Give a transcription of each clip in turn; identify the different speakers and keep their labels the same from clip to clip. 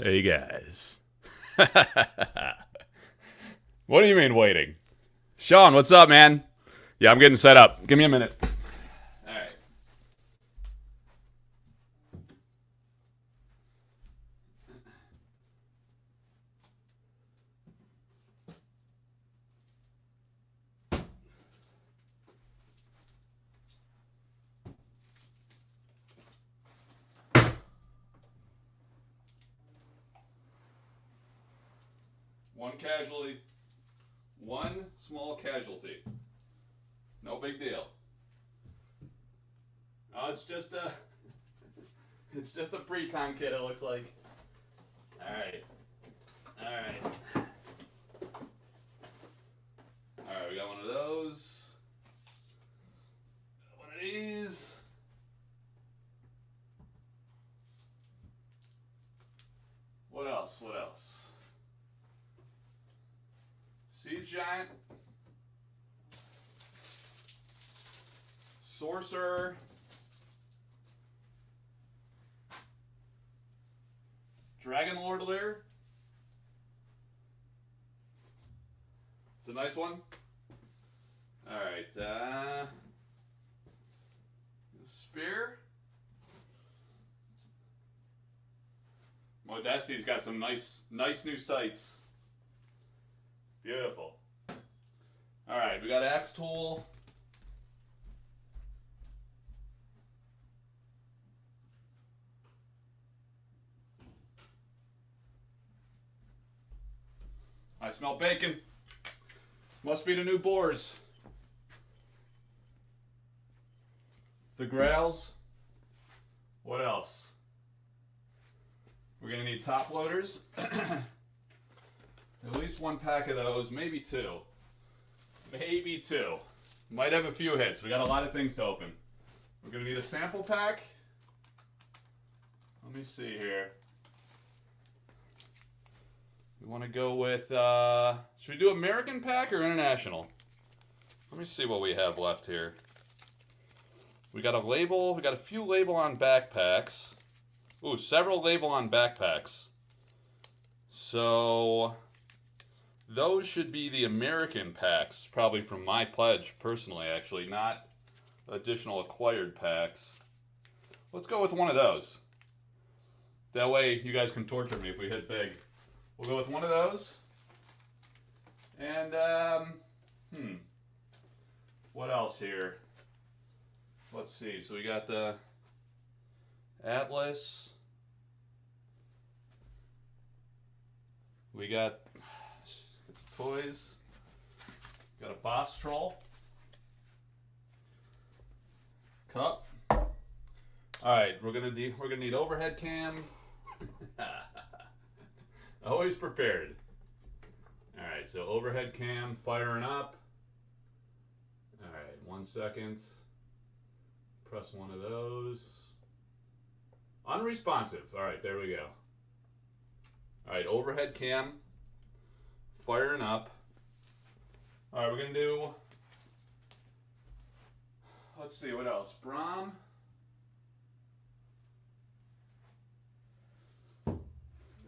Speaker 1: Hey guys. What do you mean waiting? Sean, what's up, man? Yeah, I'm getting set up. Give me a minute. All right. One casualty. One small casualty. No big deal. Oh, it's just a it's just a pre-con kit, it looks like. Alright. Alright. Alright, we got one of those. One of these. What else? What else? Siege Giant. Sorcerer. Dragon Lord Lear. It's a nice one. Alright, Spear. Modesti's got some nice new sights. Beautiful. Alright, we got Axe Tool. I smell bacon. Must be the new boars. The Grails. What else? We're going to need top loaders. At least one pack of those, maybe two. Maybe two. Might have a few hits. We got a lot of things to open. We're going to need a sample pack. Let me see here. We want to go with, should we do American pack or international? Let me see what we have left here. We got a label. We got a few label on backpacks. Ooh, several label on backpacks. So those should be the American packs, probably from my pledge, personally, actually, not additional acquired packs. Let's go with one of those. That way you guys can torture me if we hit big. We'll go with one of those. And, what else here? Let's see. So we got the Atlas. We got toys. Got a boss troll. Cup. All right, we're gonna need overhead cam. Always prepared. All right, so overhead cam firing up. All right, 1 second. Press one of those. Unresponsive. All right, there we go. All right, overhead cam firing up. All right, we're gonna do. Let's see what else. Brahm.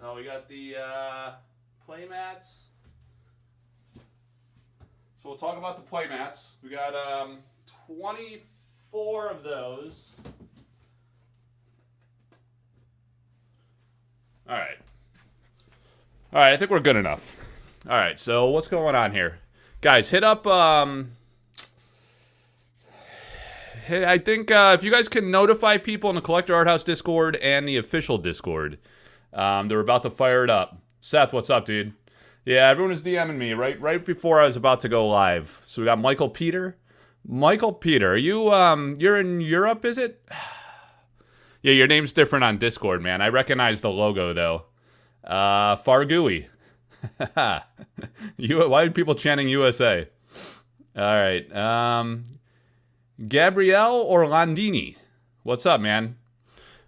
Speaker 1: Oh, we got the playmats. So we'll talk about the playmats. We got 24 of those. All right. All right, I think we're good enough. All right, so what's going on here? Guys, hit up... I think if you guys can notify people in the Collector Arthouse Discord and the official Discord, they're about to fire it up. Seth, what's up, dude? Yeah, everyone is DMing me right before I was about to go live. So we got Michael Peter. Michael Peter, are you you're in Europe, is it? Yeah, your name's different on Discord, man. I recognize the logo though. Fargui. Why are people chanting USA? All right. Gabrielle Orlandini. What's up, man?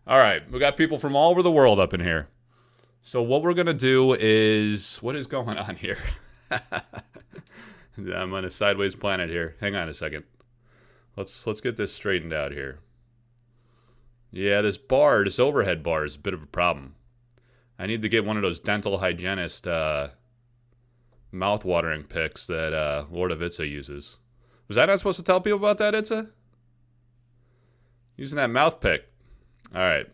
Speaker 1: All right, we got people from all over the world up in here. So what we're going to do is... What is going on here? I'm on a sideways planet here. Hang on a second. Let's get this straightened out here. Yeah, this overhead bar is a bit of a problem. I need to get one of those dental hygienist mouth-watering picks that Lord of Itza uses. Was I not supposed to tell people about that, Itza? Using that mouth pick. Alright.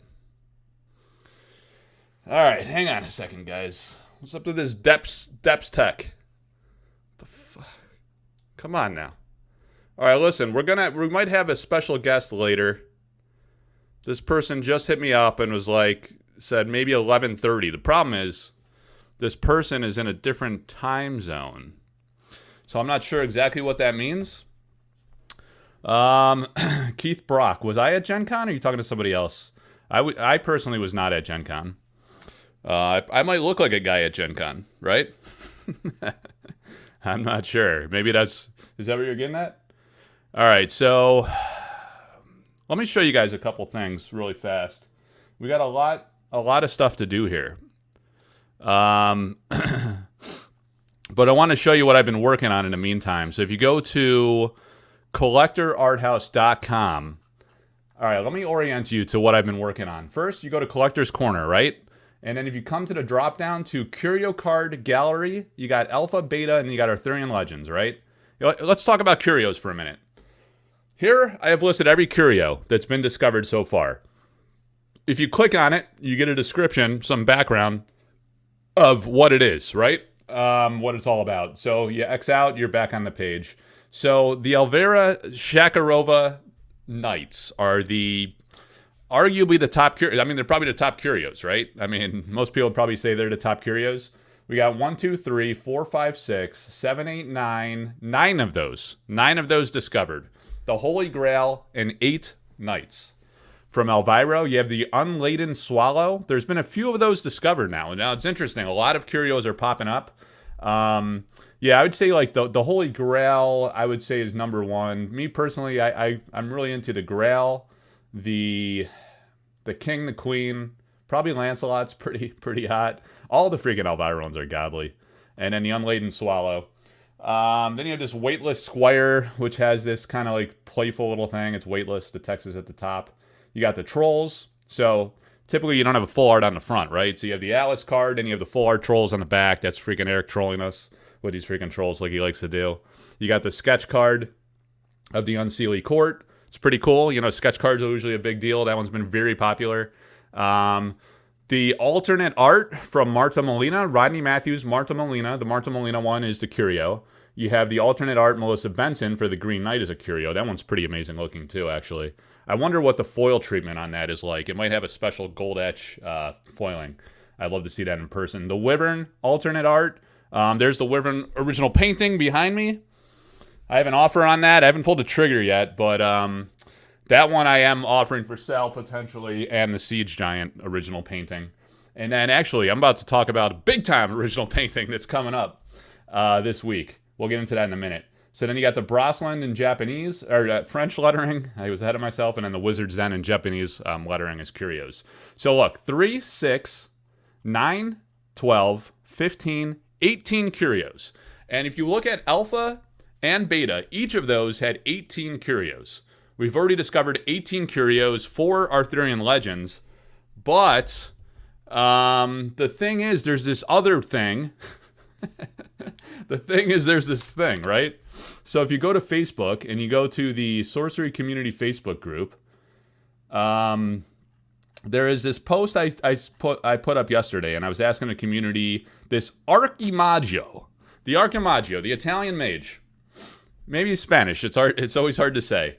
Speaker 1: Alright, hang on a second, guys. What's up with this Depths Tech? The fuck? Come on now. Alright, listen, we might have a special guest later. This person just hit me up and was like, said maybe 11:30. The problem is, this person is in a different time zone. So I'm not sure exactly what that means. Keith Brock, was I at Gen Con, or are you talking to somebody else? I personally was not at Gen Con. I might look like a guy at Gen Con, right? I'm not sure. Maybe is that what you're getting at? All right, so let me show you guys a couple things really fast. We got a lot of stuff to do here. But I want to show you what I've been working on in the meantime. So if you go to collectorarthouse.com, all right, let me orient you to what I've been working on. First, you go to Collector's Corner, right? And then if you come to the drop down to Curio Card Gallery, you got Alpha, Beta, and you got Arthurian Legends, right? Let's talk about curios for a minute. Here, I have listed every curio that's been discovered so far. If you click on it, you get a description, some background of what it is, right? What it's all about. So you X out, you're back on the page. So the Elvira Shakarova Knights are arguably the top curios. I mean, they're probably the top curios, right? I mean, most people would probably say they're the top curios. We got 1, 2, 3, 4, 5, 6, 7, 8, 9. 9 of those. 9 of those discovered. The Holy Grail and 8 Knights. From Elvira, you have the Unladen Swallow. There's been a few of those discovered now. Now, it's interesting. A lot of curios are popping up. Yeah, I would say like the Holy Grail, I would say, is number one. Me personally, I'm really into the Grail, the King, the Queen. Probably Lancelot's pretty hot. All the freaking Elvira ones are godly. And then the Unladen Swallow. Then you have this Weightless Squire, which has this kind of like playful little thing. It's weightless. The text is at the top. You got the Trolls. So typically you don't have a full art on the front, right? So you have the Alice card, and you have the full art Trolls on the back. That's freaking Eric trolling us with these freaking Trolls like he likes to do. You got the sketch card of the Unseelie Court. It's pretty cool. You know, sketch cards are usually a big deal. That one's been very popular. The alternate art from Marta Molina, Rodney Matthews, Marta Molina. The Marta Molina one is the curio. You have the alternate art Melissa Benson for the Green Knight as a curio. That one's pretty amazing looking too, actually. I wonder what the foil treatment on that is like. It might have a special gold etch foiling. I'd love to see that in person. The Wyvern alternate art. There's the Wyvern original painting behind me. I have an offer on that. I haven't pulled the trigger yet, but that one I am offering for sale potentially, and the Siege Giant original painting. And then actually, I'm about to talk about a big-time original painting that's coming up this week. We'll get into that in a minute. So then you got the Brosland in Japanese, or French lettering. I was ahead of myself. And then the Wizard's Den in Japanese lettering as curios. So look, 3, 6, 9, 12, 15, 18 curios. And if you look at Alpha and Beta, each of those had 18 curios. We've already discovered 18 curios for Arthurian Legends. But the thing is, there's this other thing. The thing is, there's this thing, right? So if you go to Facebook and you go to the Sorcery Community Facebook group, there is this post I put up yesterday, and I was asking the community this Archimaggio, the Italian mage, maybe Spanish. It's always hard to say.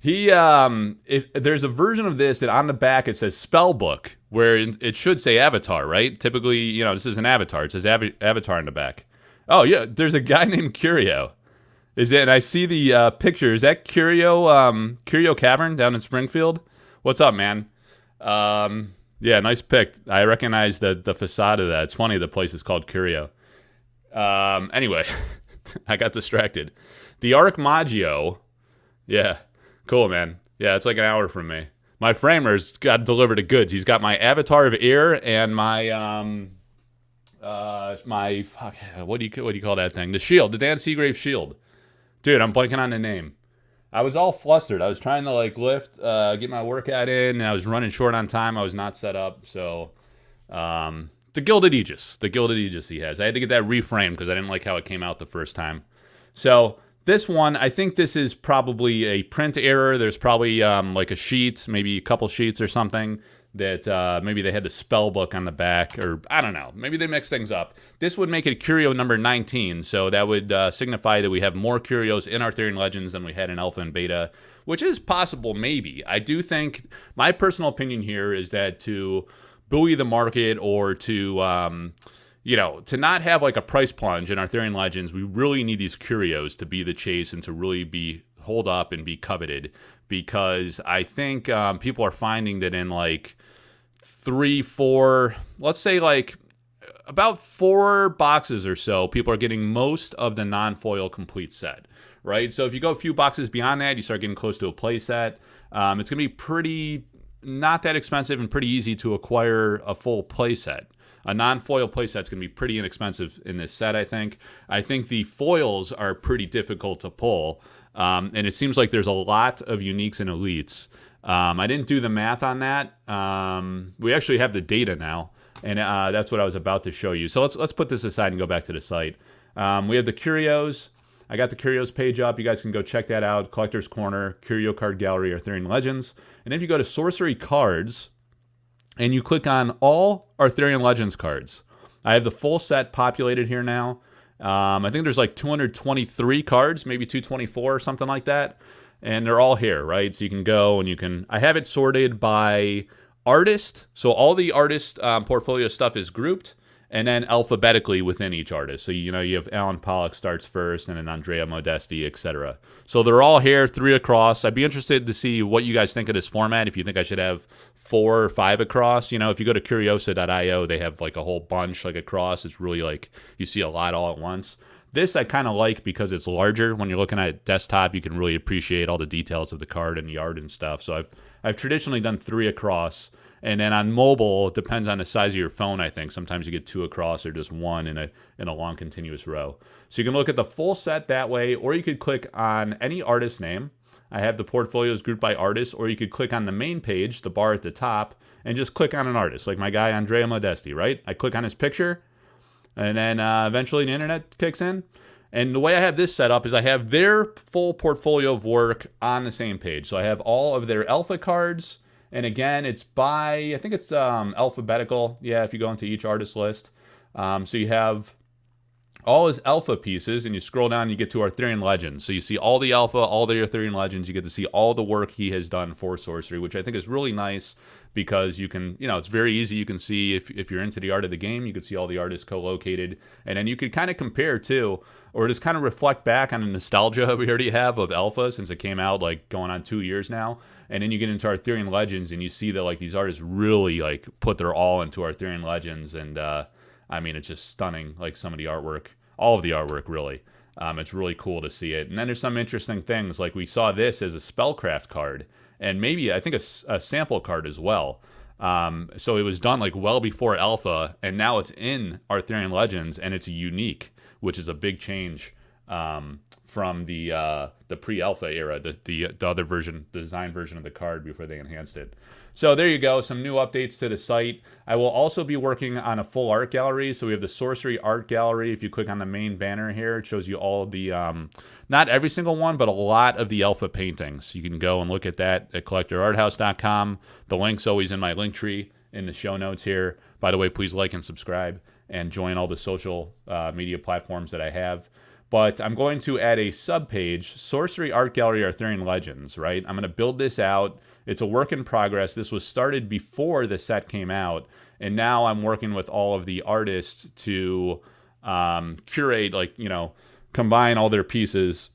Speaker 1: There's a version of this that on the back it says spell book, where it should say avatar, right? Typically, you know, this is an avatar. It says avatar in the back. Oh yeah, there's a guy named Curio. And I see the picture. Is that Curio Cavern down in Springfield? What's up, man? Yeah, nice pick. I recognize the facade of that. It's funny the place is called Curio. Anyway, I got distracted. The Archimaggio. Yeah, cool, man. Yeah, it's like an hour from me. My framer's got delivered the goods. He's got my Avatar of Air and my what do you call that thing? The shield, the Dan Seagrave shield. Dude, I'm blanking on the name. I was all flustered. I was trying to like lift, get my workout in, and I was running short on time. I was not set up, so the Gilded Aegis. The Gilded Aegis he has. I had to get that reframed because I didn't like how it came out the first time. So this one, I think this is probably a print error. There's probably like a sheet, maybe a couple sheets or something that maybe they had the spell book on the back, or I don't know. Maybe they mixed things up. This would make it curio number 19, so that would signify that we have more curios in Arthurian Legends than we had in Alpha and Beta, which is possible, maybe. I do think, my personal opinion here is that to buoy the market or to, you know, to not have like a price plunge in Arthurian Legends, we really need these curios to be the chase and to really be hold up and be coveted, because I think people are finding that in like 3, 4, let's say like about 4 boxes or so, people are getting most of the non-foil complete set, right? So if you go a few boxes beyond that, you start getting close to a play set. It's going to be pretty, not that expensive and pretty easy to acquire a full play set. A non-foil playset's going to be pretty inexpensive in this set, I think. I think the foils are pretty difficult to pull, and it seems like there's a lot of uniques and elites. I didn't do the math on that. We actually have the data now, and that's what I was about to show you. So let's put this aside and go back to the site. We have the curios. I got the curios page up. You guys can go check that out. Collector's Corner, Curio Card Gallery, Arthurian Legends. And if you go to Sorcery Cards, and you click on all Arthurian Legends cards. I have the full set populated here now. I think there's like 223 cards, maybe 224 or something like that. And they're all here, right? So you can go and you can... I have it sorted by artist. So all the artist portfolio stuff is grouped. And then alphabetically within each artist. So, you know, you have Alan Pollock starts first, and then Andrea Modesti, etc. So they're all here, 3 across. I'd be interested to see what you guys think of this format, if you think I should have 4 or 5 across. You know, if you go to Curiosa.io, they have like a whole bunch like across. It's really like you see a lot all at once. This I kind of like because it's larger. When you're looking at desktop, you can really appreciate all the details of the card and the art and stuff. So I've traditionally done 3 across. And then on mobile, it depends on the size of your phone, I think. Sometimes you get 2 across or just 1 in a long continuous row. So you can look at the full set that way, or you could click on any artist name. I have the portfolios grouped by artist, or you could click on the main page, the bar at the top, and just click on an artist, like my guy Andrea Modesti, right? I click on his picture, and then eventually the internet kicks in. And the way I have this set up is I have their full portfolio of work on the same page. So I have all of their alpha cards. And again, it's by, I think it's alphabetical. Yeah, if you go into each artist list. So you have all his alpha pieces, and you scroll down and you get to Arthurian Legends. So you see all the alpha, all the Arthurian Legends. You get to see all the work he has done for Sorcery, which I think is really nice because you can, you know, it's very easy. You can see if you're into the art of the game, you can see all the artists co-located. And then you could kind of compare too, or just kind of reflect back on the nostalgia we already have of Alpha since it came out like going on 2 years now. And then you get into Arthurian Legends and you see that like these artists really like put their all into Arthurian Legends. And I mean, it's just stunning, like some of the artwork, all of the artwork really. It's really cool to see it. And then there's some interesting things, like we saw this as a spellcraft card, and maybe I think a sample card as well. So it was done like well before Alpha, and now it's in Arthurian Legends, and it's unique, which is a big change from the pre-Alpha era, the other version, the design version of the card before they enhanced it. So there you go, some new updates to the site. I will also be working on a full art gallery. So we have the Sorcery Art Gallery. If you click on the main banner here, it shows you all of the, not every single one, but a lot of the Alpha paintings. You can go and look at that at collectorarthouse.com. The link's always in my link tree in the show notes here. By the way, please like and subscribe and join all the social media platforms that I have. But I'm going to add a subpage, Sorcery Art Gallery Arthurian Legends, right? I'm going to build this out. It's a work in progress. This was started before the set came out, and now I'm working with all of the artists to curate, like, you know, combine all their pieces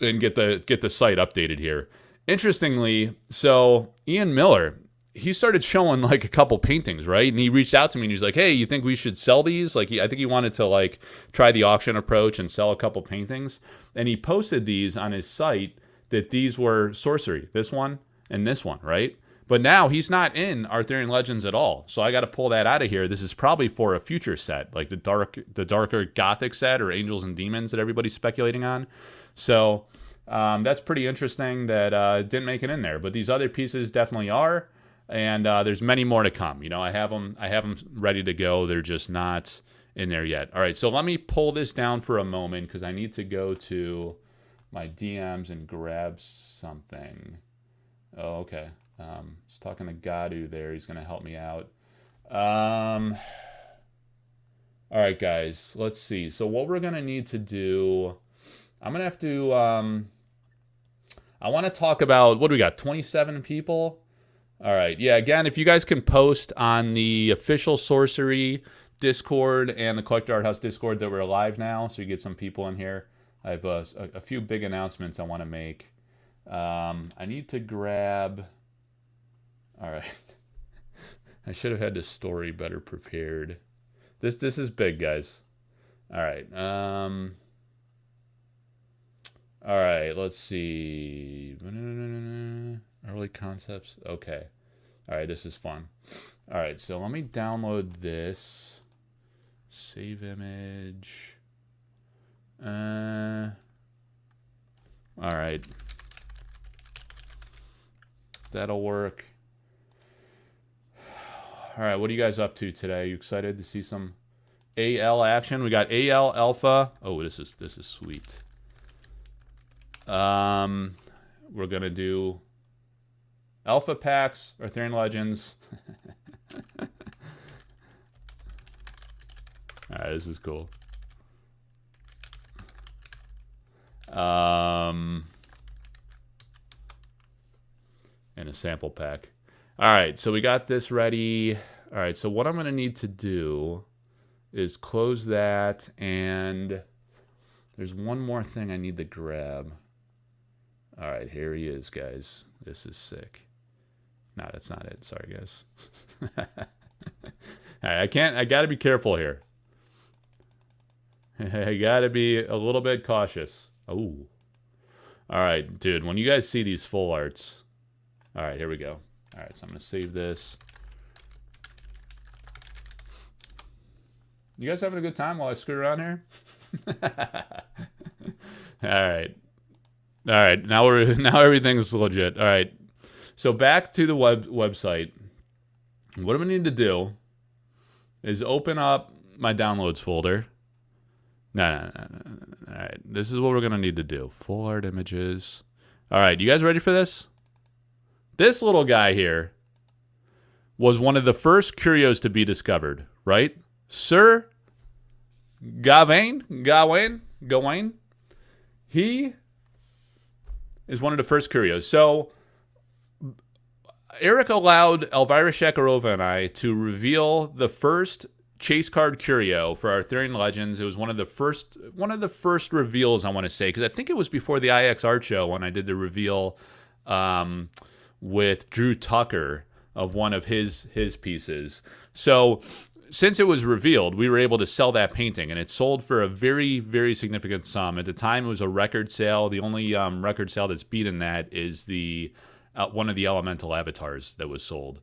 Speaker 1: and get the site updated here. Interestingly, so Ian Miller, he started showing like a couple paintings, right? And he reached out to me and he's like, "Hey, you think we should sell these?" Like, I think he wanted to like try the auction approach and sell a couple paintings. And he posted these on his site that these were Sorcery, this one and this one, right? But now he's not in Arthurian Legends at all. So I got to pull that out of here. This is probably for a future set, like the darker Gothic set or Angels and Demons that everybody's speculating on. So that's pretty interesting that it didn't make it in there. But these other pieces definitely are. And there's many more to come. You know, I have them ready to go. They're just not in there yet. All right, so let me pull this down for a moment because I need to go to my DMs and grab something. Oh, okay. Just talking to Gadu there. He's going to help me out. All right, guys. Let's see. So what we're going to need to do, I'm going to have to, I want to talk about, what do we got, 27 people? All right. Yeah, again, if you guys can post on the official Sorcery Discord and the Collector Art House Discord that we're live now, so you get some people in here. I have a few big announcements I want to make. I need to grab... All right. I should have had this story better prepared. This is big, guys. All right. All right, let's see. Early concepts. Okay. All right, this is fun. All right, so let me download this. Save image. All right. That'll work. All right, what are you guys up to today? You excited to see some AL action? We got AL Alpha. Oh, this is sweet. We're gonna do Alpha packs, Arthurian Legends. All right, this is cool. And a sample pack. All right, so we got this ready. All right, so what I'm going to need to do is close that, and there's one more thing I need to grab. All right, here he is, guys. This is sick. No, that's not it. Sorry, guys. All right, I got to be careful here. I got to be a little bit cautious. Oh. All right, dude, when you guys see these full arts. All right, here we go. All right, so I'm going to save this. You guys having a good time while I screw around here? All right. All right, now everything's legit. All right. So back to the website. What I'm going to need to do is open up my downloads folder. No. All right, this is what we're going to need to do. Full art images. All right, you guys ready for this? This little guy here was one of the first curios to be discovered, right? Sir Gawain. He is one of the first curios. So Eric allowed Elvira Shakarova and I to reveal the first chase card curio for Arthurian Legends. It was one of the first reveals, I want to say, because I think it was before the IX Art Show when I did the reveal with Drew Tucker of one of his pieces. So since it was revealed, we were able to sell that painting, and it sold for a very, very significant sum. At the time, it was a record sale. The only record sale that's beaten that is the one of the elemental avatars that was sold.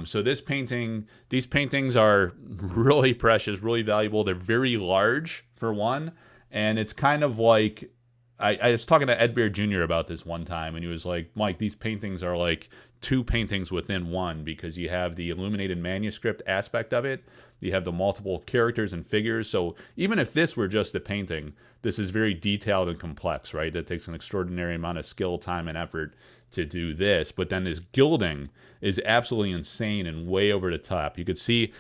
Speaker 1: So these paintings are really precious, really valuable. They're very large, for one, and it's kind of like, I was talking to Ed Bear Jr. about this one time, and he was like, Mike, these paintings are like two paintings within one, because you have the illuminated manuscript aspect of it, you have the multiple characters and figures. So even if this were just a painting, this is very detailed and complex, right? That takes an extraordinary amount of skill, time, and effort to do this. But then this gilding is absolutely insane and way over the top. You could see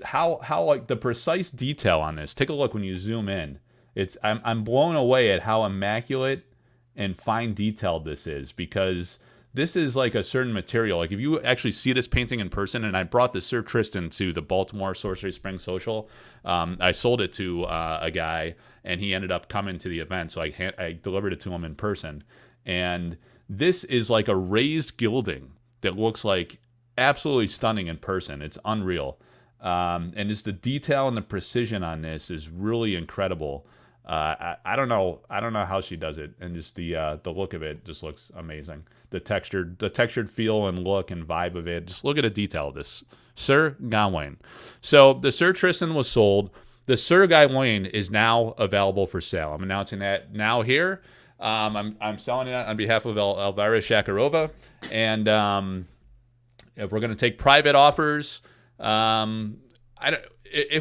Speaker 1: how like the precise detail on this. Take a look when you zoom in. I'm blown away at how immaculate and fine detailed this is, because this is like a certain material. Like if you actually see this painting in person, and I brought the Sir Tristan to the Baltimore Sorcery Spring Social. I sold it to a guy, and he ended up coming to the event, so I delivered it to him in person. And this is like a raised gilding that looks like absolutely stunning in person. It's unreal. And just the detail and the precision on this is really incredible. I don't know how she does it, and just the look of it just looks amazing. The textured feel and look and vibe of it. Just look at the detail of this. Sir Gawain. So the Sir Tristan was sold. The Sir Gawain is now available for sale. I'm announcing that now here. I'm selling it on behalf of Elvira Shakarova, and If we're going to take private offers, if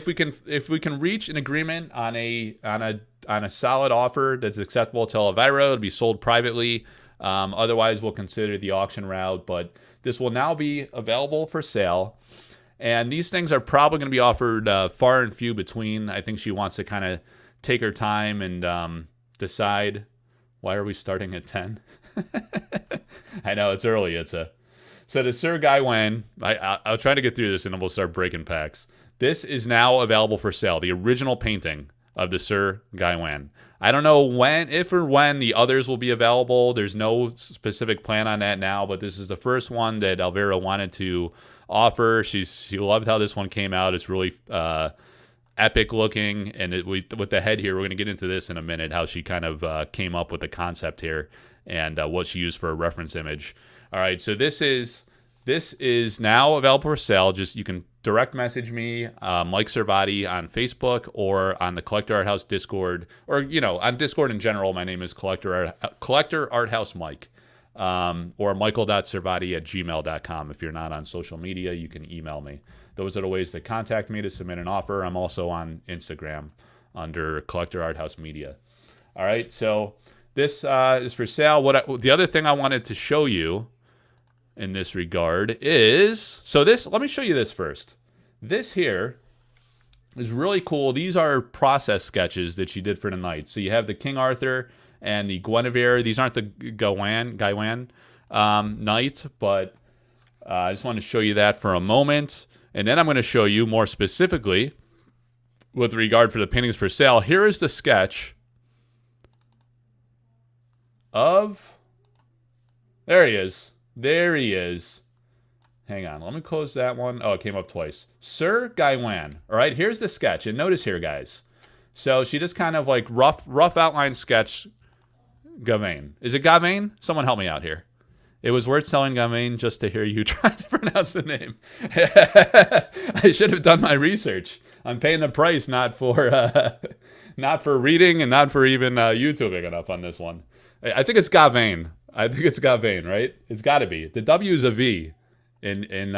Speaker 1: we can reach an agreement on a solid offer that's acceptable to Elvira, it'll be sold privately. Otherwise, we'll consider the auction route. But this will now be available for sale. And these things are probably going to be offered far and few between. I think she wants to kind of take her time and decide. Why are we starting at 10? I know, it's early. So the Sir Gawain, I'll try to get through this and then we'll start breaking packs. This is now available for sale. The original painting of the Sir Gawain. I don't know if or when the others will be available. There's no specific plan on that now, but this is the first one that Elvira wanted to offer. She loved how this one came out. It's really epic looking, and with the head here, we're going to get into this in a minute, how she kind of came up with the concept here and what she used for a reference image. All right, so this is now available for sale. Just you can direct message me, Mike Servati, on Facebook or on the Collector Art House Discord, or on Discord in general. My name is Collector Art House Mike, or michael.servati@gmail.com. If you're not on social media, you can email me. Those are the ways to contact me to submit an offer. I'm also on Instagram under Collector Art House Media. All right, so this is for sale. The other thing I wanted to show you in this regard is, let me show you this first. This here is really cool. These are process sketches that she did for the knights. So you have the King Arthur and the Guinevere. These aren't the Gawain knight, but I just want to show you that for a moment. And then I'm going to show you more specifically with regard for the paintings for sale. Here is the sketch of, there he is. There he is. Hang on, let me close that one. Oh, it came up twice. Sir Gawain. All right, here's the sketch. And notice here, guys. So she just kind of like rough outline sketch Gawain. Is it Gawain? Someone help me out here. It was worth selling Gawain just to hear you try to pronounce the name. I should have done my research. I'm paying the price not for reading and not for even YouTubing enough on this one. I think it's Gawain. I think it's Gawain, right? It's got to be. The W is a V in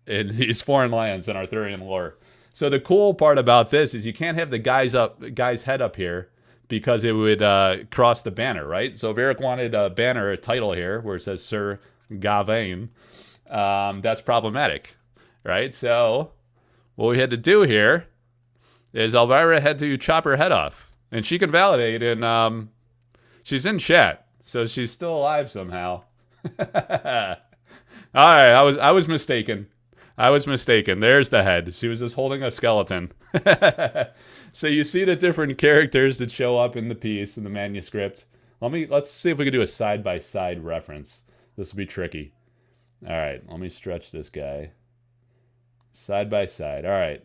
Speaker 1: these foreign lands in Arthurian lore. So the cool part about this is you can't have the guy's head up here because it would cross the banner, right? So if Eric wanted a banner, a title here where it says Sir Gawain, that's problematic, right? So what we had to do here is Elvira had to chop her head off, and she can validate, and she's in chat. So she's still alive somehow. All right, I was mistaken. There's the head. She was just holding a skeleton. So you see the different characters that show up in the piece, in the manuscript. Let's see if we can do a side-by-side reference. This will be tricky. All right, let me stretch this guy. Side by side. All right.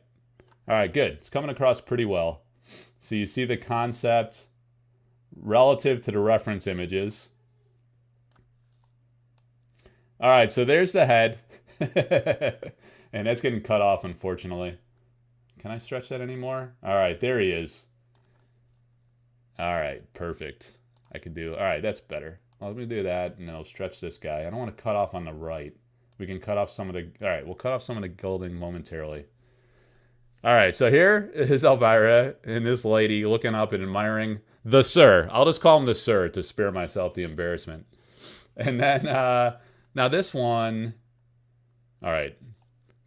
Speaker 1: All right, good. It's coming across pretty well. So you see the concept relative to the reference images. All right, so there's the head. And that's getting cut off, unfortunately. Can I stretch that anymore? All right, there he is. All right, perfect. I can do... All right, that's better. Well, let me do that, and then I'll stretch this guy. I don't want to cut off on the right. We can cut off some of the... All right, we'll cut off some of the gilding momentarily. All right, so here is Elvira and this lady looking up and admiring the Sir. I'll just call him the Sir to spare myself the embarrassment. And then, now this one... All right.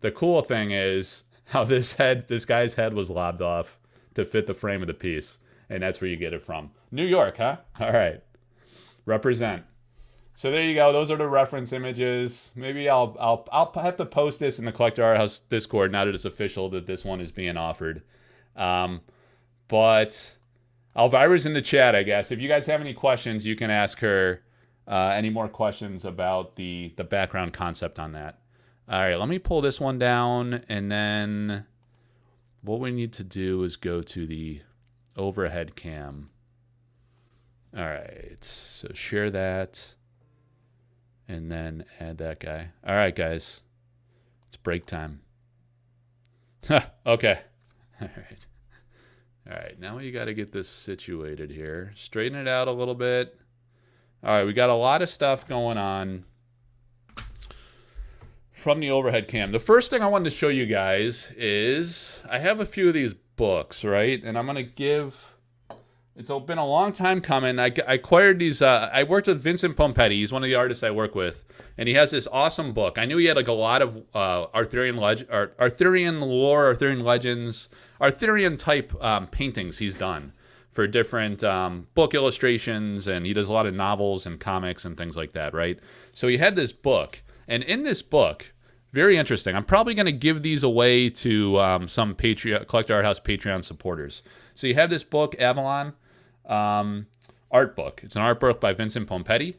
Speaker 1: The cool thing is how this guy's head was lobbed off to fit the frame of the piece. And that's where you get it from. New York, huh? All right. Represent. So there you go. Those are the reference images. Maybe I'll have to post this in the Collector Art House Discord now that it's official that this one is being offered. But Elvira's in the chat, I guess. If you guys have any questions, you can ask her any more questions about the background concept on that. All right, let me pull this one down, and then what we need to do is go to the overhead cam. All right, so share that, and then add that guy. All right, guys, it's break time. Okay. All right. All right, now we got to get this situated here. Straighten it out a little bit. All right, we got a lot of stuff going on. from the overhead cam. The first thing I wanted to show you guys is I have a few of these books, right? And I'm going to give... It's been a long time coming. I acquired these... I worked with Vincent Pompetti. He's one of the artists I work with. And he has this awesome book. I knew he had like a lot of Arthurian lore, Arthurian Legends, Arthurian type paintings he's done for different book illustrations. And he does a lot of novels and comics and things like that, right? So he had this book. And in this book, very interesting. I'm probably going to give these away to some Collector Art House Patreon supporters. So you have this book, Avalon, art book. It's an art book by Vincent Pompetti.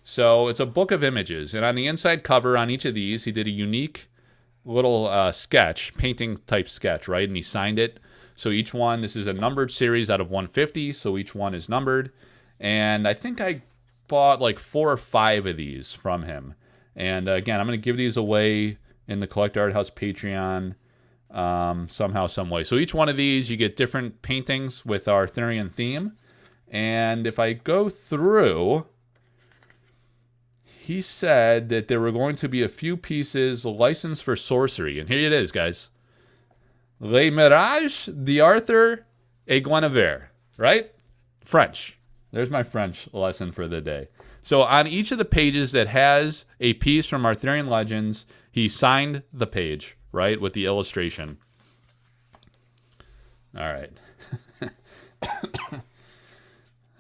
Speaker 1: So it's a book of images. And on the inside cover on each of these, he did a unique little sketch, painting type sketch, right? And he signed it. So each one, this is a numbered series out of 150. So each one is numbered. And I think I bought like 4 or 5 of these from him. And again, I'm going to give these away in the Collector Art House Patreon somehow, some way. So each one of these, you get different paintings with our Arthurian theme. And if I go through, he said that there were going to be a few pieces licensed for sorcery. And here it is, guys. Les Mirages d'Arthur et Guinevere, right? French. There's my French lesson for the day. So on each of the pages that has a piece from Arthurian Legends, he signed the page, right, with the illustration. All right.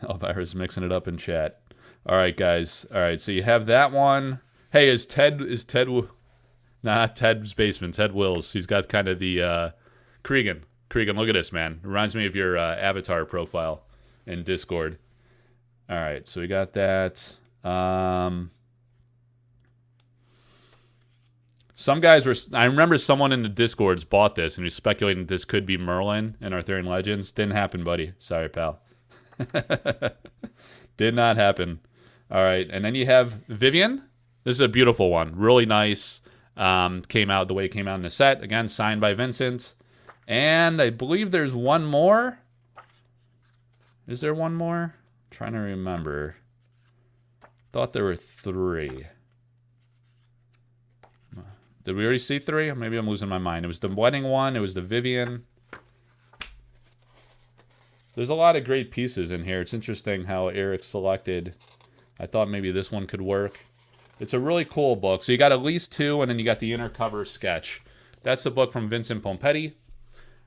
Speaker 1: Elvira's mixing it up in chat. All right, guys. All right, so you have that one. Hey, is Ted... Nah, not Ted's Basement. Ted Wills. He's got kind of the... Cregan, look at this, man. Reminds me of your avatar profile in Discord. All right, so we got that. Some guys were... I remember someone in the Discords bought this, and he was speculating this could be Merlin in Arthurian Legends. Didn't happen, buddy. Sorry, pal. Did not happen. All right, and then you have Vivian. This is a beautiful one. Really nice. Came out the way it came out in the set. Again, signed by Vincent. And I believe there's one more. Is there one more? Trying to remember. Thought there were 3. Did we already see 3? Maybe I'm losing my mind. It was the wedding one. It was the Vivian. There's a lot of great pieces in here. It's interesting how Eric selected. I thought maybe this one could work. It's a really cool book. So you got at least 2, and then you got the inner cover sketch. That's the book from Vincent Pompetti.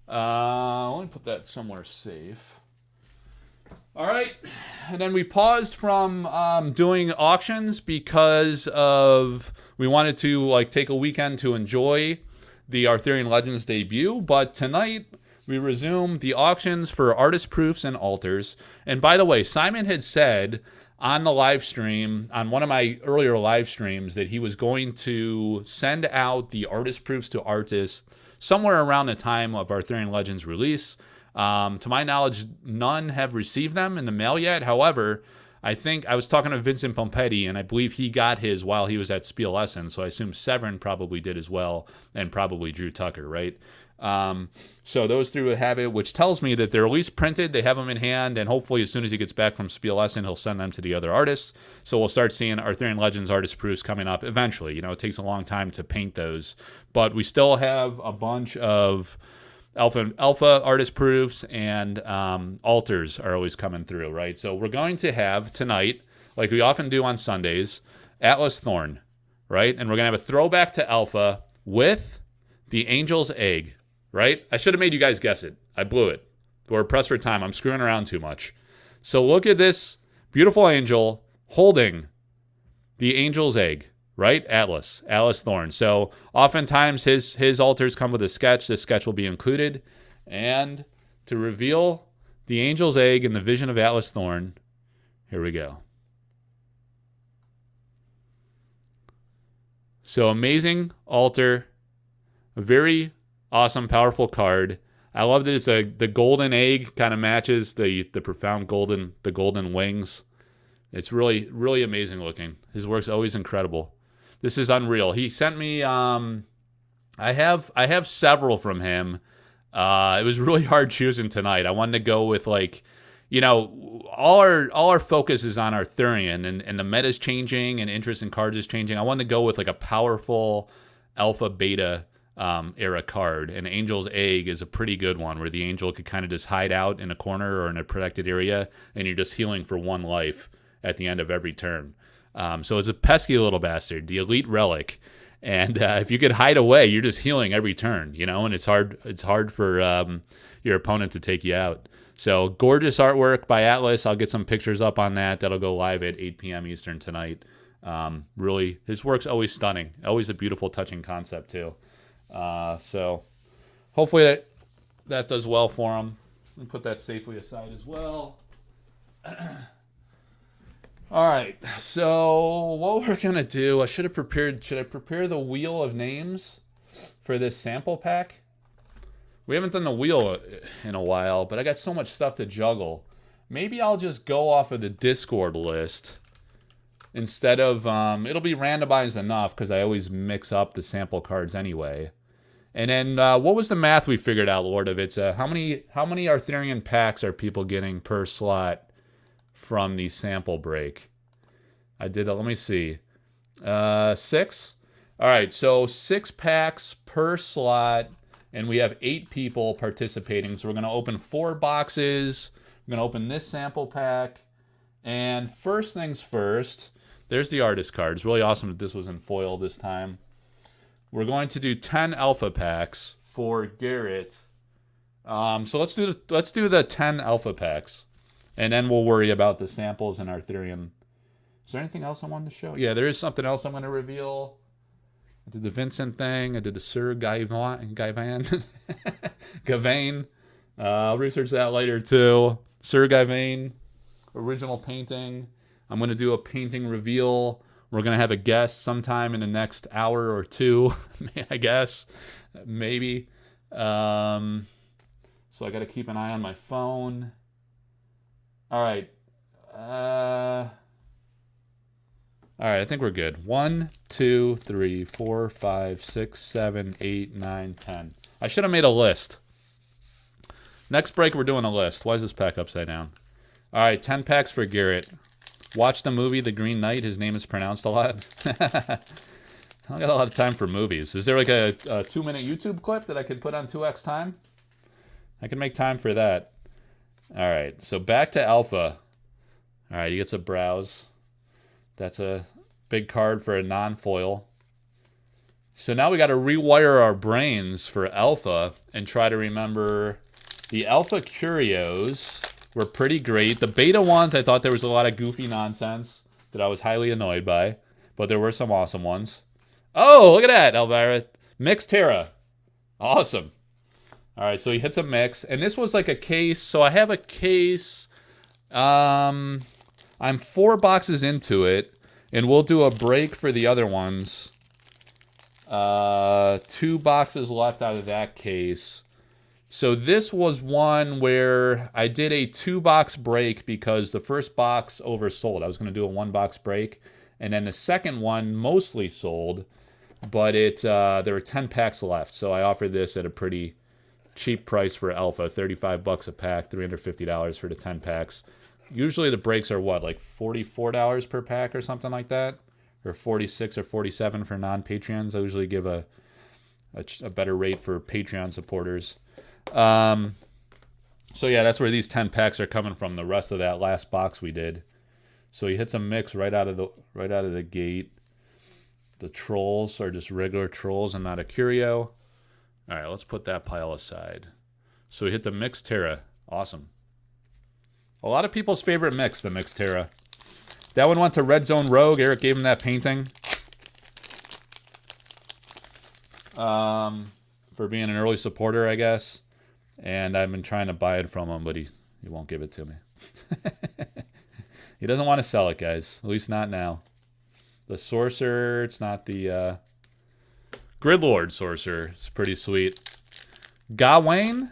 Speaker 1: Let me put that somewhere safe. All right, and then we paused from doing auctions because of we wanted to like take a weekend to enjoy the Arthurian Legends debut. But tonight we resume the auctions for artist proofs and altars. And by the way, Simon had said on the live stream, on one of my earlier live streams, that he was going to send out the artist proofs to artists somewhere around the time of Arthurian Legends release. To my knowledge, none have received them in the mail yet. However, I think I was talking to Vincent Pompetti, and I believe he got his while he was at Spiel Essen, so I assume Severin probably did as well, and probably Drew Tucker, right? So those 3 would have it, which tells me that they're at least printed, they have them in hand, and hopefully as soon as he gets back from Spiel Essen, he'll send them to the other artists. So we'll start seeing Arthurian Legends artist proofs coming up eventually. You know, it takes a long time to paint those, but we still have a bunch of alpha artist proofs, and altars are always coming through, right? So we're going to have tonight, like we often do on Sundays, Atlas Thorn, right? And we're going to have a throwback to alpha with the Angel's Egg, right? I should have made you guys guess it. I blew it. We're pressed for time. I'm screwing around too much. So look at this beautiful angel holding the Angel's Egg, right? Atlas Thorn. So oftentimes his altars come with a sketch. This sketch will be included. And to reveal the Angel's Egg in the vision of Atlas Thorn, here we go. So amazing altar, a very awesome, powerful card. I love that it's the golden egg kind of matches the profound golden wings. It's really, really amazing looking. His work's always incredible. This is unreal. He sent me I have several from him. It was really hard choosing tonight. I wanted to go with like, you know, all our focus is on Arthurian, and the meta's changing and interest in cards is changing. I wanted to go with like a powerful alpha, beta era card. And Angel's Egg is a pretty good one where the angel could kind of just hide out in a corner or in a protected area, and you're just healing for 1 life at the end of every turn. So it's a pesky little bastard, the elite relic. And if you could hide away, you're just healing every turn, you know, and it's hard for your opponent to take you out. So gorgeous artwork by Atlas. I'll get some pictures up on that. That'll go live at 8 p.m. Eastern tonight. Really, his work's always stunning. Always a beautiful, touching concept, too. So hopefully that does well for him. Let me put that safely aside as well. All right, so what we're going to do, should I prepare the wheel of names for this sample pack? We haven't done the wheel in a while, but I got so much stuff to juggle. Maybe I'll just go off of the Discord list instead of, it'll be randomized enough because I always mix up the sample cards anyway. And then, what was the math we figured out, Lord of It's how many Arthurian packs are people getting per slot from the sample break? I did, let me see. 6? All right, so 6 packs per slot, and we have 8 people participating. So we're going to open 4 boxes. I'm going to open this sample pack. And first things first, there's the artist card. It's really awesome that this was in foil this time. We're going to do 10 alpha packs for Garrett. So let's do the 10 alpha packs. And then we'll worry about the samples and Arthurian. Is there anything else I wanted to show? Yeah, there is something else I'm going to reveal. I did the Vincent thing. I did the Sir Gawain. I'll research that later, too. Sir Gawain, original painting. I'm going to do a painting reveal. We're going to have a guest sometime in the next hour or 2, I guess. Maybe. So I got to keep an eye on my phone. All right. All right, I think we're good. 1, 2, 3, 4, 5, 6, 7, 8, 9, 10. I should have made a list. Next break, we're doing a list. Why is this pack upside down? All right, 10 packs for Garrett. Watch the movie The Green Knight. His name is pronounced a lot. I don't got a lot of time for movies. Is there like a 2-minute YouTube clip that I could put on 2x time? I can make time for that. All right, so back to Alpha. All right, he gets a browse. That's a big card for a non-foil. So now we got to rewire our brains for Alpha and try to remember the Alpha Curios were pretty great. The beta ones, I thought there was a lot of goofy nonsense that I was highly annoyed by, but there were some awesome ones. Oh, look at that, Elvira. Mixed Terra. Awesome. All right, so he hits a mix, and this was like a case. So I have a case. I'm 4 boxes into it, and we'll do a break for the other ones. 2 boxes left out of that case. So this was one where I did a 2-box break because the first box oversold. I was going to do a 1-box break, and then the second one mostly sold, but there were 10 packs left. So I offered this at a pretty cheap price for Alpha, $35 a pack, $350 for the 10 packs. Usually the breaks are what, like $44 per pack or something like that? Or $46 or $47 for non-Patreons. I usually give a better rate for Patreon supporters. So yeah, that's where these 10 packs are coming from, the rest of that last box we did. So he hits a mix right out of the gate. The trolls are just regular trolls and not a curio. All right, let's put that pile aside. So he hit the Mixed Terra. Awesome. A lot of people's favorite mix, the Mixed Terra. That one went to Red Zone Rogue. Eric gave him that painting. For being an early supporter, I guess. And I've been trying to buy it from him, but he won't give it to me. He doesn't want to sell it, guys. At least not now. The Sorcerer, it's not the Gridlord Sorcerer. It's pretty sweet. Gawain?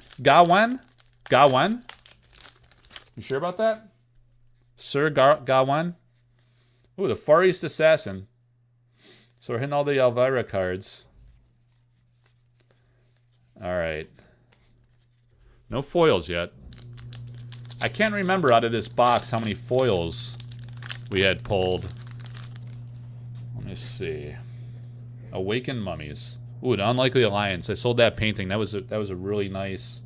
Speaker 1: You sure about that? Sir Gawain? Ooh, the Far East Assassin. So we're hitting all the Elvira cards. Alright. No foils yet. I can't remember out of this box how many foils we had pulled. Let me see. Awakened Mummies. Ooh, the Unlikely Alliance. I sold that painting. That was a really nice...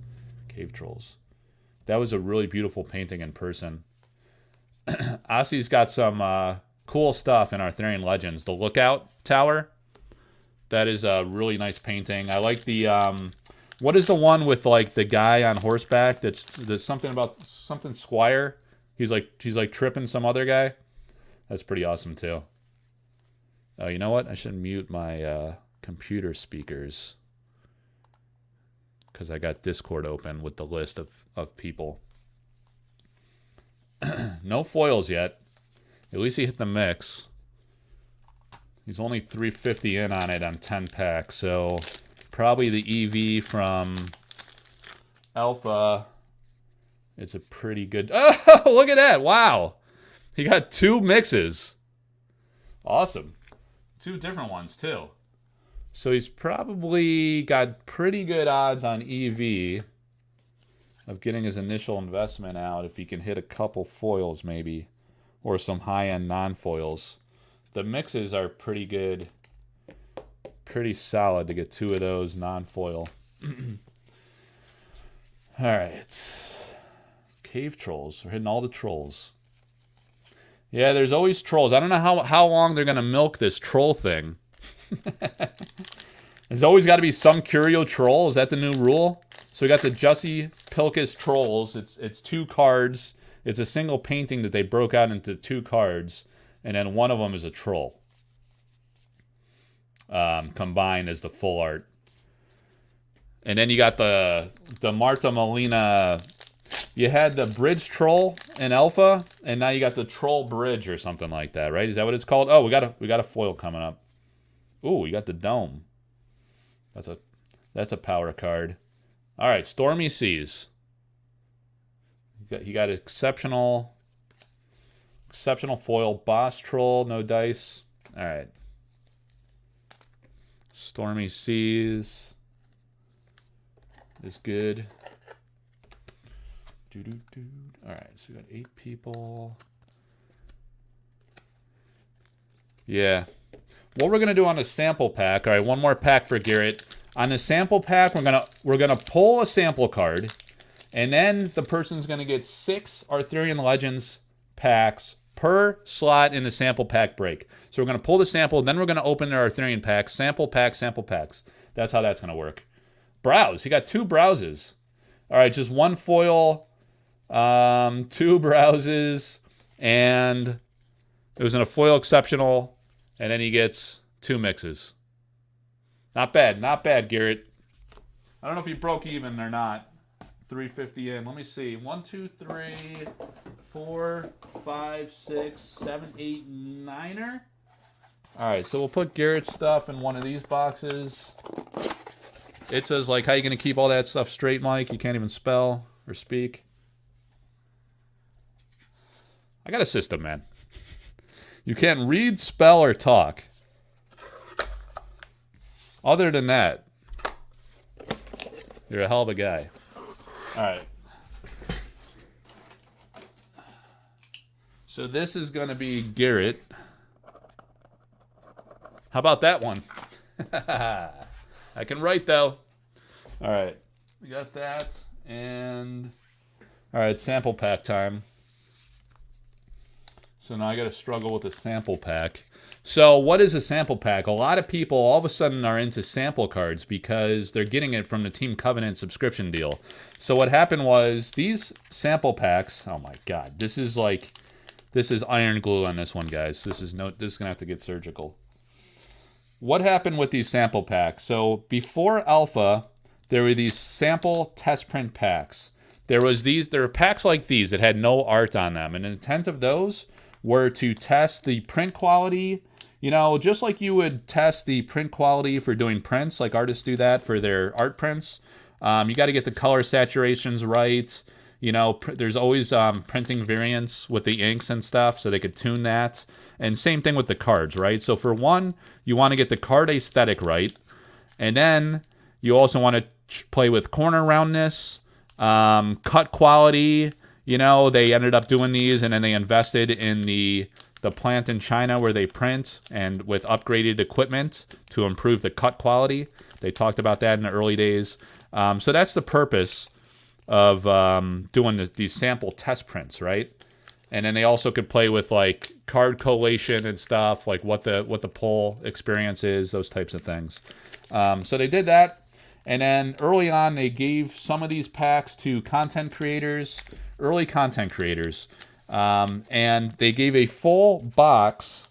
Speaker 1: Cave Trolls. That was a really beautiful painting in person. Ossie's got some cool stuff in Arthurian Legends. The Lookout Tower. That is a really nice painting. I like the... what is the one with, like, the guy on horseback? There's something about... Something Squire. He's like tripping some other guy. That's pretty awesome, too. Oh, you know what? I should mute my computer speakers. Because I got Discord open with the list of people. No foils yet. At least he hit the mix. He's only 350 in on it on 10 packs. So probably the EV from Alpha. It's a pretty good... Oh, look at that. Wow. He got 2 mixes. Awesome. 2 different ones, too. So he's probably got pretty good odds on EV of getting his initial investment out if he can hit a couple foils, maybe. Or some high-end non-foils. The mixes are pretty good. Pretty solid to get 2 of those non-foil. Alright. Cave Trolls. We're hitting all the trolls. Yeah, there's always trolls. I don't know how long they're going to milk this troll thing. There's always got to be some curio troll. Is that the new rule? So we got the Jussie Pilkus trolls. It's 2 cards. It's a single painting that they broke out into 2 cards. And then one of them is a troll. Combined as the full art. And then you got the Marta Molina... You had the bridge troll in Alpha, and now you got the troll bridge or something like that, right? Is that what it's called? Oh, we got a foil coming up. Ooh, we got the dome. That's a power card. All right, Stormy Seas. He got exceptional foil. Boss troll, no dice. All right. Stormy Seas is good. All right, so we got 8 people. Yeah. What we're gonna do on the sample pack? All right, one more pack for Garrett. On the sample pack, we're gonna pull a sample card, and then the person's gonna get 6 Arthurian Legends packs per slot in the sample pack break. So we're gonna pull the sample, then we're gonna open their Arthurian packs, sample packs. That's how that's gonna work. Browse. He got 2 browses. All right, just 1 foil. 2 browses, and it was in a foil exceptional, and then he gets 2 mixes. Not bad, Garrett. I don't know if he broke even or not. 350 in. Let me see. 1, 2, 3, 4, 5, 6, 7, 8, 9er. All right, so we'll put Garrett's stuff in one of these boxes. It says, like, how you going to keep all that stuff straight, Mike? You can't even spell or speak. I got a system, man. You can't read, spell, or talk. Other than that, you're a hell of a guy. All right. So this is going to be Garrett. How about that one? I can write, though. All right. We got that. And... All right, sample pack time. So now I got to struggle with a sample pack. So what is a sample pack? A lot of people all of a sudden are into sample cards because they're getting it from the Team Covenant subscription deal. So what happened was these sample packs, oh my God, this is iron glue on this one, guys. This is going to have to get surgical. What happened with these sample packs? So before Alpha, there were these sample test print packs. There were packs like these that had no art on them. And the intent of those were to test the print quality, you know, just like you would test the print quality for doing prints, like artists do that for their art prints. You got to get the color saturations right. You know, there's always printing variants with the inks and stuff, so they could tune that. And same thing with the cards, right? So for one, you want to get the card aesthetic right. And then you also want to play with corner roundness, cut quality. You know, they ended up doing these, and then they invested in the the plant in China where they print and with upgraded equipment to improve the cut quality. They talked about that in the early days. So that's the purpose of doing these sample test prints, right? And then they also could play with like card collation and stuff, like what the pull experience is, those types of things. So they did that. And then early on, they gave some of these packs to content creators, early content creators. And they gave a full box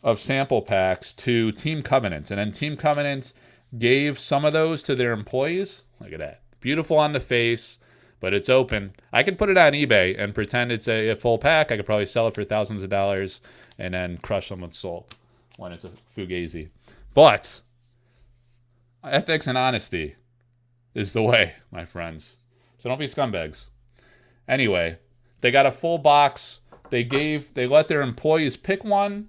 Speaker 1: of sample packs to Team Covenant. And then Team Covenant gave some of those to their employees. Look at that. Beautiful on the face, but it's open. I could put it on eBay and pretend it's a full pack. I could probably sell it for thousands of dollars and then crush someone's soul when it's a fugazi. But ethics and honesty is the way, my friends. So don't be scumbags. Anyway, they got a full box. They let their employees pick one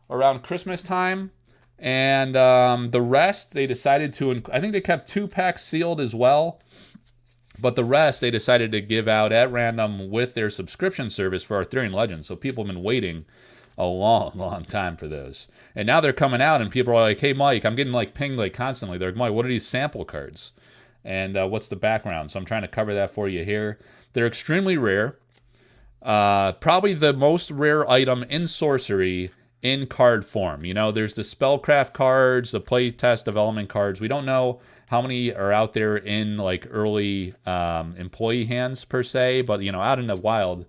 Speaker 1: around Christmas time. And the rest, they decided to, I think they kept 2 packs sealed as well. But the rest, they decided to give out at random with their subscription service for Arthurian Legends. So people have been waiting a long, long time for those. And now they're coming out and people are like, hey, Mike, I'm getting like pinged like constantly. They're like, Mike, what are these sample cards? And what's the background? So I'm trying to cover that for you here. They're extremely rare. Probably the most rare item in Sorcery in card form. You know, there's the spellcraft cards, the playtest development cards. We don't know how many are out there in like early employee hands per se, but you know, out in the wild,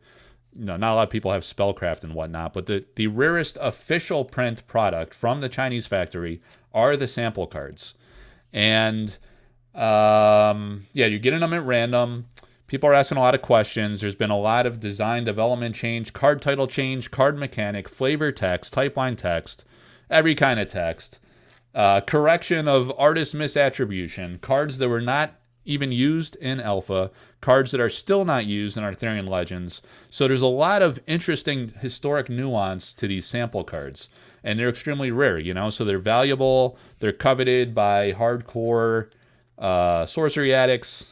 Speaker 1: you know, not a lot of people have spellcraft and whatnot. But the rarest official print product from the Chinese factory are the sample cards, and yeah, you're getting them at random. People are asking a lot of questions. There's been a lot of design development change, card title change, card mechanic, flavor text, type line text, every kind of text. Correction of artist misattribution, cards that were not even used in alpha, cards that are still not used in Arthurian Legends. So there's a lot of interesting historic nuance to these sample cards. And they're extremely rare, you know, so they're valuable. They're coveted by hardcore sorcery addicts,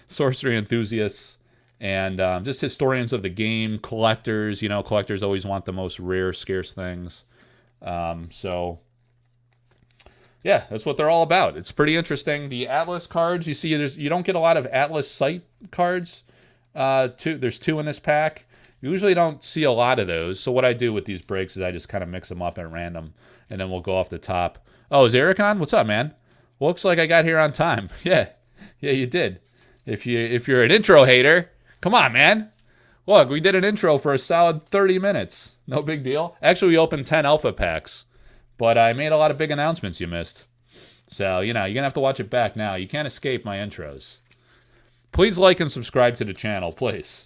Speaker 1: sorcery enthusiasts, and just historians of the game, collectors. You know, collectors always want the most rare, scarce things. So yeah, that's what they're all about. It's pretty interesting. The Atlas cards, you see, you don't get a lot of Atlas site cards. There's 2 in this pack. You usually don't see a lot of those. So what I do with these breaks is I just kind of mix them up at random, and then we'll go off the top. Oh, is Eric on? What's up, man? Well, looks like I got here on time. Yeah, you did. If you're an intro hater, come on, man. Look, we did an intro for a solid 30 minutes. No big deal. Actually, we opened 10 alpha packs. But I made a lot of big announcements you missed. So, you know, you're going to have to watch it back now. You can't escape my intros. Please like and subscribe to the channel, please.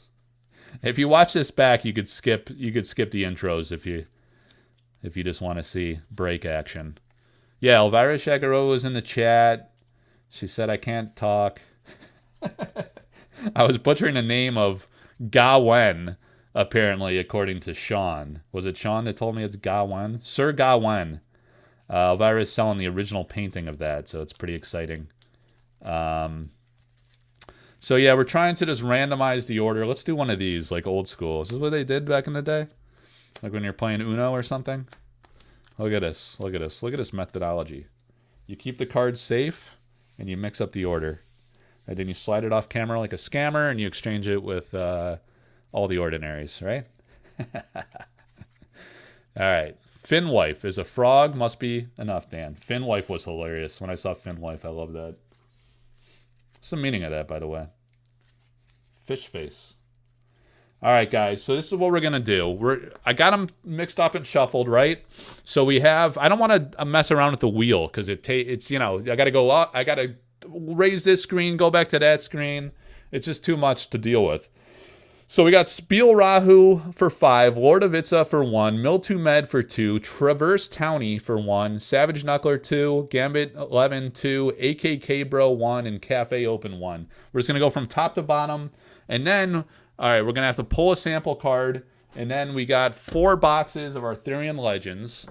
Speaker 1: If you watch this back, you could skip the intros if you just want to see break action. Yeah, Elvira Shagaro was in the chat. She said I can't talk. I was butchering the name of Gawen. Apparently, according to Sean. Was it Sean that told me it's Gawen? Sir Gawen. Elvira is selling the original painting of that, so it's pretty exciting. So yeah, we're trying to just randomize the order. Let's do one of these, like old school. Is this what they did back in the day? Like when you're playing Uno or something? Look at this. Look at this. Look at this methodology. You keep the cards safe, and you mix up the order. And then you slide it off camera like a scammer, and you exchange it with all the ordinaries, right? All right. Finwife is a frog. Must be enough, Dan. Finwife was hilarious. When I saw Finwife, I loved that. What's the meaning of that, by the way? Fish face. All right, guys. So this is what we're going to do. I got them mixed up and shuffled, right? So we have... I don't want to mess around with the wheel because it's, you know, I got to go up. I got to raise this screen, go back to that screen. It's just too much to deal with. So we got Spiel Rahu for 5, Lord of Itza for 1, Miltu Med for 2, Traverse Townie for 1, Savage Knuckler 2, Gambit 11 2, AKK Bro 1, and Cafe Open 1. We're just going to go from top to bottom. And then, all right, we're going to have to pull a sample card. And then we got 4 boxes of Arthurian Legends.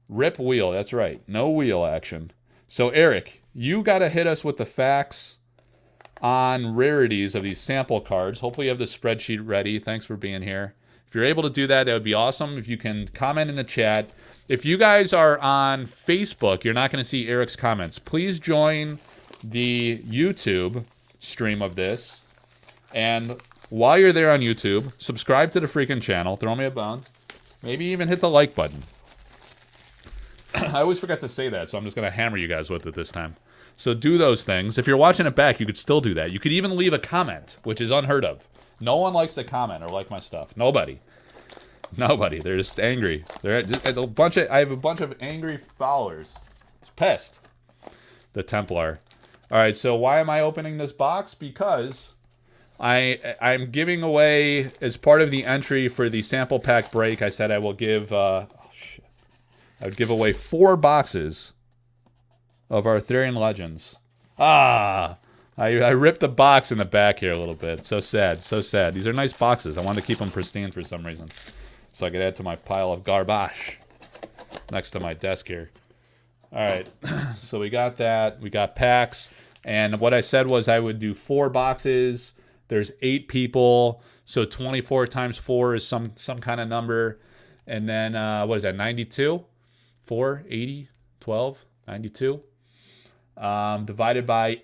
Speaker 1: Rip wheel, that's right. No wheel action. So Eric, you got to hit us with the facts on rarities of these sample cards. Hopefully you have the spreadsheet ready. Thanks for being here. If you're able to do that, that would be awesome. If you can comment in the chat. If you guys are on Facebook, you're not going to see Eric's comments. Please join the YouTube stream of this. And while you're there on YouTube, subscribe to the freaking channel. Throw me a bone. Maybe even hit the like button. I always forget to say that, so I'm just going to hammer you guys with it this time. So do those things. If you're watching it back, you could still do that. You could even leave a comment, which is unheard of. No one likes to comment or like my stuff. Nobody. They're just angry. I have a bunch of angry followers. Pest. The Templar. All right, so why am I opening this box? Because I'm giving away, as part of the entry for the sample pack break, I said I will give... I would give away 4 boxes of Arthurian Legends. I ripped the box in the back here a little bit. So sad, so sad. These are nice boxes. I wanted to keep them pristine for some reason, so I could add to my pile of garbage next to my desk here. All right, so we got that. We got packs. And what I said was I would do 4 boxes. There's 8 people, so 24 times 4 is some kind of number. And then, what is that, 92? 4, 80, 12, 92. Divided by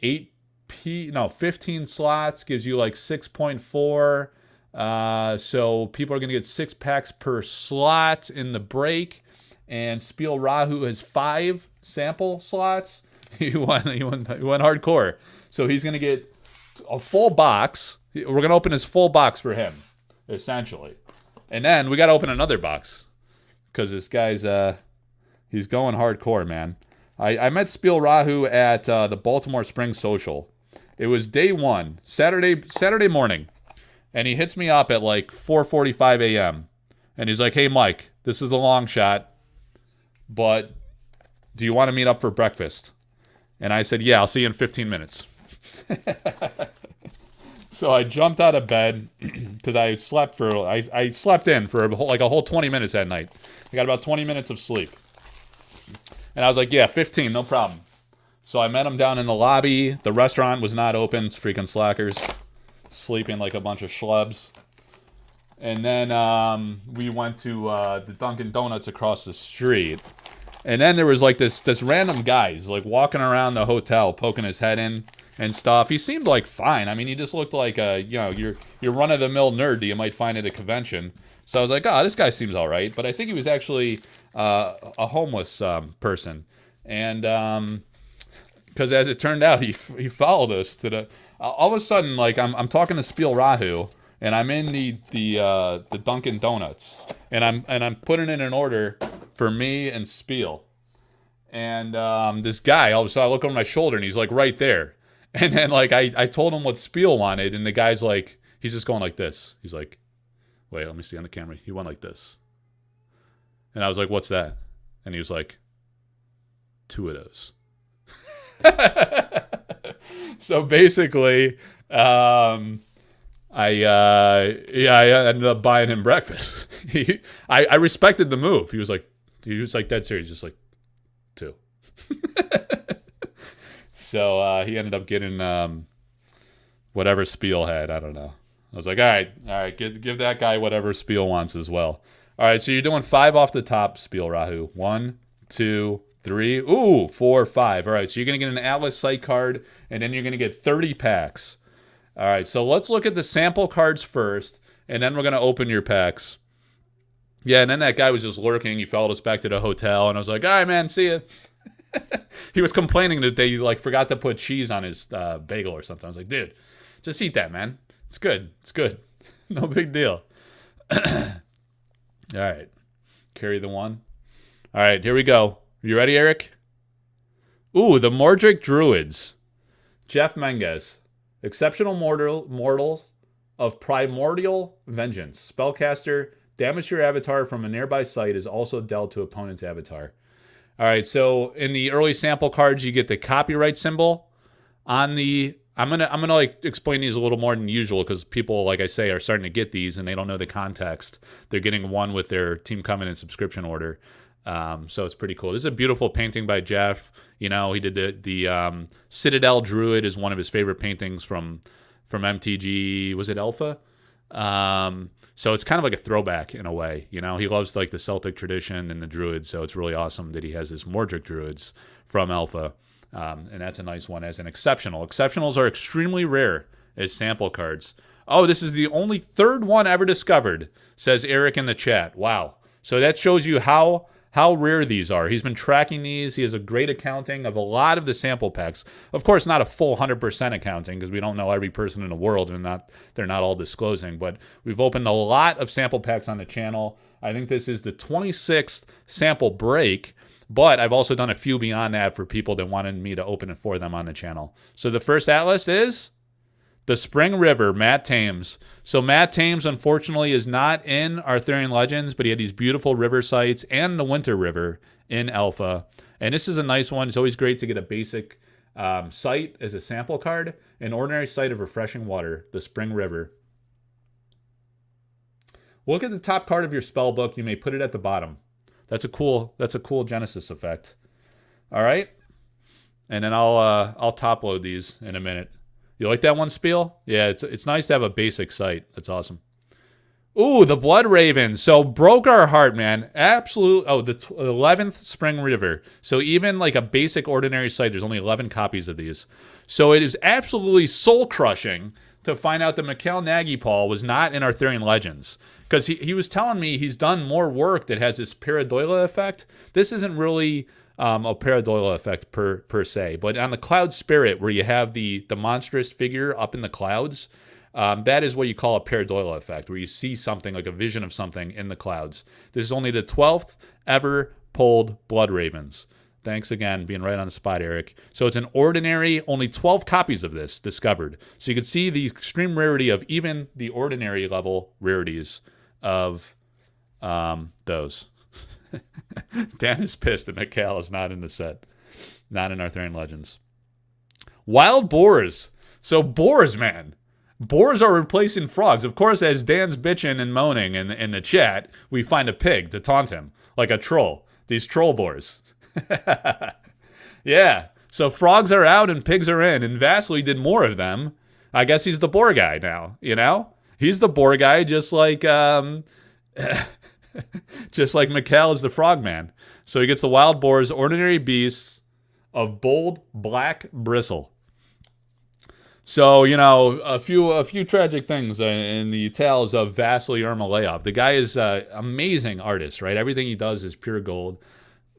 Speaker 1: 15 slots gives you like 6.4. So people are going to get 6 packs per slot in the break. And Spiel Rahu has 5 sample slots. He went hardcore. So he's going to get a full box. We're going to open his full box for him, essentially. And then we got to open another box. Because this guy's... he's going hardcore, man. I met Spiel Rahu at the Baltimore Spring Social. It was day 1, Saturday morning. And he hits me up at like 4:45 a.m. And he's like, hey, Mike, this is a long shot. But do you want to meet up for breakfast? And I said, yeah, I'll see you in 15 minutes. So I jumped out of bed because I slept in for a whole 20 minutes that night. I got about 20 minutes of sleep. And I was like, yeah, 15, no problem. So I met him down in the lobby. The restaurant was not open. It's freaking slackers. Sleeping like a bunch of schlubs. And then we went to the Dunkin' Donuts across the street. And then there was like this random guy. He's like walking around the hotel, poking his head in and stuff. He seemed like fine. I mean, he just looked like your run-of-the-mill nerd that you might find at a convention. So I was like, oh, this guy seems all right. But I think he was actually a homeless person. And because as it turned out, he followed us to the... all of a sudden, like, I'm talking to Spiel Rahu, and I'm in the Dunkin' Donuts. And I'm putting in an order for me and Spiel. And this guy, all of a sudden, I look over my shoulder, and he's, like, right there. And then, like, I told him what Spiel wanted, and the guy's like... He's just going like this. He's like... Wait, let me see on the camera. He went like this. And I was like, what's that? And he was like, 2 of those. So basically, I ended up buying him breakfast. I respected the move. He was like dead serious, just like 2. So he ended up getting whatever Spiel had. I don't know. I was like, all right, give that guy whatever Spiel wants as well. All right, so you're doing 5 off the top, Spiel Rahu. 1, 2, 3, 4, 5. All right, so you're going to get an Atlas site card, and then you're going to get 30 packs. All right, so let's look at the sample cards first, and then we're going to open your packs. Yeah, and then that guy was just lurking. He followed us back to the hotel, and I was like, all right, man, see ya. He was complaining that they like forgot to put cheese on his bagel or something. I was like, dude, just eat that, man. It's good. It's good. No big deal. All right. Carry the 1. All right, here we go. You ready, Eric? Ooh, the Mordric Druids. Jeff Menges. Exceptional mortals of primordial vengeance. Spellcaster. Damage your avatar from a nearby site is also dealt to opponent's avatar. All right, so in the early sample cards, you get the copyright symbol on the... I'm gonna like explain these a little more than usual because people, like I say, are starting to get these and they don't know the context. They're getting one with their Team Covenant subscription order, so it's pretty cool. This is a beautiful painting by Jeff. You know, he did the Citadel Druid is one of his favorite paintings from MTG. Was it Alpha? So it's kind of like a throwback in a way. You know, he loves like the Celtic tradition and the Druids, so it's really awesome that he has his Mordric Druids from Alpha. And that's a nice one as an exceptional. Exceptionals are extremely rare as sample cards. Oh, this is the only third one ever discovered, says Eric in the chat. Wow. So that shows you how rare these are. He's been tracking these. He has a great accounting of a lot of the sample packs. Of course, not a full 100% accounting because we don't know every person in the world and they're not all disclosing. But we've opened a lot of sample packs on the channel. I think this is the 26th sample break. But I've also done a few beyond that for people that wanted me to open it for them on the channel. So the first Atlas is the Spring River, Matt Thames. So Matt Thames, unfortunately, is not in Arthurian Legends, but he had these beautiful river sites and the Winter River in Alpha. And this is a nice one. It's always great to get a basic site as a sample card. An ordinary site of refreshing water, the Spring River. Look at the top card of your spell book. You may put it at the bottom. That's a cool Genesis effect. All right. And then I'll top load these in a minute. You like that one, Spiel? Yeah, it's nice to have a basic site. That's awesome. Ooh, the Blood Ravens. So broke our heart, man. Absolute. Oh, the 11th Spring River. So even like a basic ordinary site, there's only 11 copies of these. So it is absolutely soul crushing to find out that Mikhail Nagy-Paul was not in Arthurian Legends. Because he was telling me he's done more work that has this Paradoila effect. This isn't really a Paradoila effect per se. But on the Cloud Spirit, where you have the monstrous figure up in the clouds, that is what you call a Paradoila effect, where you see something, like a vision of something in the clouds. This is only the 12th ever pulled Blood Ravens. Thanks again, being right on the spot, Eric. So it's an ordinary, only 12 copies of this discovered. So you can see the extreme rarity of even the ordinary level rarities of those. Dan is pissed that Mikhail is not in the set. Not in Arthurian Legends. Wild boars. So boars, man. Boars are replacing frogs. Of course, as Dan's bitching and moaning in the chat, we find a pig to taunt him. Like a troll. These troll boars. Yeah. So frogs are out and pigs are in. And Vasily did more of them. I guess he's the boar guy now, you know? He's the boar guy, just like just like Mikhail is the frogman. So he gets the wild boars, ordinary beasts of bold black bristle. So, you know, a few tragic things in the tales of Vasily Ermolayev. The guy is an amazing artist, right? Everything he does is pure gold.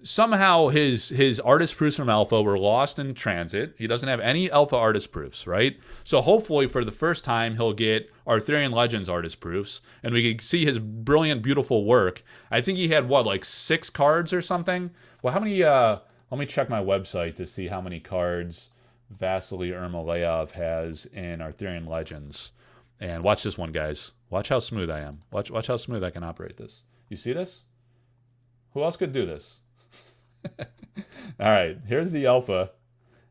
Speaker 1: Somehow his artist proofs from Alpha were lost in transit. He doesn't have any Alpha artist proofs, right? So hopefully for the first time he'll get Arthurian Legends artist proofs, and we can see his brilliant, beautiful work. I think he had, what, like 6 cards or something? Well, how many, let me check my website to see how many cards Vasily Ermolayev has in Arthurian Legends. And watch this one, guys. Watch how smooth I am. Watch how smooth I can operate this. You see this? Who else could do this? All right, here's the Alpha,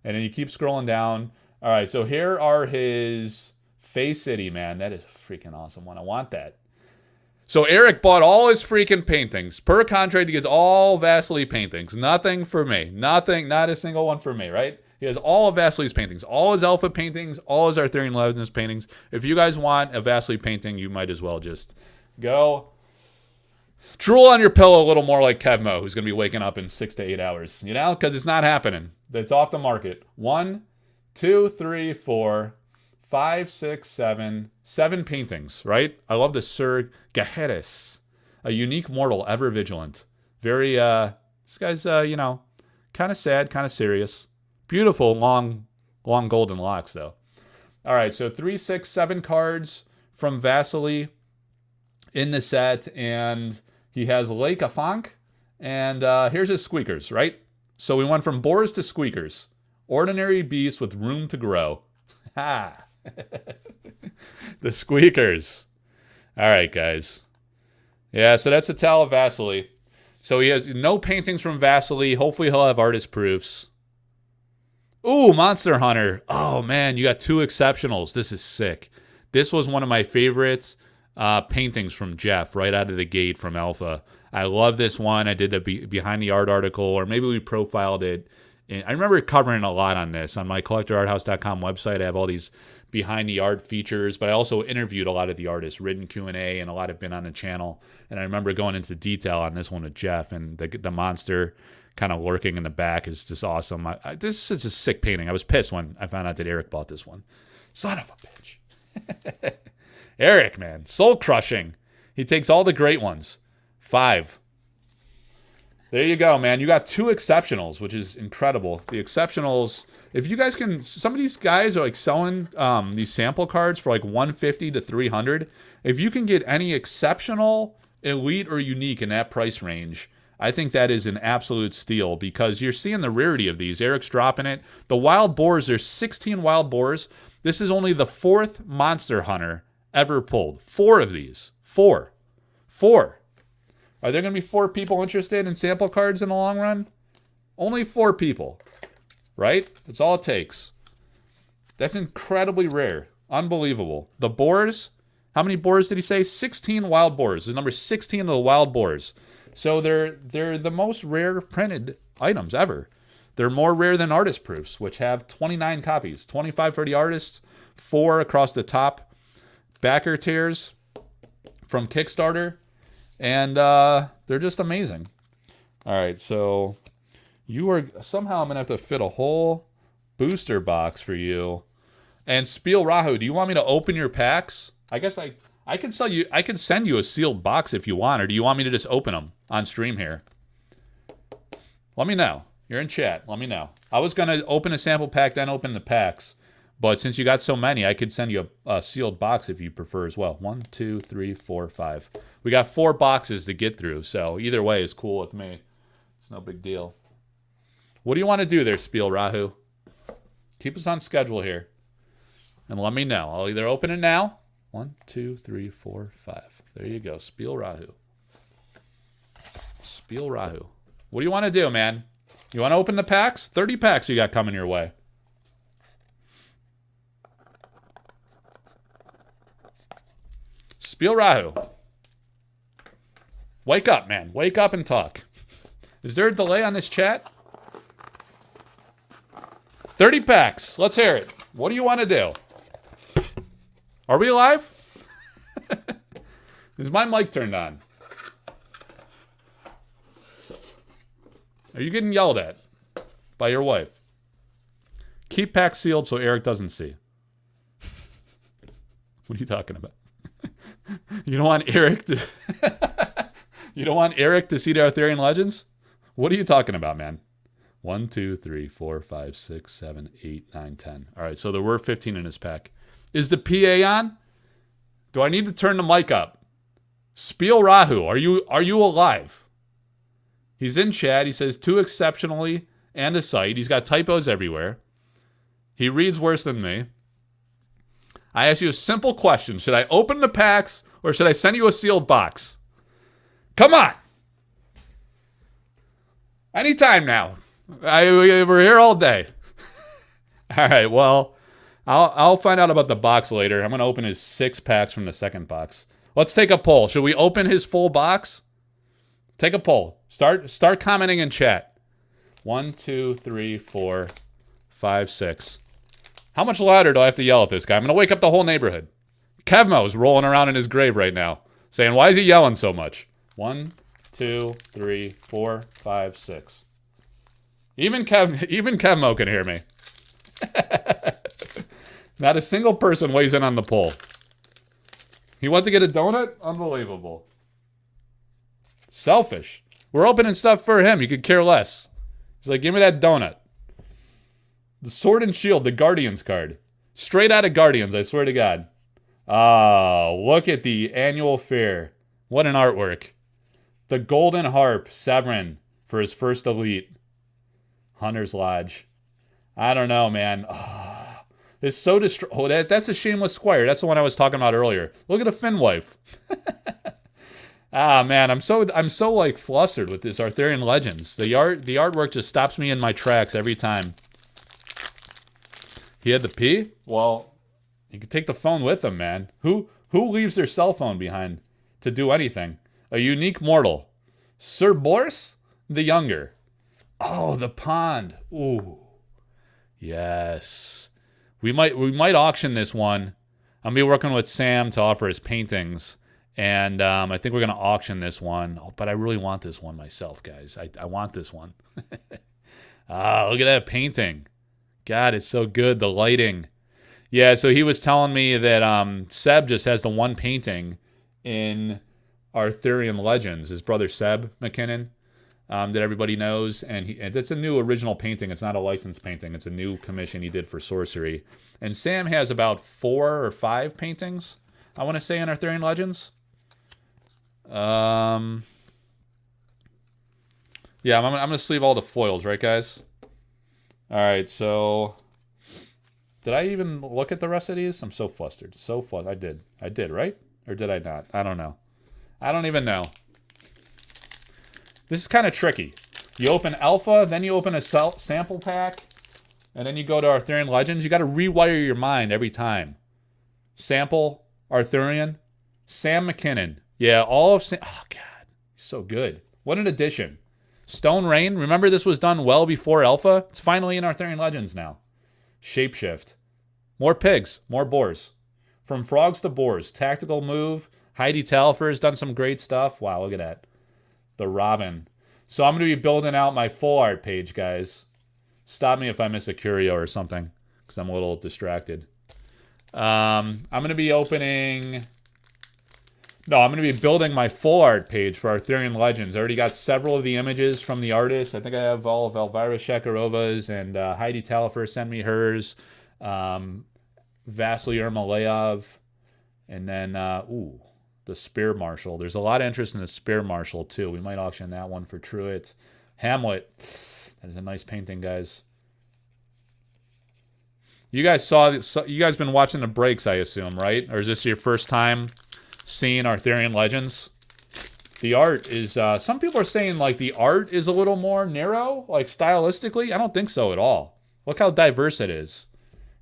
Speaker 1: and then you keep scrolling down. All right, so here are his Face City, man. That is a freaking awesome one. I want that. So Eric bought all his freaking paintings. Per contract, he gets all Vasily paintings. Nothing for me. Nothing, not a single one for me, right? He has all of Vasily's paintings, all his Alpha paintings, all his Arthurian Legends paintings. If you guys want a Vasily painting, you might as well just go drool on your pillow a little more like Kevmo, who's going to be waking up in 6 to 8 hours, you know, because it's not happening. It's off the market. 1, 2, 3, 4, 5, 6, 7. 7 paintings, right? I love the Sir Gaheris, a unique mortal, ever vigilant. Very, this guy's, you know, kind of sad, kind of serious. Beautiful, long golden locks, though. All right, so 3, 6, 7 cards from Vasily in the set, and he has Lake Afank, and here's his squeakers, right? So we went from boars to squeakers. Ordinary beasts with room to grow. Ha! The squeakers. All right, guys. Yeah, so that's the tale of Vasily. So he has no paintings from Vasily. Hopefully he'll have artist proofs. Ooh, Monster Hunter. Oh, man, you got 2 exceptionals. This is sick. This was one of my favorites. Paintings from Jeff right out of the gate from Alpha. I love this one. I did the behind the art article, or maybe we profiled it And I remember covering a lot on this on my collectorarthouse.com website. I have all these behind the art features, but I also interviewed a lot of the artists, written Q&A, and a lot have been on the channel. And I remember going into detail on this one with Jeff, and the monster kind of lurking in the back is just awesome. This is such a sick painting. I was pissed when I found out that Eric bought this one. Son of a bitch. Eric, man, soul crushing. He takes all the great ones. 5. There you go, man. You got 2 exceptionals, which is incredible. The exceptionals, if you guys can, some of these guys are like selling these sample cards for like 150 to 300. If you can get any exceptional, elite, or unique in that price range, I think that is an absolute steal because you're seeing the rarity of these. Eric's dropping it. The wild boars, there's 16 wild boars. This is only the 4th Monster Hunter ever pulled. 4 of these. 4. Are there going to be 4 people interested in sample cards in the long run? Only 4 people. Right? That's all it takes. That's incredibly rare. Unbelievable. The boars, how many boars did he say? 16 wild boars. This is number 16 of the wild boars. So they're the most rare printed items ever. They're more rare than artist proofs, which have 29 copies. 25 for the artists, 4 across the top backer tiers from Kickstarter. And they're just amazing. All right, so you are somehow I'm gonna have to fit a whole booster box for you. And Spiel Rahu, do you want me to open your packs? I guess I can sell you. I can send you a sealed box if you want, or do you want me to just open them on stream here? Let me know. You're in chat. Let me know. I was gonna open a sample pack, then open the packs. But since you got so many, I could send you a sealed box if you prefer as well. 1, 2, 3, 4, 5. We got 4 boxes to get through, so either way is cool with me. It's no big deal. What do you want to do there, Spiel Rahu? Keep us on schedule here. And let me know. I'll either open it now. 1, 2, 3, 4, 5. There you go, Spiel Rahu. Spiel Rahu. What do you want to do, man? You want to open the packs? 30 packs you got coming your way. Spiel Rahu. Wake up, man. Wake up and talk. Is there a delay on this chat? 30 packs. Let's hear it. What do you want to do? Are we live? Is my mic turned on? Are you getting yelled at by your wife? Keep packs sealed so Eric doesn't see. What are you talking about? You don't want Eric to You don't want Eric to see the Arthurian Legends? What are you talking about, man? 1, 2, 3, 4, 5, 6, 7, 8, 9, 10. All right, so there were 15 in his pack. Is the PA on? Do I need to turn the mic up? Spiel Rahu, are you alive? He's in chat. He says 2 exceptionally and a site. He's got typos everywhere. He reads worse than me. I ask you a simple question. Should I open the packs or should I send you a sealed box? Come on. Anytime now. We're here all day. All right, well, I'll find out about the box later. I'm going to open his 6 packs from the second box. Let's take a poll. Should we open his full box? Take a poll. Start commenting in chat. 1, 2, 3, 4, 5, 6. How much louder do I have to yell at this guy? I'm going to wake up the whole neighborhood. Kevmo's rolling around in his grave right now, saying, why is he yelling so much? 1, 2, 3, 4, 5, 6. Even Kevmo can hear me. Not a single person weighs in on the poll. He wants to get a donut? Unbelievable. Selfish. We're opening stuff for him. You could care less. He's like, give me that donut. The Sword and Shield, the Guardians card. Straight out of Guardians, I swear to God. Oh, look at the annual fair. What an artwork. The Golden Harp, Severin, for his first elite. Hunter's Lodge. I don't know, man. Oh, it's so that's a Shameless Squire. That's the one I was talking about earlier. Look at a Finwife. Ah, man, I'm so like flustered with this Arthurian Legends. The artwork just stops me in my tracks every time. He had the P? Well, you could take the phone with him, man. Who leaves their cell phone behind to do anything? A unique mortal. Sir Boris the Younger. Oh, the pond. Ooh. Yes. We might auction this one. I'm gonna be working with Sam to offer his paintings. And I think we're gonna auction this one. Oh, but I really want this one myself, guys. I want this one. Ah, look at that painting. God, it's so good. The lighting. Yeah, so he was telling me that Seb just has the one painting in Arthurian Legends. His brother Seb McKinnon, that everybody knows, and it's a new original painting. It's not a licensed painting. It's a new commission he did for Sorcery. And Sam has about 4 or 5 paintings, I want to say, in Arthurian Legends. Yeah, I'm gonna sleeve all the foils, right, guys? All right, so did I even look at the rest of these? I'm so flustered. So flustered. I did, right? Or did I not? I don't know. I don't even know. This is kind of tricky. You open Alpha, then you open a sample pack, and then you go to Arthurian Legends. You got to rewire your mind every time. Sample, Arthurian, Sam McKinnon. Yeah, all of Sam. Oh, God. He's so good. What an addition. Stone Rain. Remember, this was done well before Alpha? It's finally in Arthurian Legends now. Shapeshift. More pigs. More boars. From frogs to boars. Tactical move. Heidi Talfer's done some great stuff. Wow, look at that. The Robin. So I'm going to be building out my full art page, guys. Stop me if I miss a curio or something, because I'm a little distracted. I'm going to be opening... No, I'm going to be building my full art page for Arthurian Legends. I already got several of the images from the artists. I think I have all of Elvira Shekarova's, and Heidi Talfer sent me hers. Vasily Ermolayev. And then, the Spear Marshal. There's a lot of interest in the Spear Marshal, too. We might auction that one for Truitt. Hamlet. That is a nice painting, guys. You guys been watching the breaks, I assume, right? Or is this your first time seeing Arthurian Legends? The art is, some people are saying, like, the art is a little more narrow, like, stylistically. I don't think so at all. Look how diverse it is.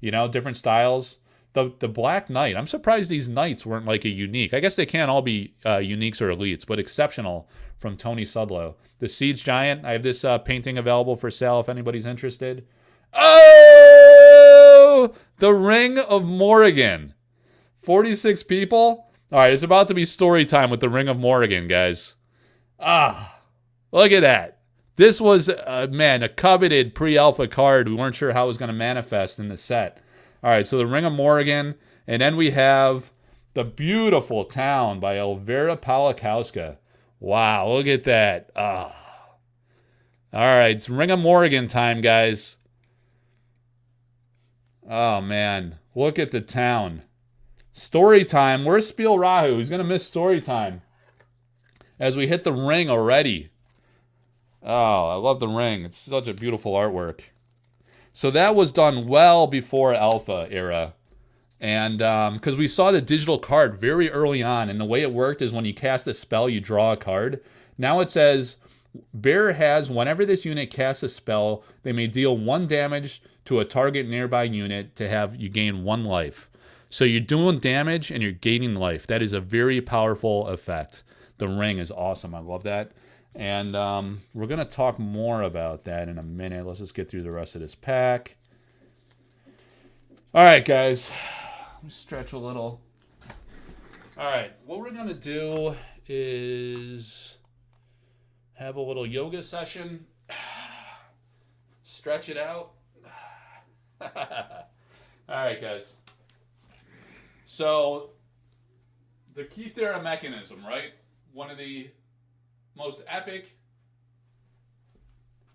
Speaker 1: You know, different styles. The Black Knight. I'm surprised these knights weren't like a unique. I guess they can't all be uniques or elites, but exceptional from Tony Sudlow. The Siege Giant. I have this painting available for sale if anybody's interested. Oh! The Ring of Morrigan. 46 people. All right, it's about to be story time with the Ring of Morrigan, guys. Ah, look at that. This was, man, a coveted pre-alpha card. We weren't sure how it was going to manifest in the set. All right, so the Ring of Morrigan, and then we have The Beautiful Town by Elvira Palakowska. Wow, look at that. All right, it's Ring of Morrigan time, guys. Oh, man, look at the town. Story time. Where's Spiel Rahu? He's going to miss story time as we hit the ring already. Oh, I love the ring. It's such a beautiful artwork. So that was done well before Alpha era. And because we saw the digital card very early on, and the way it worked is when you cast a spell, you draw a card. Now it says, Bearer has, whenever this unit casts a spell, they may deal 1 damage to a target nearby unit to have you gain 1 life. So you're doing damage and you're gaining life. That is a very powerful effect. The ring is awesome. I love that. And we're going to talk more about that in a minute. Let's just get through the rest of this pack. All right, guys. Let me stretch a little. All right. What we're going to do is have a little yoga session. Stretch it out. All right, guys. So, the Kythera mechanism, right? One of the most epic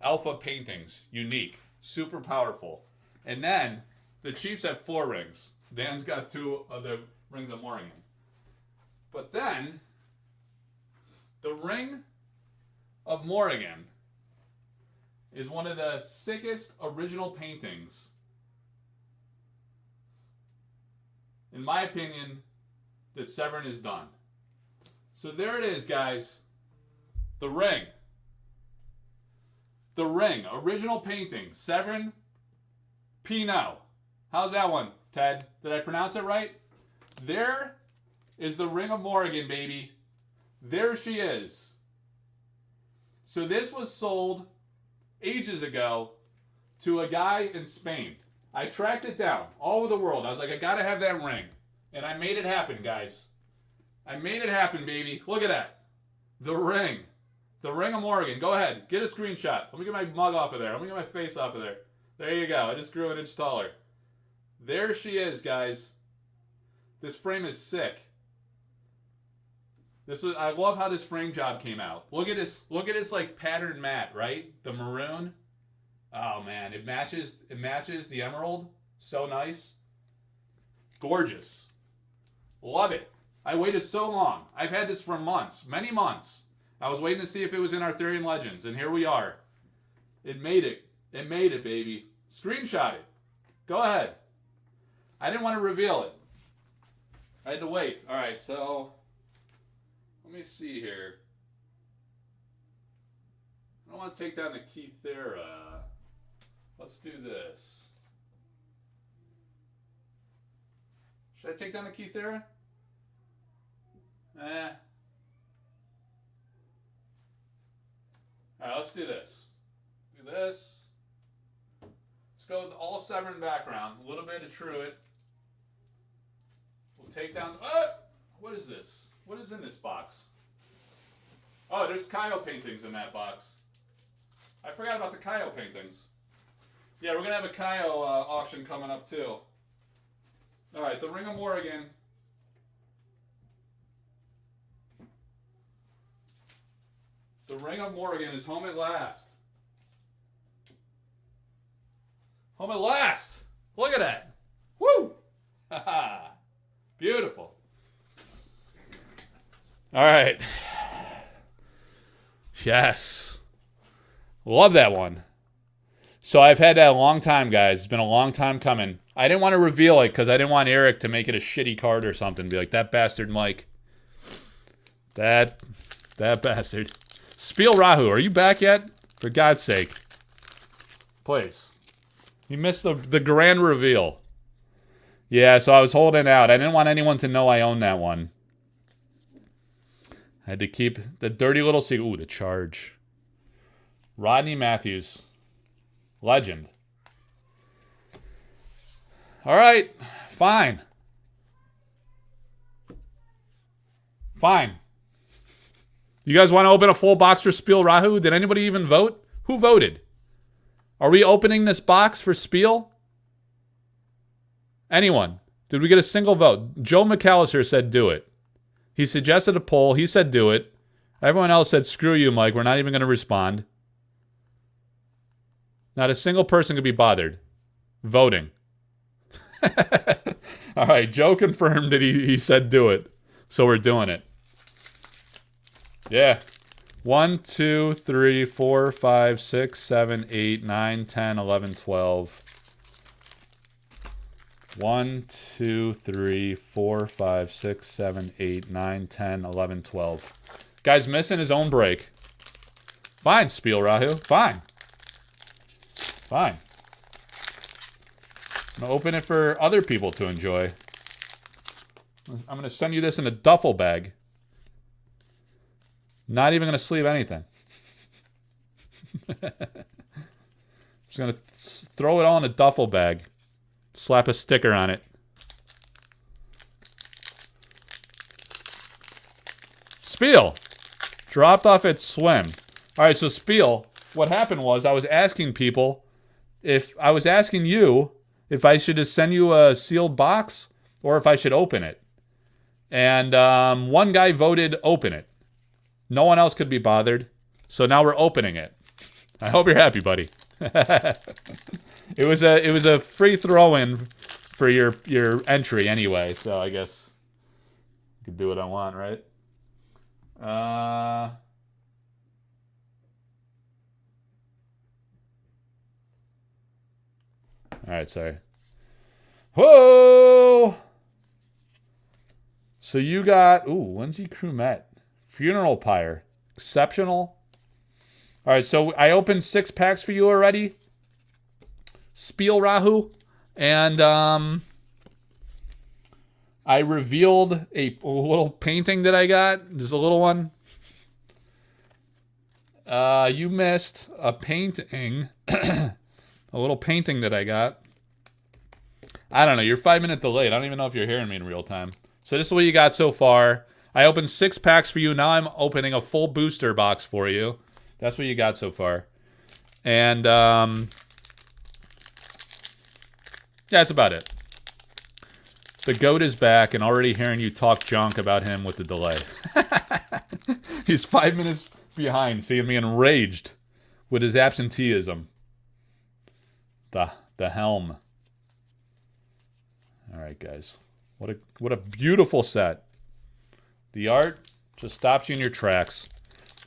Speaker 1: alpha paintings. Unique. Super powerful. And then, the Chiefs have 4 rings. Dan's got 2 of the Rings of Morrigan. But then, the Ring of Morrigan is one of the sickest original paintings, in my opinion, that Severin has done. So there it is, guys. The Ring. The Ring. Original painting. Severin Pinot. How's that one, Ted? Did I pronounce it right? There is the Ring of Morrigan, baby. There she is. So this was sold ages ago to a guy in Spain. I tracked it down all over the world. I was like, I gotta have that ring. And I made it happen, guys. I made it happen, baby. Look at that. The ring. The Ring of Morrigan. Go ahead. Get a screenshot. Let me get my mug off of there. Let me get my face off of there. There you go. I just grew an inch taller. There she is, guys. This frame is sick. I love how this frame job came out. Look at this like pattern matte, right? The maroon. Oh man, it matches the emerald. So nice. Gorgeous. Love it. I waited so long. I've had this for months, many months. I was waiting to see if it was in Arthurian Legends, and here we are. It made it. It made it, baby. Screenshot it. Go ahead. I didn't want to reveal it. I had to wait. All right, so let me see here. I don't want to take down the Kythera. Let's do this. Should I take down the Kythera? Alright, let's do this. Do this. Let's go with all Severn background. A little bit of Truett. We'll take down... what is this? What is in this box? Oh, there's Kaio paintings in that box. I forgot about the Kaio paintings. Yeah, we're going to have a Kaio auction coming up, too. Alright, the Ring of Morrigan. The Ring of Morrigan is home at last. Home at last! Look at that! Woo! Haha! Beautiful. Alright. Yes. Love that one. So I've had that a long time, guys. It's been a long time coming. I didn't want to reveal it because I didn't want Eric to make it a shitty card or something. Be like, that bastard Mike. That bastard. Spiel Rahu, are you back yet? For God's sake. Please. You missed the grand reveal. Yeah, so I was holding out. I didn't want anyone to know I owned that one. I had to keep the dirty little secret. Ooh, the charge. Rodney Matthews. Legend. All right. Fine. Fine. You guys want to open a full box for Spiel Rahu? Did anybody even vote? Who voted? Are we opening this box for Spiel? Anyone? Did we get a single vote? Joe McAllister said do it. He suggested a poll. He said do it. Everyone else said screw you, Mike. We're not even going to respond. Not a single person could be bothered. Voting. All right, Joe confirmed that he said do it. So we're doing it. Yeah. 1, 2, 3, 4, 5, 6, 7, 8, 9, 10, 11, 12. 1, 2, 3, 4, 5, 6, 7, 8, 9, 10, 11, 12. Guy's missing his own break. Fine, Spiel Rahu. Fine. Fine. I'm going to open it for other people to enjoy. I'm going to send you this in a duffel bag. Not even going to sleeve anything. Just going to throw it all in a duffel bag. Slap a sticker on it. Spiel. Dropped off at swim. Alright, so Spiel, what happened was I was asking people if I was asking you if I should just send you a sealed box or if I should open it. And one guy voted open it. No one else could be bothered. So now we're opening it. I hope you're happy, buddy. It was a free throw-in for your entry anyway, so I guess I could do what I want, right? Alright, sorry. Whoa! So you got... Ooh, Lindsay Crumette. Funeral Pyre. Exceptional. Alright, so I opened 6 packs for you already. Spiel Rahu. And I revealed a little painting that I got. Just a little one. You missed a painting. A little painting that I got. I don't know. You're 5 minutes delayed. I don't even know if you're hearing me in real time. So this is what you got so far. I opened 6 packs for you. Now I'm opening a full booster box for you. That's what you got so far. And, yeah, that's about it. The GOAT is back and already hearing you talk junk about him with the delay. He's 5 minutes behind, seeing me enraged with his absenteeism. The helm. All right, guys. What a beautiful set. The art just stops you in your tracks.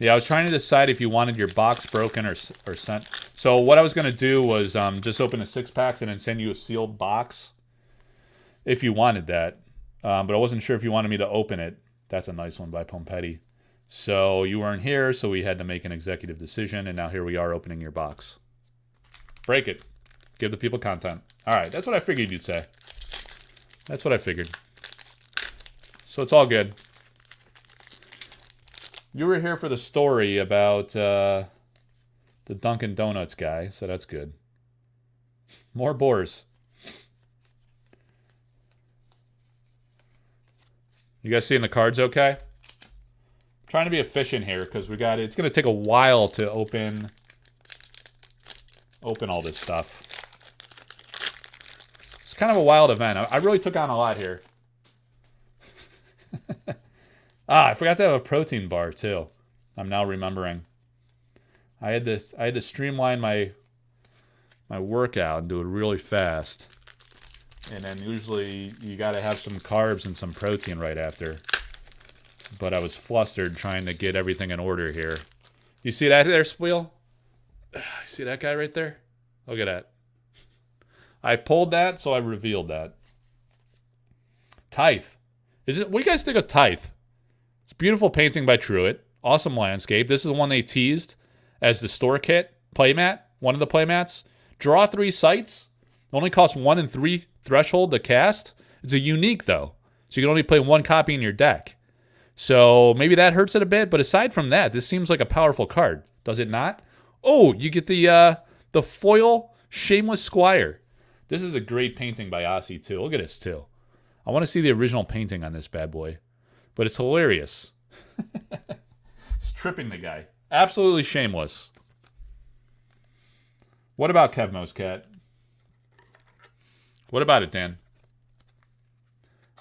Speaker 1: Yeah, I was trying to decide if you wanted your box broken or sent. So what I was going to do was just open the 6 packs and then send you a sealed box if you wanted that. But I wasn't sure if you wanted me to open it. That's a nice one by Pompetti. So you weren't here, so we had to make an executive decision, and now here we are opening your box. Break it. Give the people content. All right, that's what I figured you'd say. That's what I figured. So it's all good. You were here for the story about the Dunkin' Donuts guy, so that's good. More boars. You guys seeing the cards okay? I'm trying to be efficient here because we got it. It's going to take a while to open all this stuff. It's kind of a wild event. I really took on a lot here. I forgot to have a protein bar too. I'm now remembering. I had to streamline my workout and do it really fast. And then usually you got to have some carbs and some protein right after. But I was flustered trying to get everything in order here. You see that there, Spiel? See that guy right there? Look at that. I pulled that, so I revealed that. Tithe. What do you guys think of Tithe? It's a beautiful painting by Truitt. Awesome landscape. This is the one they teased as the store kit playmat. One of the playmats. Draw 3 sites. Only costs 1 and 3 threshold to cast. It's a unique, though. So you can only play 1 copy in your deck. So maybe that hurts it a bit. But aside from that, this seems like a powerful card. Does it not? Oh, you get the foil Shameless Squire. This is a great painting by Ossie, too. Look at this, too. I want to see the original painting on this bad boy. But it's hilarious. It's tripping the guy. Absolutely shameless. What about Kevmo's cat? What about it, Dan?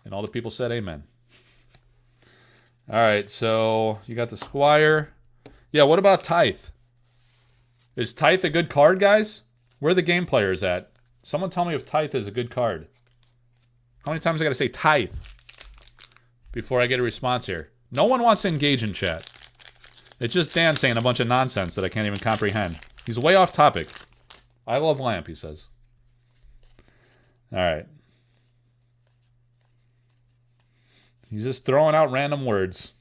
Speaker 1: And all the people said amen. All right, so you got the Squire. Yeah, what about Tithe? Is Tithe a good card, guys? Where are the game players at? Someone tell me if Tithe is a good card. How many times I got to say Tithe before I get a response here? No one wants to engage in chat. It's just Dan saying a bunch of nonsense that I can't even comprehend. He's way off topic. I love lamp, he says. All right. He's just throwing out random words.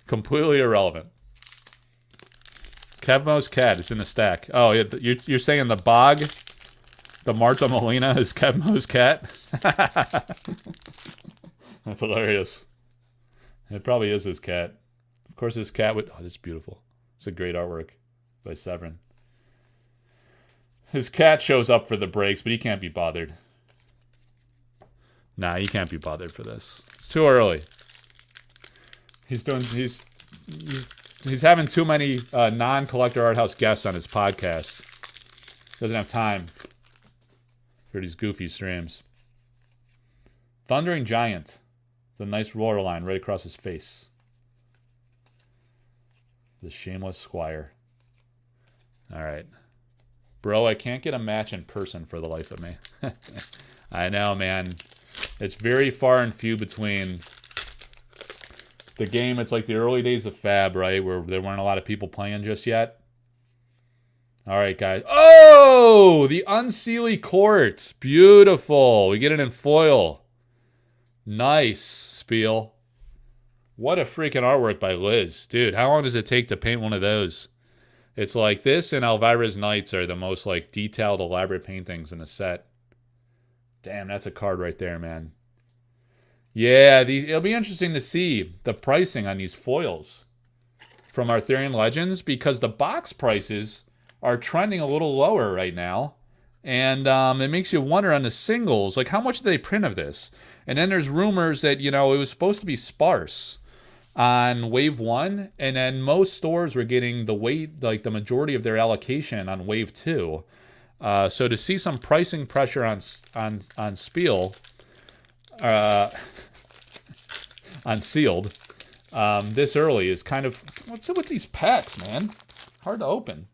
Speaker 1: Completely irrelevant. Kevmo's cat is in the stack. Oh, you're saying the bog, the Marta Molina is Kevmo's cat? That's hilarious. It probably is his cat. Of course, his cat would... Oh, this is beautiful. It's a great artwork by Severin. His cat shows up for the breaks, but he can't be bothered. Nah, he can't be bothered for this. It's too early. He's having too many non-collector art house guests on his podcast. Doesn't have time for these goofy streams. Thundering Giant. It's a nice roar line right across his face. The Shameless Squire. All right. Bro, I can't get a match in person for the life of me. I know, man. It's very far and few between. The game, it's like the early days of Fab, right? Where there weren't a lot of people playing just yet. All right, guys. Oh! The Unseelie Court. Beautiful. We get it in foil. Nice, Spiel. What a freaking artwork by Liz. Dude, how long does it take to paint one of those? It's like this and Elvira's Knights are the most like detailed, elaborate paintings in the set. Damn, that's a card right there, man. Yeah, it'll be interesting to see the pricing on these foils. from Arthurian Legends because the box prices are trending a little lower right now. And it makes you wonder on the singles, like how much did they print of this? And then there's rumors that, it was supposed to be sparse on Wave 1, and then most stores were getting the majority of their allocation on Wave 2. So to see some pricing pressure on Spiel, on Sealed, this early is kind of, what's up with these packs, man? Hard to open.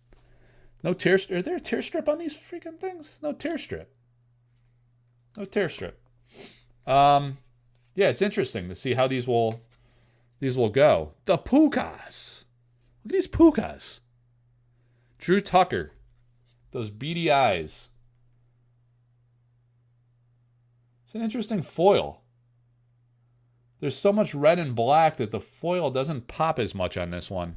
Speaker 1: No tear strip. Is there a tear strip on these freaking things? No tear strip. No tear strip. Yeah, it's interesting to see how these will go. The Pukas. Look at these Pukas. Drew Tucker. Those beady eyes. It's an interesting foil. There's so much red and black that the foil doesn't pop as much on this one.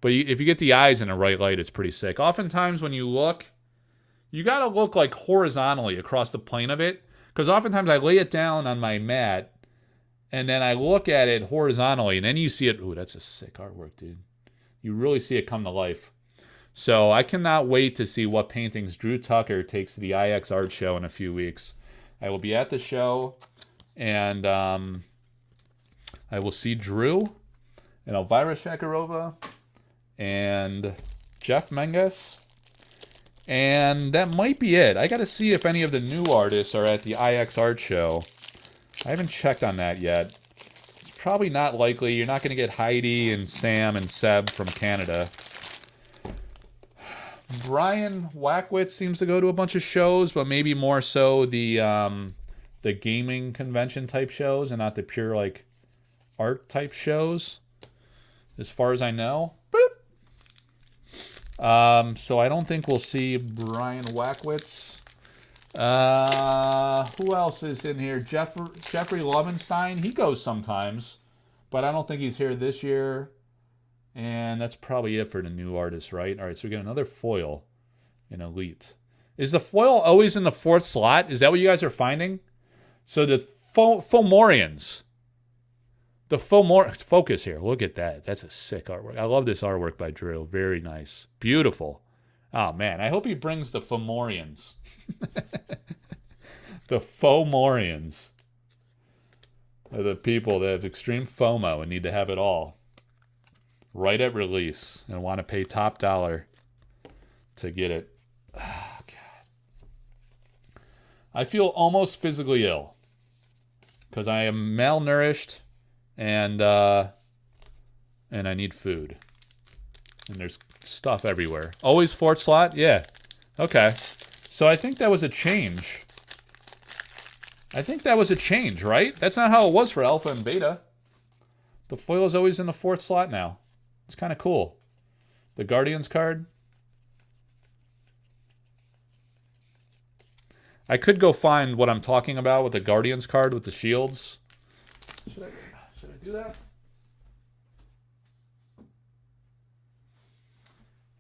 Speaker 1: But if you get the eyes in the right light, it's pretty sick. Oftentimes when you look, you got to look like horizontally across the plane of it. Because oftentimes I lay it down on my mat, and then I look at it horizontally, and then you see it. Ooh, that's a sick artwork, dude. You really see it come to life. So I cannot wait to see what paintings Drew Tucker takes to the IX Art Show in a few weeks. I will be at the show, and I will see Drew and Elvira Shakarova and Jeff Menges. And that might be it. I got to see if any of the new artists are at the IX Art Show. I haven't checked on that yet. It's probably not likely. You're not going to get Heidi and Sam and Seb from Canada. Brian Wackwitz seems to go to a bunch of shows, but maybe more so the gaming convention type shows and not the pure like art type shows, as far as I know. So I don't think we'll see Brian Wackwitz. Who else is in here? Jeffrey Lovenstein. He goes sometimes, but I don't think he's here this year. And that's probably it for the new artists, right? All right, so we get another foil in Elite. Is the foil always in the fourth slot? Is that what you guys are finding? So the Fomorians. The focus here. Look at that. That's a sick artwork. I love this artwork by Drew. Very nice. Beautiful. Oh, man. I hope he brings the Fomorians. The Fomorians are the people that have extreme FOMO and need to have it all right at release and want to pay top dollar to get it. Oh, God. I feel almost physically ill because I am malnourished and I need food. And there's stuff everywhere. Always fourth slot? Yeah. Okay. So I think that was a change. Right? That's not how it was for Alpha and Beta. The foil is always in the fourth slot now. It's kind of cool. The Guardians card. I could go find what I'm talking about with the Guardians card with the shields. Should I do that?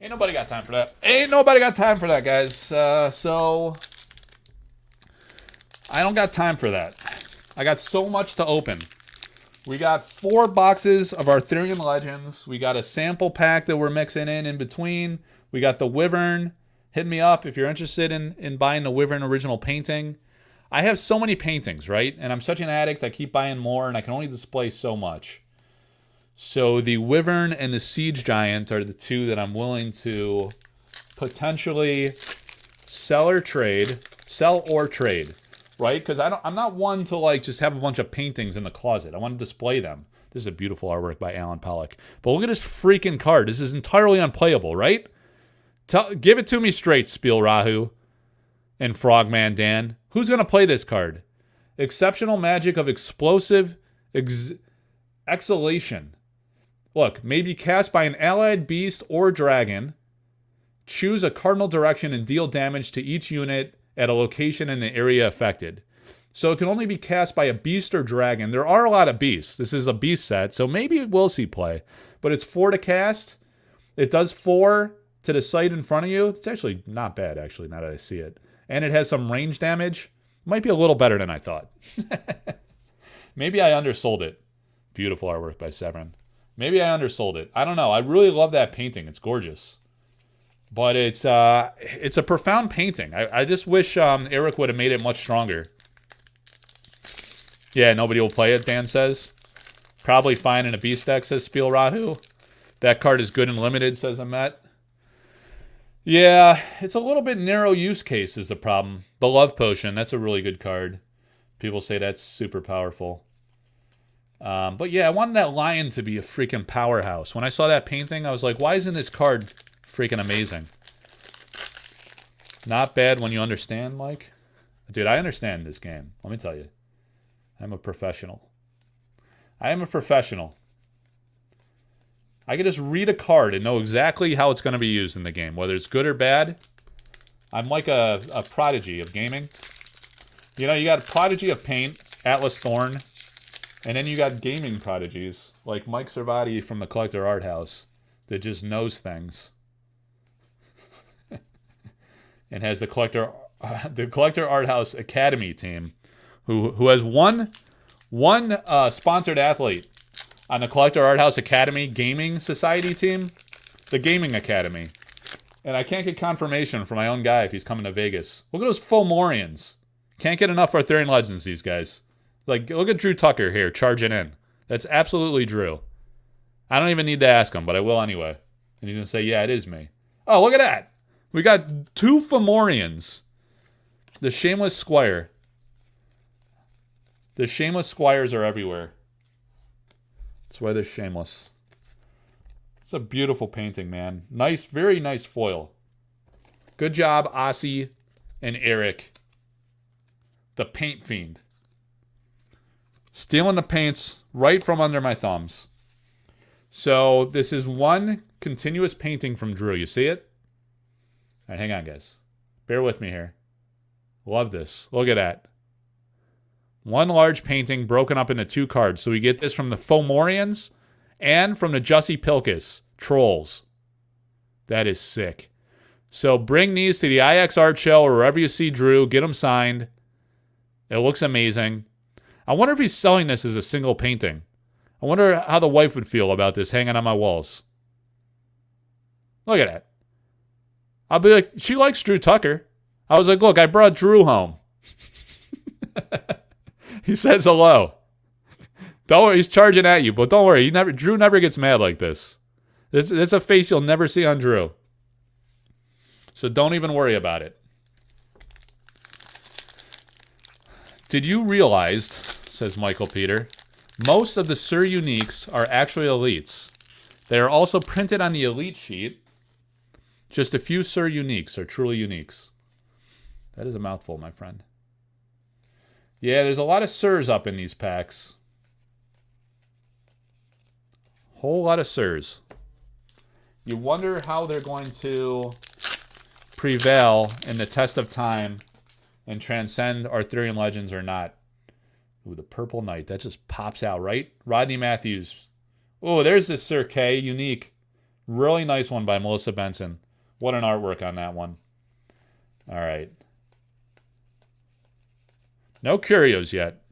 Speaker 1: Ain't nobody got time for that. Guys. So I don't got time for that. I got so much to open. We got 4 boxes of Arthurian Legends. We got a sample pack that we're mixing in between. We got the Wyvern. Hit me up if you're interested in buying the Wyvern original painting. I have so many paintings, right? And I'm such an addict, I keep buying more, and I can only display so much. So the Wyvern and the Siege Giant are the 2 that I'm willing to potentially sell or trade, right? Because I'm not one to like just have a bunch of paintings in the closet. I want to display them. This is a beautiful artwork by Alan Pollock. But look at this freaking card. This is entirely unplayable, right? Give it to me straight, Spiel Rahu and Frogman Dan. Who's going to play this card? Exceptional magic of explosive exhalation. Look, may be cast by an allied beast or dragon. Choose a cardinal direction and deal damage to each unit at a location in the area affected. So it can only be cast by a beast or dragon. There are a lot of beasts. This is a beast set, so maybe it will see play. But it's 4 to cast. It does 4 to the site in front of you. It's actually not bad, actually, now that I see it. And it has some range damage. Might be a little better than I thought. Maybe I undersold it. Beautiful artwork by Severin. Maybe I undersold it. I don't know. I really love that painting. It's gorgeous. But it's a profound painting. I just wish Eric would have made it much stronger. Yeah, nobody will play it, Dan says. Probably fine in a beast deck, says Spiel Rahu. That card is good and limited, says Amet. Yeah, it's a little bit narrow use case is the problem. The Love Potion, that's a really good card. People say that's super powerful. But yeah, I wanted that lion to be a freaking powerhouse. When I saw that painting, I was like, why isn't this card freaking amazing? Not bad when you understand, Mike. Dude, I understand this game. Let me tell you. I'm a professional. I am a professional. I can just read a card and know exactly how it's going to be used in the game, whether it's good or bad. I'm like a prodigy of gaming. You know, you got Prodigy of Paint, Atlas Thorn, and then you got gaming prodigies, like Mike Servati from the Collector Arthouse, that just knows things. And has the Collector Arthouse Academy team, who has one sponsored athlete on the Collector Arthouse Academy Gaming Society team, the Gaming Academy. And I can't get confirmation from my own guy if he's coming to Vegas. Look at those Fomorians. Can't get enough Arthurian Legends, these guys. Like, look at Drew Tucker here, charging in. That's absolutely Drew. I don't even need to ask him, but I will anyway. And he's going to say, yeah, it is me. Oh, look at that. We got 2 Fomorians. The Shameless Squire. The Shameless Squires are everywhere. That's why they're shameless. It's a beautiful painting, man. Nice, very nice foil. Good job, Aussie and Eric. The Paint Fiend. Stealing the paints right from under my thumbs. So this is one continuous painting from Drew. You see it? All right, hang on, guys. Bear with me here. Love this. Look at that. One large painting broken up into 2 cards. So we get this from the Fomorians and from the Jussie Pilkus Trolls. That is sick. So bring these to the IX Art Show or wherever you see Drew. Get them signed. It looks amazing. I wonder if he's selling this as a single painting. I wonder how the wife would feel about this hanging on my walls. Look at that. I'll be like, she likes Drew Tucker. I was like, look, I brought Drew home. He says hello. Don't worry, he's charging at you, but don't worry. Drew never gets mad like this. It's a face you'll never see on Drew. So don't even worry about it. Did you realize, says Michael Peter, most of the Sir Uniques are actually elites. They are also printed on the elite sheet. Just a few Sir Uniques are truly uniques. That is a mouthful, my friend. Yeah, there's a lot of Sirs up in these packs. Whole lot of Sirs. You wonder how they're going to prevail in the test of time and transcend Arthurian Legends or not. Ooh, the Purple Knight. That just pops out, right? Rodney Matthews. Oh, there's this Sir K. Unique. Really nice one by Melissa Benson. What an artwork on that one. All right. No curios yet.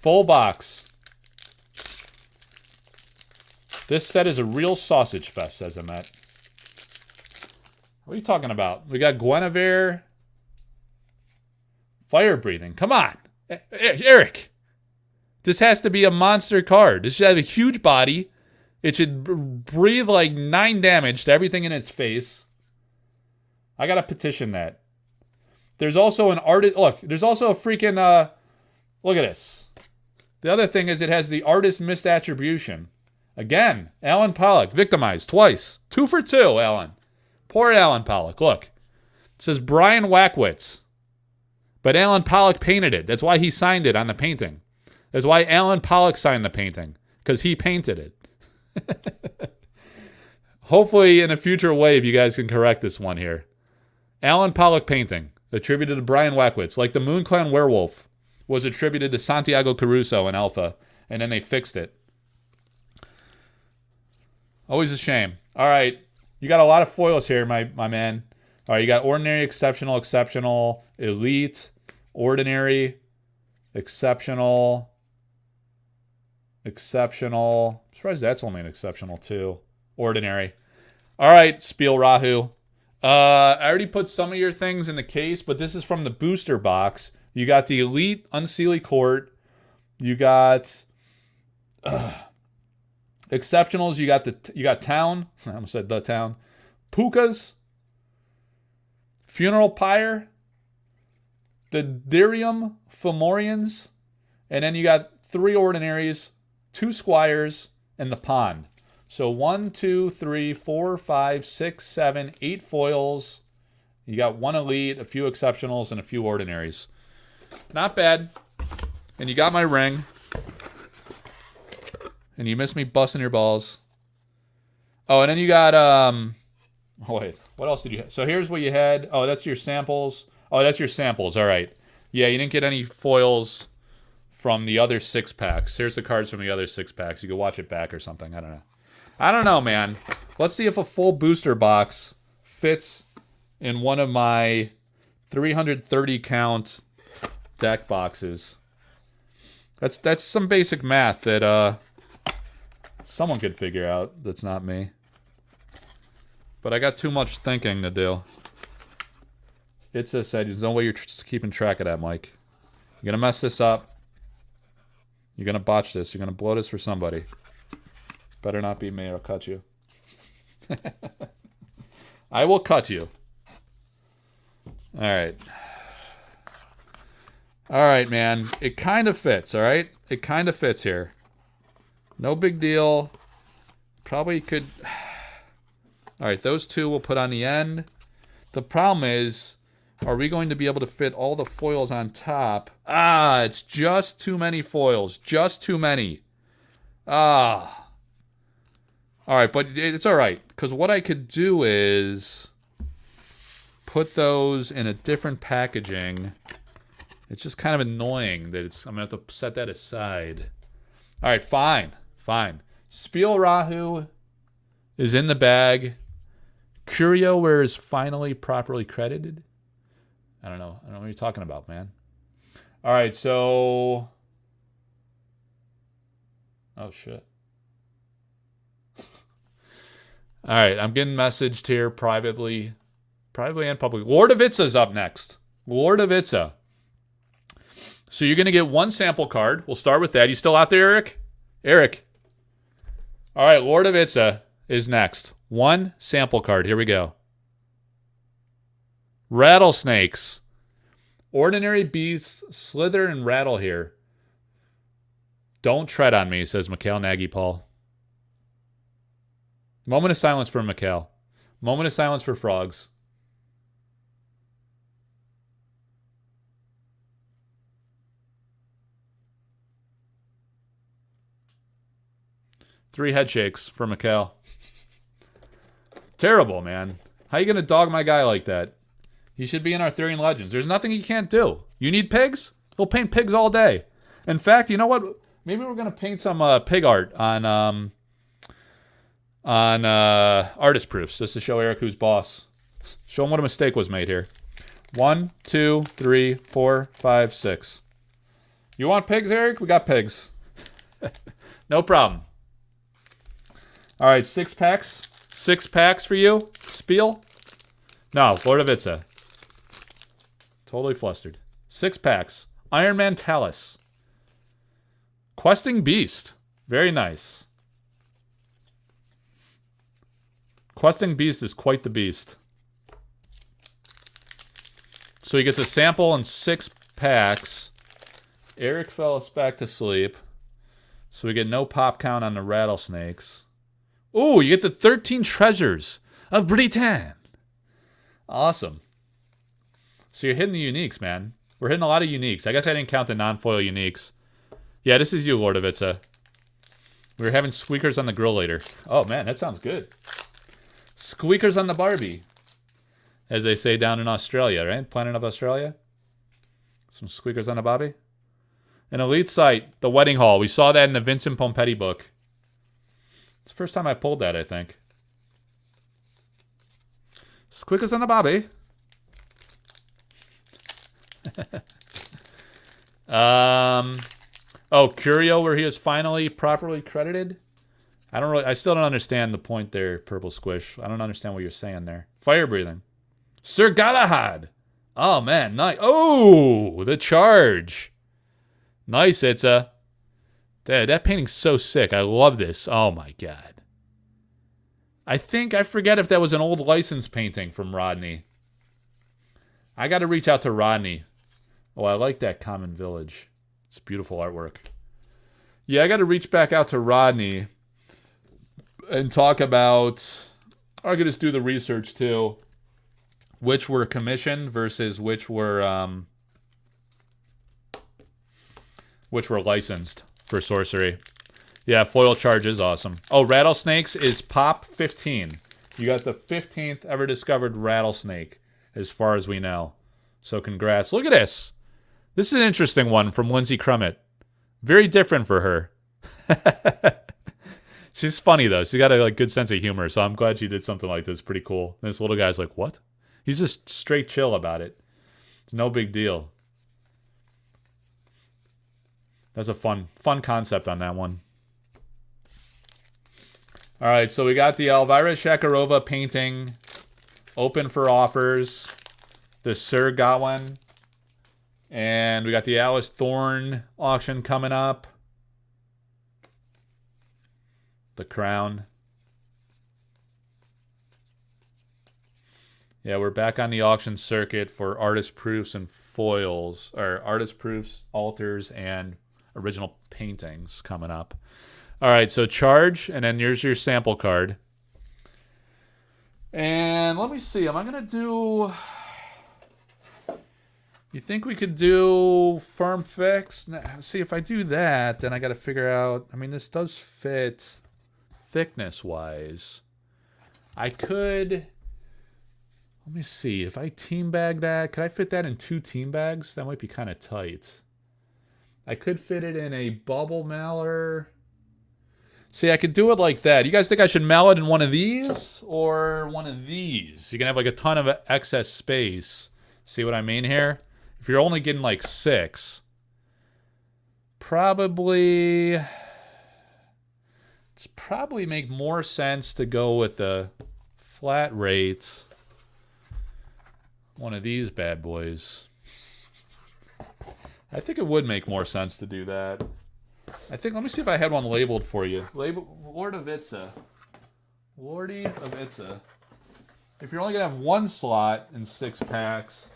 Speaker 1: Full box. This set is a real sausage fest, says Amet. What are you talking about? We got Guinevere. Fire breathing. Come on. Eric. This has to be a monster card. This should have a huge body. It should breathe like 9 damage to everything in its face. I gotta petition that. There's also an artist. Look, there's also a freaking. Look at this. The other thing is it has the artist misattribution. Again, Alan Pollock victimized twice. 2 for 2, Alan. Poor Alan Pollock. Look, it says Brian Wackwitz, but Alan Pollock painted it. That's why he signed it on the painting. That's why Alan Pollock signed the painting, because he painted it. Hopefully, in a future wave, you guys can correct this one here. Alan Pollock painting, attributed to Brian Wackwitz, like the Moon Clan Werewolf was attributed to Santiago Caruso in Alpha, and then they fixed it. Always a shame. All right, you got a lot of foils here, my man. All right, you got ordinary, exceptional, exceptional, elite, ordinary, exceptional, Exceptional. I'm surprised that's only an exceptional, too. Ordinary. All right, Spiel Rahu. I already put some of your things in the case, but this is from the booster box. You got the Elite Unseelie Court. You got exceptionals. You got Town. I almost said the Town. Pukas. Funeral Pyre. The Dirium Fomorians. And then you got 3 ordinaries, 2 squires, and the Pond. So 1, 2, 3, 4, 5, 6, 7, 8 foils. You got 1 elite, a few exceptionals, and a few ordinaries. Not bad. And you got my ring. And you missed me busting your balls. Oh, and then you got, oh, wait. What else did you have? So here's what you had. Oh, that's your samples. Oh, that's your samples. All right. Yeah, you didn't get any foils from the other 6 packs. Here's the cards from the other 6 packs. You can watch it back or something. I don't know. I don't know, man. Let's see if a full booster box fits in one of my 330 count deck boxes. That's some basic math that someone could figure out. That's not me. But I got too much thinking to do. It said, there's no way you're keeping track of that, Mike. You're going to mess this up. You're going to botch this. You're going to blow this for somebody. Better not be me or I'll cut you. I will cut you. Alright. Alright, man. It kind of fits, alright? It kind of fits here. No big deal. Probably could... Alright, those 2 we'll put on the end. The problem is, are we going to be able to fit all the foils on top? Ah, it's just too many foils. Just too many. Ah. Alright, but it's alright. Because what I could do is put those in a different packaging. It's just kind of annoying that I'm going to have to set that aside. Alright, fine. Fine. Spiel Rahu is in the bag. CurioWare is finally properly credited. I don't know. I don't know what you're talking about, man. Alright, so... Oh, shit. Alright, I'm getting messaged here privately. Privately and publicly. Lord of Itza's up next. Lord of Itza. So you're going to get 1 sample card. We'll start with that. You still out there, Eric? Eric. Alright, Lord of Itza is next. 1 sample card. Here we go. Rattlesnakes. Ordinary beasts slither and rattle here. Don't tread on me, says Mikhail Nagy-Paul. Moment of silence for Mikhail. Moment of silence for frogs. Three head shakes for Mikhail. Terrible, man. How you going to dog my guy like that? He should be in Arthurian Legends. There's nothing he can't do. You need pigs? He'll paint pigs all day. In fact, you know what? Maybe we're going to paint some pig art on artist proofs, just to show Eric who's boss. Show him what a mistake was made here. 1, 2, 3, 4, 5, 6. You want pigs, Eric? We got pigs. No problem. All right, 6 packs. 6 packs for you. Spiel? No, Lord of Itza. Totally flustered. 6 packs. Iron Man Talus. Questing Beast. Very nice. Questing Beast is quite the beast. So he gets a sample in 6 packs. Eric fell back to sleep. So we get no pop count on the rattlesnakes. Ooh, you get the 13 treasures of Britain. Awesome. So you're hitting the uniques, man. We're hitting a lot of uniques. I guess I didn't count the non-foil uniques. Yeah, this is you, Lord of Itza. We were having squeakers on the grill later. Oh, man, that sounds good. Squeakers on the Barbie. As they say down in Australia, right? Planet of Australia. Some squeakers on the Barbie. An elite site, the Wedding Hall. We saw that in the Vincent Pompetti book. It's the first time I pulled that, I think. Squeakers on the Barbie. Oh, Curio, where he is finally properly credited? I still don't understand the point there, Purple Squish. I don't understand what you're saying there. Fire breathing. Sir Galahad. Oh, man, nice. Oh, the charge. Nice, Itza. Dude, that painting's so sick. I love this. Oh, my God. I forget if that was an old license painting from Rodney. I got to reach out to Rodney. Oh, I like that Common Village. It's beautiful artwork. Yeah, I got to reach back out to Rodney and talk about... I could just do the research, too. Which were commissioned versus which were licensed for Sorcery. Yeah, foil charge is awesome. Oh, Rattlesnakes is pop 15. You got the 15th ever discovered rattlesnake, as far as we know. So congrats. Look at this. This is an interesting one from Lindsay Crummett. Very different for her. She's funny, though. She's got a good sense of humor, so I'm glad she did something like this. Pretty cool. And this little guy's like, what? He's just straight chill about it. No big deal. That's a fun concept on that one. All right, so we got the Elvira Shakarova painting open for offers. The Sir Gawain. And we got the Alice Thorne auction coming up. The Crown. Yeah, we're back on the auction circuit for artist proofs and foils. Or artist proofs, altars, and original paintings coming up. All right, so charge, and then here's your sample card. And let me see. Am I going to do... You think we could do firm fix? See, if I do that, then I got to figure out... I mean, this does fit thickness-wise. I could... Let me see. If I team bag that, could I fit that in 2 team bags? That might be kind of tight. I could fit it in a bubble mailer. See, I could do it like that. You guys think I should mail it in one of these or one of these? You can have like a ton of excess space. See what I mean here? If you're only getting like 6, probably make more sense to go with the flat rate. One of these bad boys. I think it would make more sense to do that. Let me see if I had one labeled for you. Lord of Itza. Lordy of Itza. If you're only going to have 1 slot in 6 packs,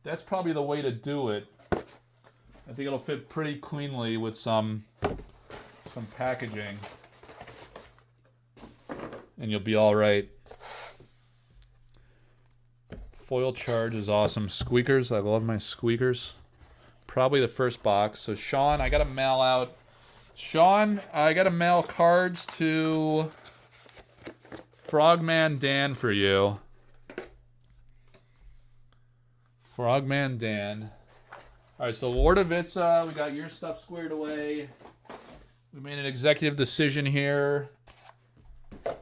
Speaker 1: that's probably the way to do it. I think it'll fit pretty cleanly with some packaging. And you'll be all right. Foil charge is awesome. Squeakers, I love my squeakers. Probably the first box. So Sean, I got to mail out. Sean, I got to mail cards to Frogman Dan for you. Frogman Dan. All right, so Lord of Itza, we got your stuff squared away. We made an executive decision here. Oh,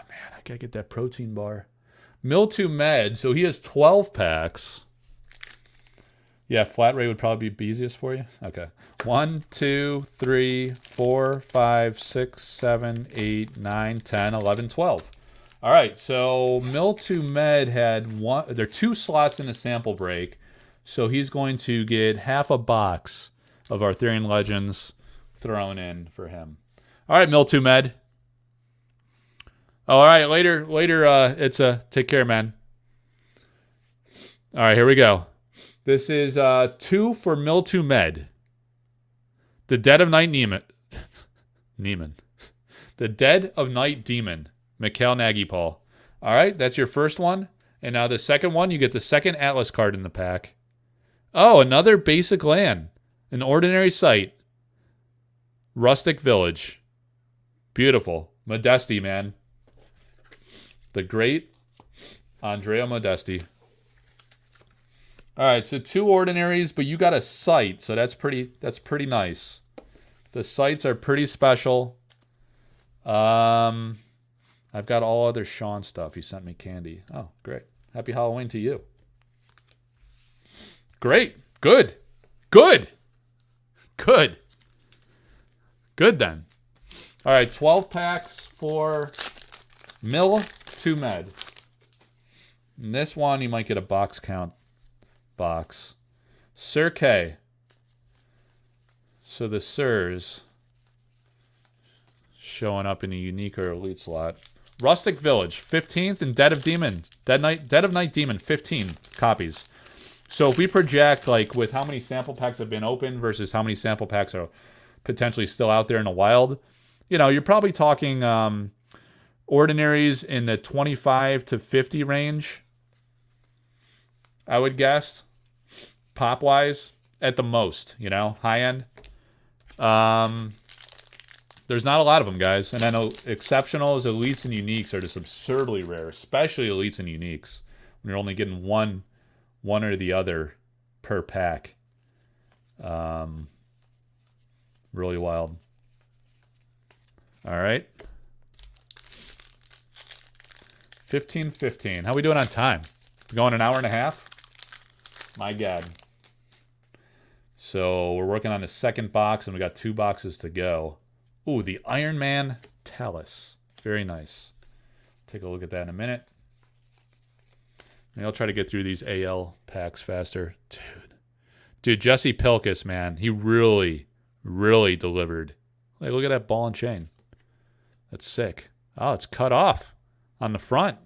Speaker 1: man, I gotta get that protein bar. Miltu Med, so he has 12 packs. Yeah, flat rate would probably be easiest for you. Okay. 1, 2, 3, 4, 5, 6, 7, 8, 9, 10, 11, 12. All right, so Miltu Med had there are 2 slots in the sample break, so he's going to get half a box of Arthurian Legends thrown in for him. All right, Miltu Med. All right, later, it's take care, man. All right, here we go. This is 2 for Miltu Med. The Dead of Night Neiman. The Dead of Night Demon. Mikhail Nagypal. All right, that's your first one. And now the second one, you get the second Atlas card in the pack. Oh, another basic land. An ordinary site. Rustic Village. Beautiful. Modesti, man. The great Andrea Modesti. All right, so 2 ordinaries, but you got a site, so that's pretty nice. The sites are pretty special. I've got all other Sean stuff. He sent me candy. Oh, great. Happy Halloween to you. Great. Good. Good then. All right, 12 packs for Mill to Med. And this one, you might get a box count box. Sir K. So the Sirs showing up in a unique or elite slot. Rustic Village, 15th, and Dead of Night Demon, 15 copies. So if we project, like, with how many sample packs have been opened versus how many sample packs are potentially still out there in the wild, you know, you're probably talking ordinaries in the 25 to 50 range, I would guess, pop-wise, at the most, you know, high-end. There's not a lot of them, guys. And I know exceptionals, elites, and uniques are just absurdly rare, especially elites and uniques, when you're only getting one or the other per pack. Really wild. All right. 15:15. How we doing on time? We going an hour and a half? My God. So we're working on the second box, and we got 2 boxes to go. Ooh, the Iron Man Talus. Very nice. Take a look at that in a minute. Maybe I'll try to get through these AL packs faster. Dude, Jesse Pilkus, man. He really, really delivered. Like, look at that ball and chain. That's sick. Oh, it's cut off on the front.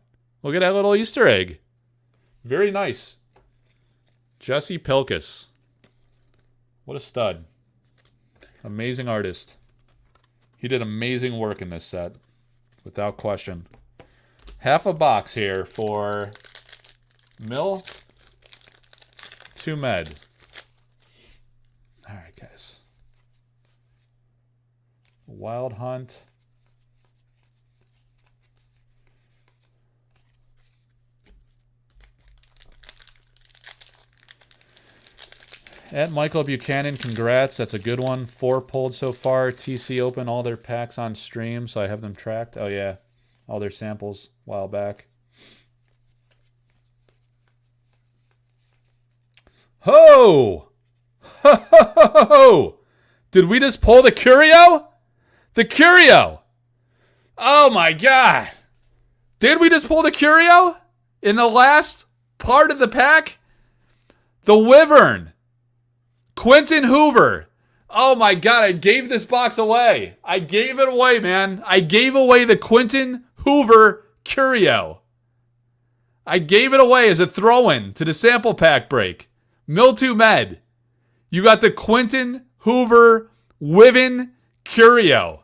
Speaker 1: Look at that little Easter egg. Very nice. Jesse Pilkus. What a stud. Amazing artist. He did amazing work in this set, without question. Half a box here for Mill to Med. All right, guys. Wild Hunt. At Michael Buchanan, congrats. That's a good one. 4 pulled so far. TC open all their packs on stream, so I have them tracked. Oh, yeah. All their samples a while back. Ho! Ho, ho, ho, ho, ho! Did we just pull the Curio? The Curio! Oh, my God. Did we just pull the Curio? In the last part of the pack? The Wyvern. Quentin Hoover. Oh my God, I gave this box away. I gave it away, man. I gave away the Quentin Hoover Curio. I gave it away as a throw-in to the sample pack break. Mill to Med. You got the Quentin Hoover Wyvern Curio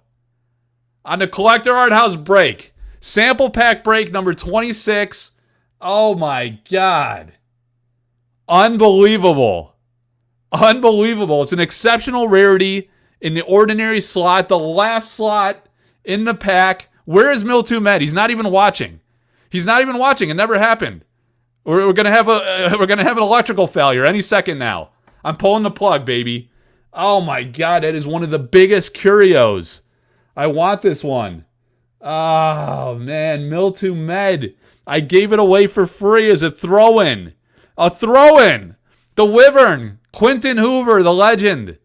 Speaker 1: on the Collector Arthouse break. Sample pack break number 26. Oh my God. Unbelievable. Unbelievable. It's an exceptional rarity in the ordinary slot, the last slot in the pack. Where is Mill to Med? He's not even watching. He's not even watching. It never happened. We're gonna have an electrical failure any second now. I'm pulling the plug, baby. Oh my God, that is one of the biggest curios. I want this one. Oh man, Mill to Med. I gave it away for free as a throw-in. A throw-in. The Wyvern. Quentin Hoover, the legend.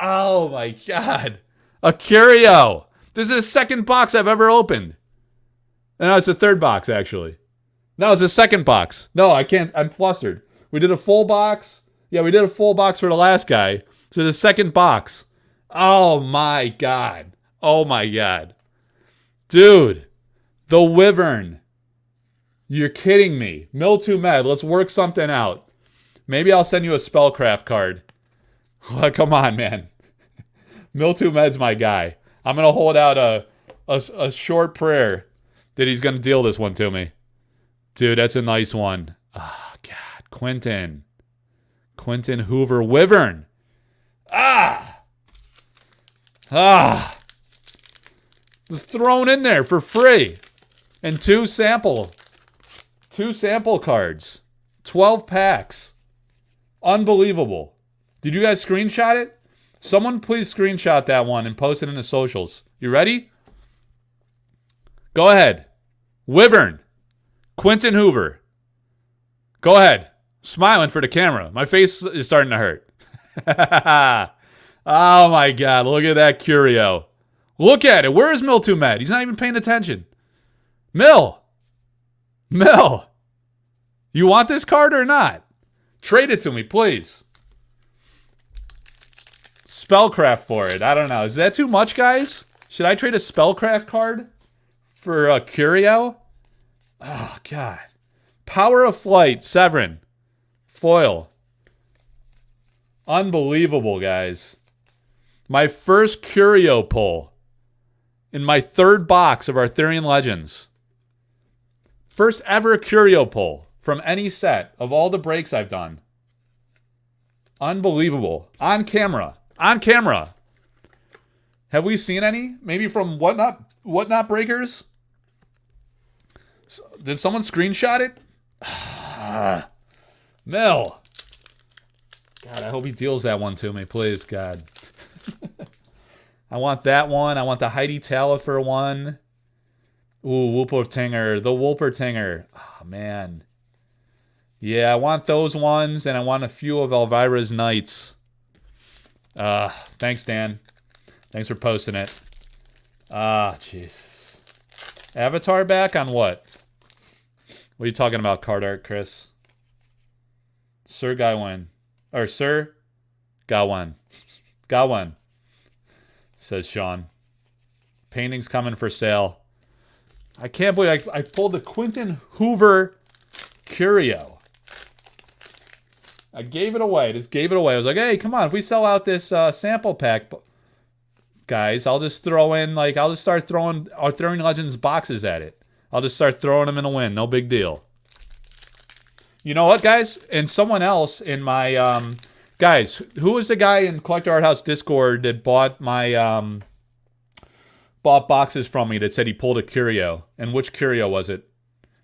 Speaker 1: Oh my God. A curio. This is the second box I've ever opened. No, it's the third box, actually. No, it's the second box. No, I can't. I'm flustered. We did a full box. Yeah, we did a full box for the last guy. So the second box. Oh my God. Oh my God. Dude. The Wyvern. You're kidding me. Mill to Med. Let's work something out. Maybe I'll send you a Spellcraft card. Come on, man. Mill to Med's my guy. I'm going to hold out a short prayer that he's going to deal this one to me. Dude, that's a nice one. Oh, God. Quentin Hoover Wyvern. Just thrown in there for free. And 2 sample cards. 12 packs. Unbelievable. Did you guys screenshot it? Someone please screenshot that one and post it in the socials. You ready? Go ahead. Wyvern. Quentin Hoover. Go ahead. Smiling for the camera. My face is starting to hurt. Oh my God, look at that curio. Look at it. Where is Mill 2 Med? He's not even paying attention. Mill. You want this card or not? Trade it to me, please. Spellcraft for it. I don't know. Is that too much, guys? Should I trade a Spellcraft card for a curio? Oh, God. Power of Flight, Severin. Foil. Unbelievable, guys. My first curio pull in my third box of Arthurian Legends. First ever curio pull from any set of all the breaks I've done. Unbelievable. On camera. On camera. Have we seen any? Maybe from Whatnot Breakers? Did someone screenshot it? Mel. God, I hope he deals that one to me, please, God. I want that one. I want the Heidi Talifer one. Ooh, Woopertinger. The Woopertinger. Oh, man. Yeah, I want those ones, and I want a few of Elvira's Knights. Thanks, Dan. Thanks for posting it. Jeez. Avatar back on what? What are you talking about, card art, Chris? Sir Gawain. Or Sir Gawain. Gawain, says Sean. Painting's coming for sale. I can't believe I pulled the Quentin Hoover Curio. I gave it away. Just gave it away. I was like, hey, come on. If we sell out this sample pack, guys, I'll just throw in, like, I'll just start throwing Arthurian Legends boxes at it. I'll just start throwing them in a win. No big deal. You know what, guys? And someone else in my, guys, who was the guy in Collector Art House Discord that bought my, bought boxes from me that said he pulled a curio? And which curio was it?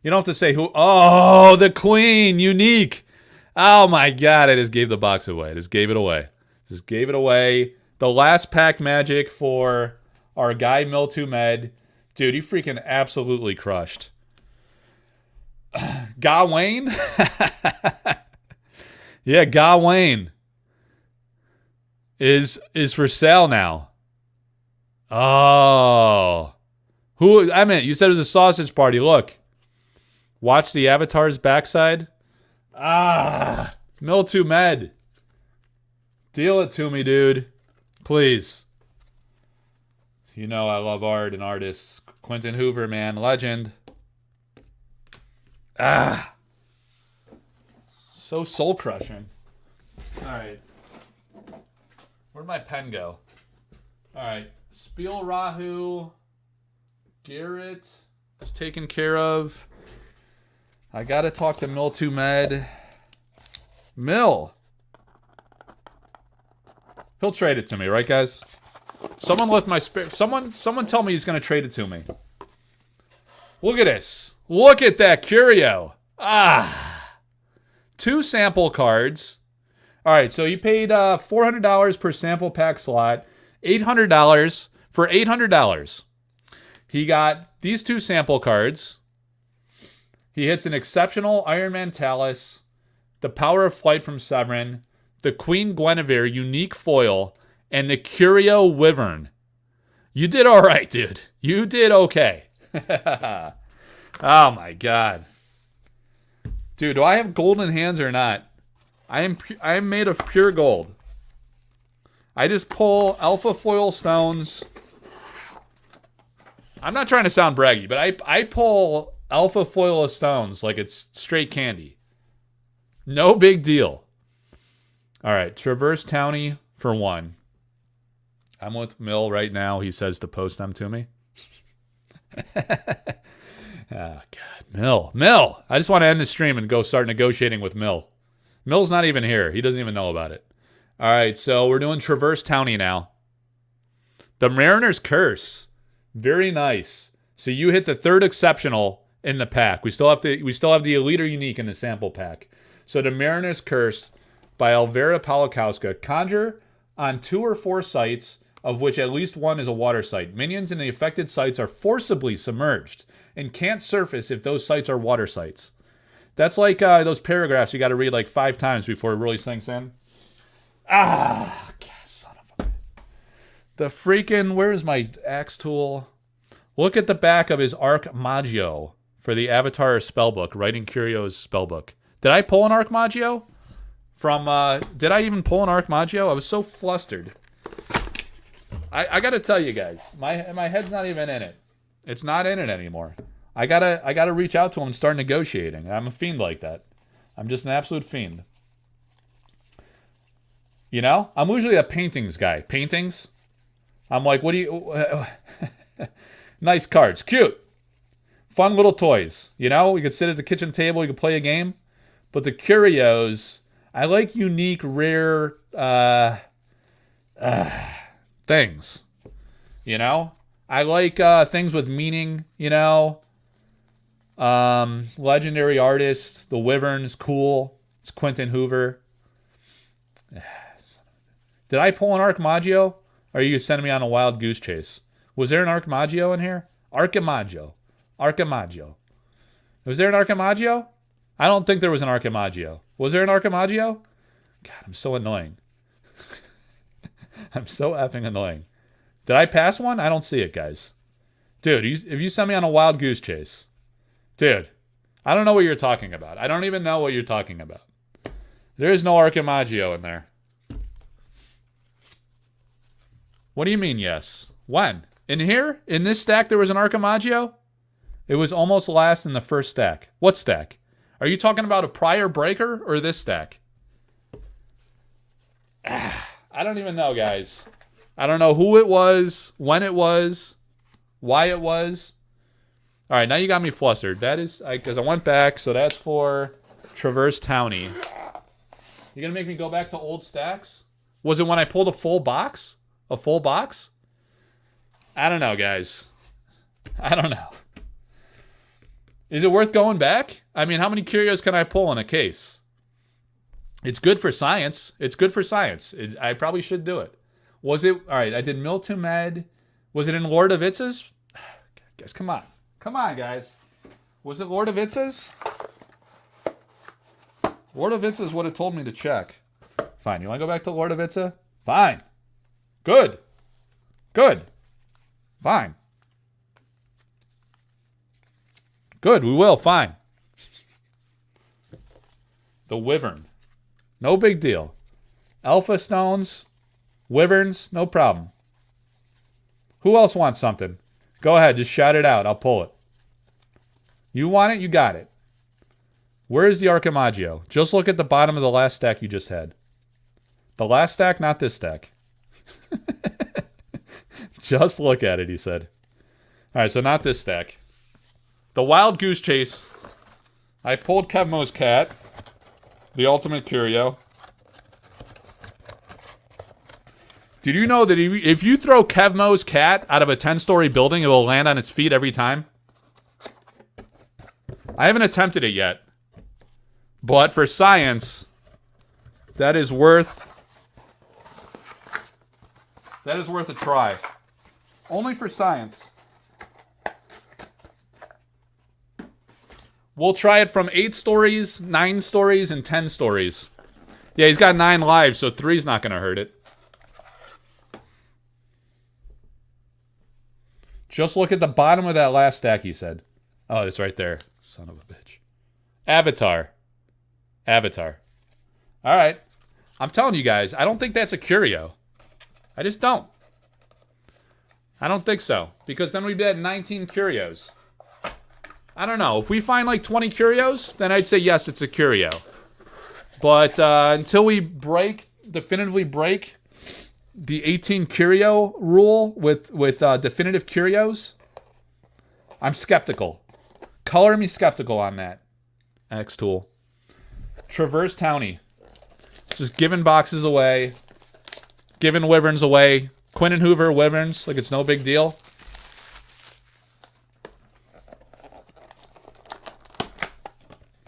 Speaker 1: You don't have to say who. Oh, the Queen. Unique. Oh, my God. I just gave the box away. I just gave it away. Just gave it away. The last pack magic for our guy, Mill 2 Med. Dude, he freaking absolutely crushed. Gawain? Yeah, Gawain is for sale now. Oh. Who? I mean, you said it was a sausage party. Look. Watch the avatar's backside. Mill 2 Med. Deal it to me, dude. Please. You know I love art and artists. Quentin Hoover, man. Legend. So soul-crushing. Alright. Where'd my pen go? Alright. Spiel Rahu. Garrett is taken care of. I gotta talk to Mill 2 Med. Mill. He'll trade it to me, right, guys? Someone lift my spirit. Someone tell me he's gonna trade it to me. Look at this. Look at that curio. 2 sample cards. All right, so you paid $400 per sample pack slot. $800 for $800. He got these 2 sample cards. He hits an exceptional Iron Man Talus, the Power of Flight from Severin, the Queen Guinevere unique foil, and the Curio Wyvern. You did all right, dude. You did okay. Oh, my God. Dude, do I have golden hands or not? I am made of pure gold. I just pull alpha foil stones. I'm not trying to sound braggy, but I pull alpha foil of stones like it's straight candy. No big deal. All right, Traverse Townie for 1. I'm with Mill right now. He says to post them to me. Oh, God. Mill. I just want to end the stream and go start negotiating with Mill. Mill's not even here. He doesn't even know about it. All right, so we're doing Traverse Townie now. The Mariner's Curse. Very nice. So you hit the 3rd exceptional in the pack. We still have the Elite or Unique in the sample pack. So the Mariner's Curse by Elvira Palakowska. Conjure on 2 or 4 sites, of which at least 1 is a water site. Minions in the affected sites are forcibly submerged and can't surface if those sites are water sites. That's like those paragraphs you got to read like 5 times before it really sinks in. God, son of a bitch. The freaking... Where is my axe tool? Look at the back of his Archmagio for the Avatar spellbook. Writing Curio's spellbook. Did I pull an Archmagio? Did I even pull an Archmagio? I was so flustered. I gotta tell you guys, my head's not even in it. It's not in it anymore. I gotta reach out to him and start negotiating. I'm a fiend like that. I'm just an absolute fiend. You know? I'm usually a paintings guy. Paintings? I'm like, what do you... Nice cards. Cute. Fun little toys. You know? You could sit at the kitchen table. You could play a game. But the curios... I like unique, rare... things. You know? I like things with meaning, you know? Legendary artists. The Wyvern's cool. It's Quentin Hoover. Did I pull an Archmagio? Or are you sending me on a wild goose chase? Was there an Archmagio in here? Archimagio. Was there an Archimagio? I don't think there was an Archimagio. Was there an Archimagio? God, I'm so annoying. I'm so effing annoying. Did I pass one? I don't see it, guys. Dude, if you send me on a wild goose chase. Dude, I don't know what you're talking about. I don't even know what you're talking about. There is no Archimagio in there. What do you mean, yes? When? In here? In this stack there was an Archimagio? It was almost last in the first stack. What stack? Are you talking about a prior breaker or this stack? I don't even know, guys. I don't know who it was, when it was, why it was. All right, now you got me flustered. That is, because I went back, so that's for Traverse Townie. You gonna make me go back to old stacks? Was it when I pulled a full box? A full box? I don't know, guys. I don't know. Is it worth going back? I mean, how many curios can I pull in a case? It's good for science. It's good for science. I probably should do it. Was it... All right, I did Miltumed. Was it in Lord of Itz's? Guys, come on. Come on, guys. Was it Lord of Itz's? Lord of Itz's would have told me to check. Fine. You want to go back to Lord of Itza? Fine. Good. Good. Fine. Good, we will. Fine. The Wyvern. No big deal. Alpha Stones. Wyverns. No problem. Who else wants something? Go ahead. Just shout it out. I'll pull it. You want it? You got it. Where is the Archimagio? Just look at the bottom of the last stack you just had. The last stack, not this stack. Just look at it, he said. All right, so not this stack. The Wild Goose Chase. I pulled Kevmo's Cat. The Ultimate Curio. Did you know that if you throw Kevmo's Cat out of a 10-story building, it will land on its feet every time? I haven't attempted it yet. But for science, that is worth a try. Only for science. We'll try it from 8 stories, 9 stories, and 10 stories. Yeah, he's got 9 lives, so 3's not going to hurt it. Just look at the bottom of that last stack, he said. Oh, it's right there. Son of a bitch. Avatar. Avatar. All right. I'm telling you guys, I don't think that's a curio. I just don't. I don't think so. Because then we'd be at 19 curios. I don't know. If we find like 20 curios, then I'd say yes, it's a curio. But until we definitively break the 18 curio rule with definitive curios, I'm skeptical. Color me skeptical on that. X tool. Traverse Townie. Just giving boxes away. Giving Wyverns away. Quentin Hoover Wyverns. Like it's no big deal.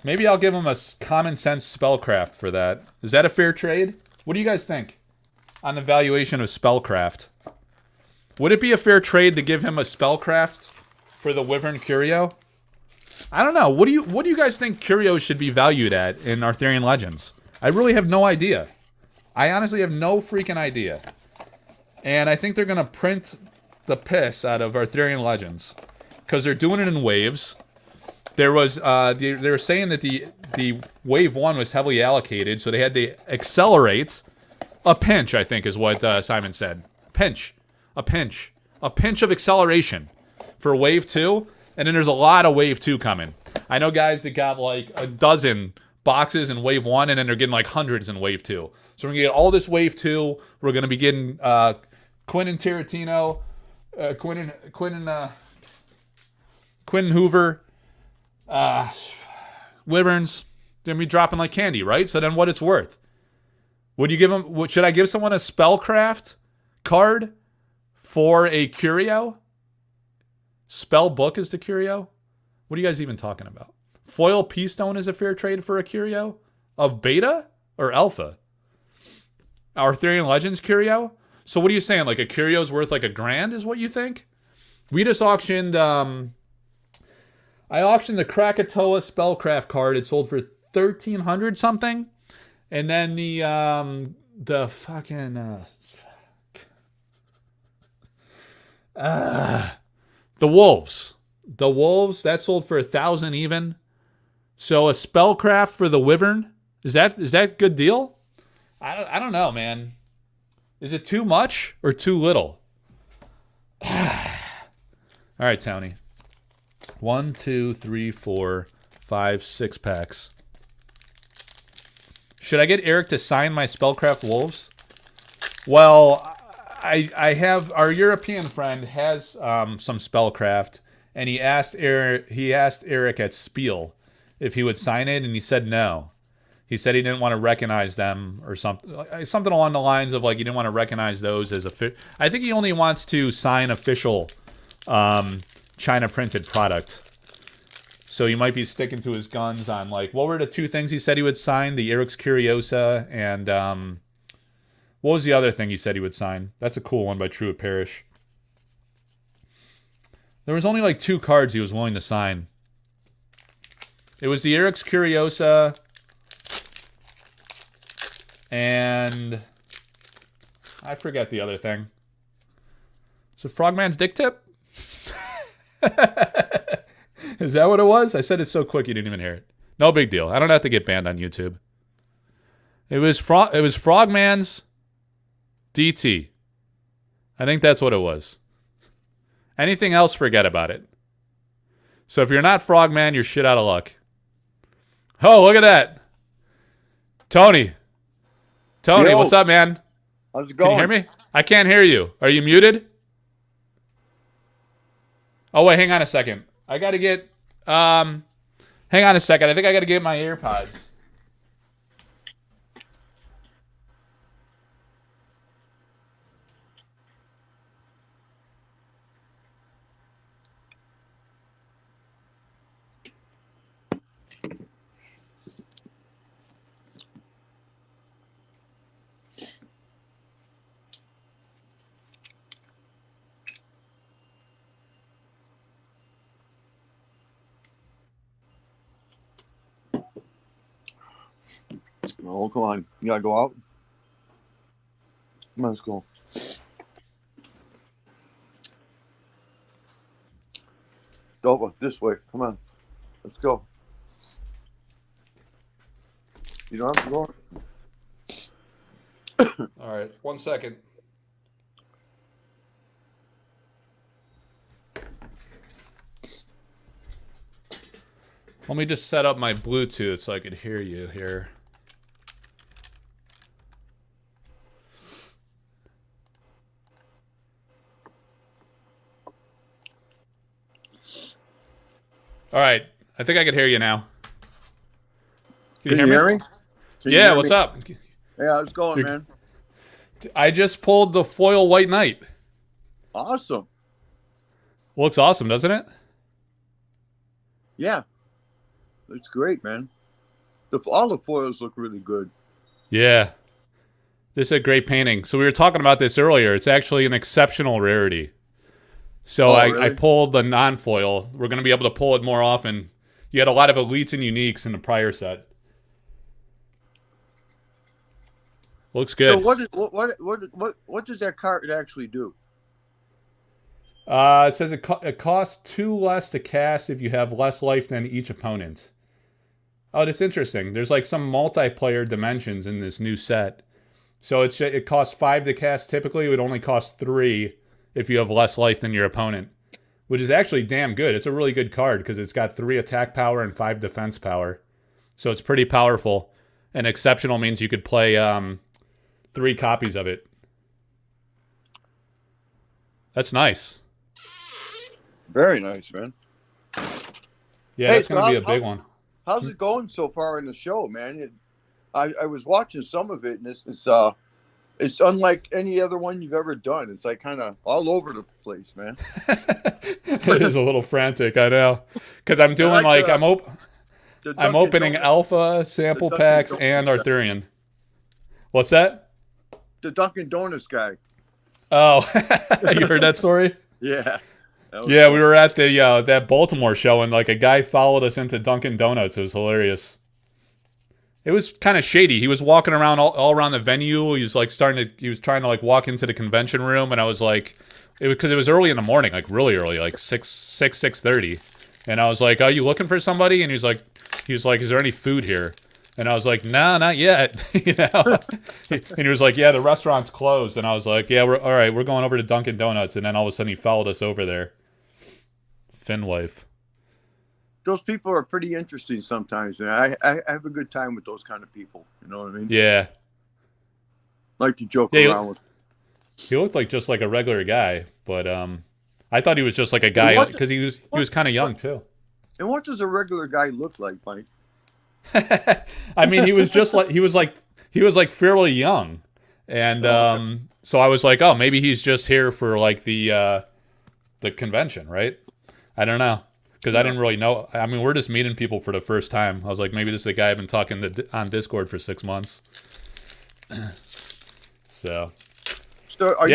Speaker 1: Maybe I'll give him a common sense spellcraft for that. Is that a fair trade? What do you guys think on the valuation of spellcraft? Would it be a fair trade to give him a spellcraft for the Wyvern Curio? I don't know. What do you guys think curios should be valued at in Arthurian Legends? I really have no idea. I honestly have no freaking idea. And I think they're going to print the piss out of Arthurian Legends. Because they're doing it in waves. There was, they were saying that the wave 1 was heavily allocated, so they had to accelerate a pinch, I think is what Simon said. Pinch. A pinch. A pinch of acceleration for wave 2. And then there's a lot of wave 2 coming. I know guys that got like a dozen boxes in wave 1, and then they're getting like hundreds in wave 2. So we're going to get all this wave 2. We're going to be getting Quentin Tarantino, Quentin Hoover, Wyverns. They're going to be dropping like candy, right? So then what it's worth. Would you give them, should I give someone a Spellcraft card for a curio? Spell book is the curio? What are you guys even talking about? Foil Peastone is a fair trade for a curio? Of beta or alpha? Arthurian Legends curio? So what are you saying? Like a curio's worth like $1,000 is what you think? We just auctioned, I auctioned the Krakatoa Spellcraft card. It sold for $1,300 something. And then the fucking, the Wolves. The Wolves, that sold for $1,000 even. So a Spellcraft for the Wyvern, is that good deal? I don't know, man. Is it too much or too little? All right, Tony. 1, 2, 3, 4, 5, 6 packs. Should I get Eric to sign my Spellcraft Wolves? Well, I have, our European friend has some Spellcraft, and he asked Eric at Spiel if he would sign it, and he said no. He said he didn't want to recognize them or something along the lines of like he didn't want to recognize those as I think he only wants to sign official China printed product. So he might be sticking to his guns on like, what were the 2 things he said he would sign? The Eric's Curiosa and what was the other thing he said he would sign? That's a cool one by Truett Parish. There was only like 2 cards he was willing to sign. It was the Eric's Curiosa and I forget the other thing. So Frogman's Dick Tip? Is that what it was? I said it so quick you didn't even hear it. No big deal. I don't have to get banned on YouTube. It was Frogman's DT. I think that's what it was. Anything else, forget about it. So if you're not Frogman, you're shit out of luck. Oh, look at that. Tony.
Speaker 2: Yo,
Speaker 1: what's up, man?
Speaker 2: How's it going?
Speaker 1: Can you hear me? I can't hear you. Are you muted? Oh, wait, hang on a second. I got to get, hang on a second. I think I got to get my AirPods.
Speaker 2: Oh, come on. You gotta go out? Come on, let's go. Over, this way. Come on. Let's go. You don't have to go.
Speaker 1: All right, 1 second. Let me just set up my Bluetooth so I could hear you here. All right, I think I can hear you now.
Speaker 2: Can you hear me?
Speaker 1: Yeah, what's up?
Speaker 2: Yeah, how's it going, man?
Speaker 1: I just pulled the foil White Knight.
Speaker 2: Awesome.
Speaker 1: Looks awesome, doesn't it?
Speaker 2: Yeah. It's great, man. All the foils look really good.
Speaker 1: Yeah. This is a great painting. So we were talking about this earlier. It's actually an exceptional rarity. So
Speaker 2: really?
Speaker 1: I pulled the non-foil. We're going to be able to pull it more often. You had a lot of elites and uniques in the prior set. Looks
Speaker 2: So
Speaker 1: good.
Speaker 2: what does that card actually do?
Speaker 1: It says it costs 2 less to cast if you have less life than each opponent. Oh, that's interesting. There's like some multiplayer dimensions in this new set. So it costs 5 to cast typically. It would only cost 3 if you have less life than your opponent, which is actually damn good. It's a really good card because it's got 3 attack power and 5 defense power. So it's pretty powerful. And exceptional means you could play 3 copies of it. That's nice.
Speaker 2: Very nice, man.
Speaker 1: Yeah,
Speaker 2: Hey,
Speaker 1: that's going to be a big one.
Speaker 2: How's it going so far in the show, man? I was watching some of it, and it's unlike any other one you've ever done. It's like kind of all over the place, man.
Speaker 1: It is a little frantic, I know, because I'm doing I'm opening alpha sample packs and Arthurian. What's that?
Speaker 2: The Dunkin' Donuts guy.
Speaker 1: Oh, you heard that story?
Speaker 2: Yeah.
Speaker 1: Yeah, we were at the that Baltimore show, and like a guy followed us into Dunkin' Donuts. It was hilarious. It was kind of shady. He was walking around all around the venue. He was like he was trying to like walk into the convention room, and I was like, because it was early in the morning, like really early, like 6:30, and I was like, "Are you looking for somebody?" And he was like, "Is there any food here?" And I was like, "No, not yet." You know, and he was like, "Yeah, the restaurant's closed." And I was like, "Yeah, we're all right. We're going over to Dunkin' Donuts." And then all of a sudden, he followed us over there. Finwife.
Speaker 2: Those people are pretty interesting sometimes, man. I have a good time with those kind of people. You know what I mean?
Speaker 1: Yeah.
Speaker 2: Like to joke around with.
Speaker 1: He looked like just like a regular guy, but I thought he was just like a guy because he was kind of young too.
Speaker 2: And what does a regular guy look like, Mike?
Speaker 1: I mean, he was like fairly young, and so I was like, oh, maybe he's just here for like the convention, right? I don't know. Because I didn't really know. I mean, we're just meeting people for the first time. I was like, maybe this is a guy I've been talking to on Discord for 6 months. So
Speaker 2: are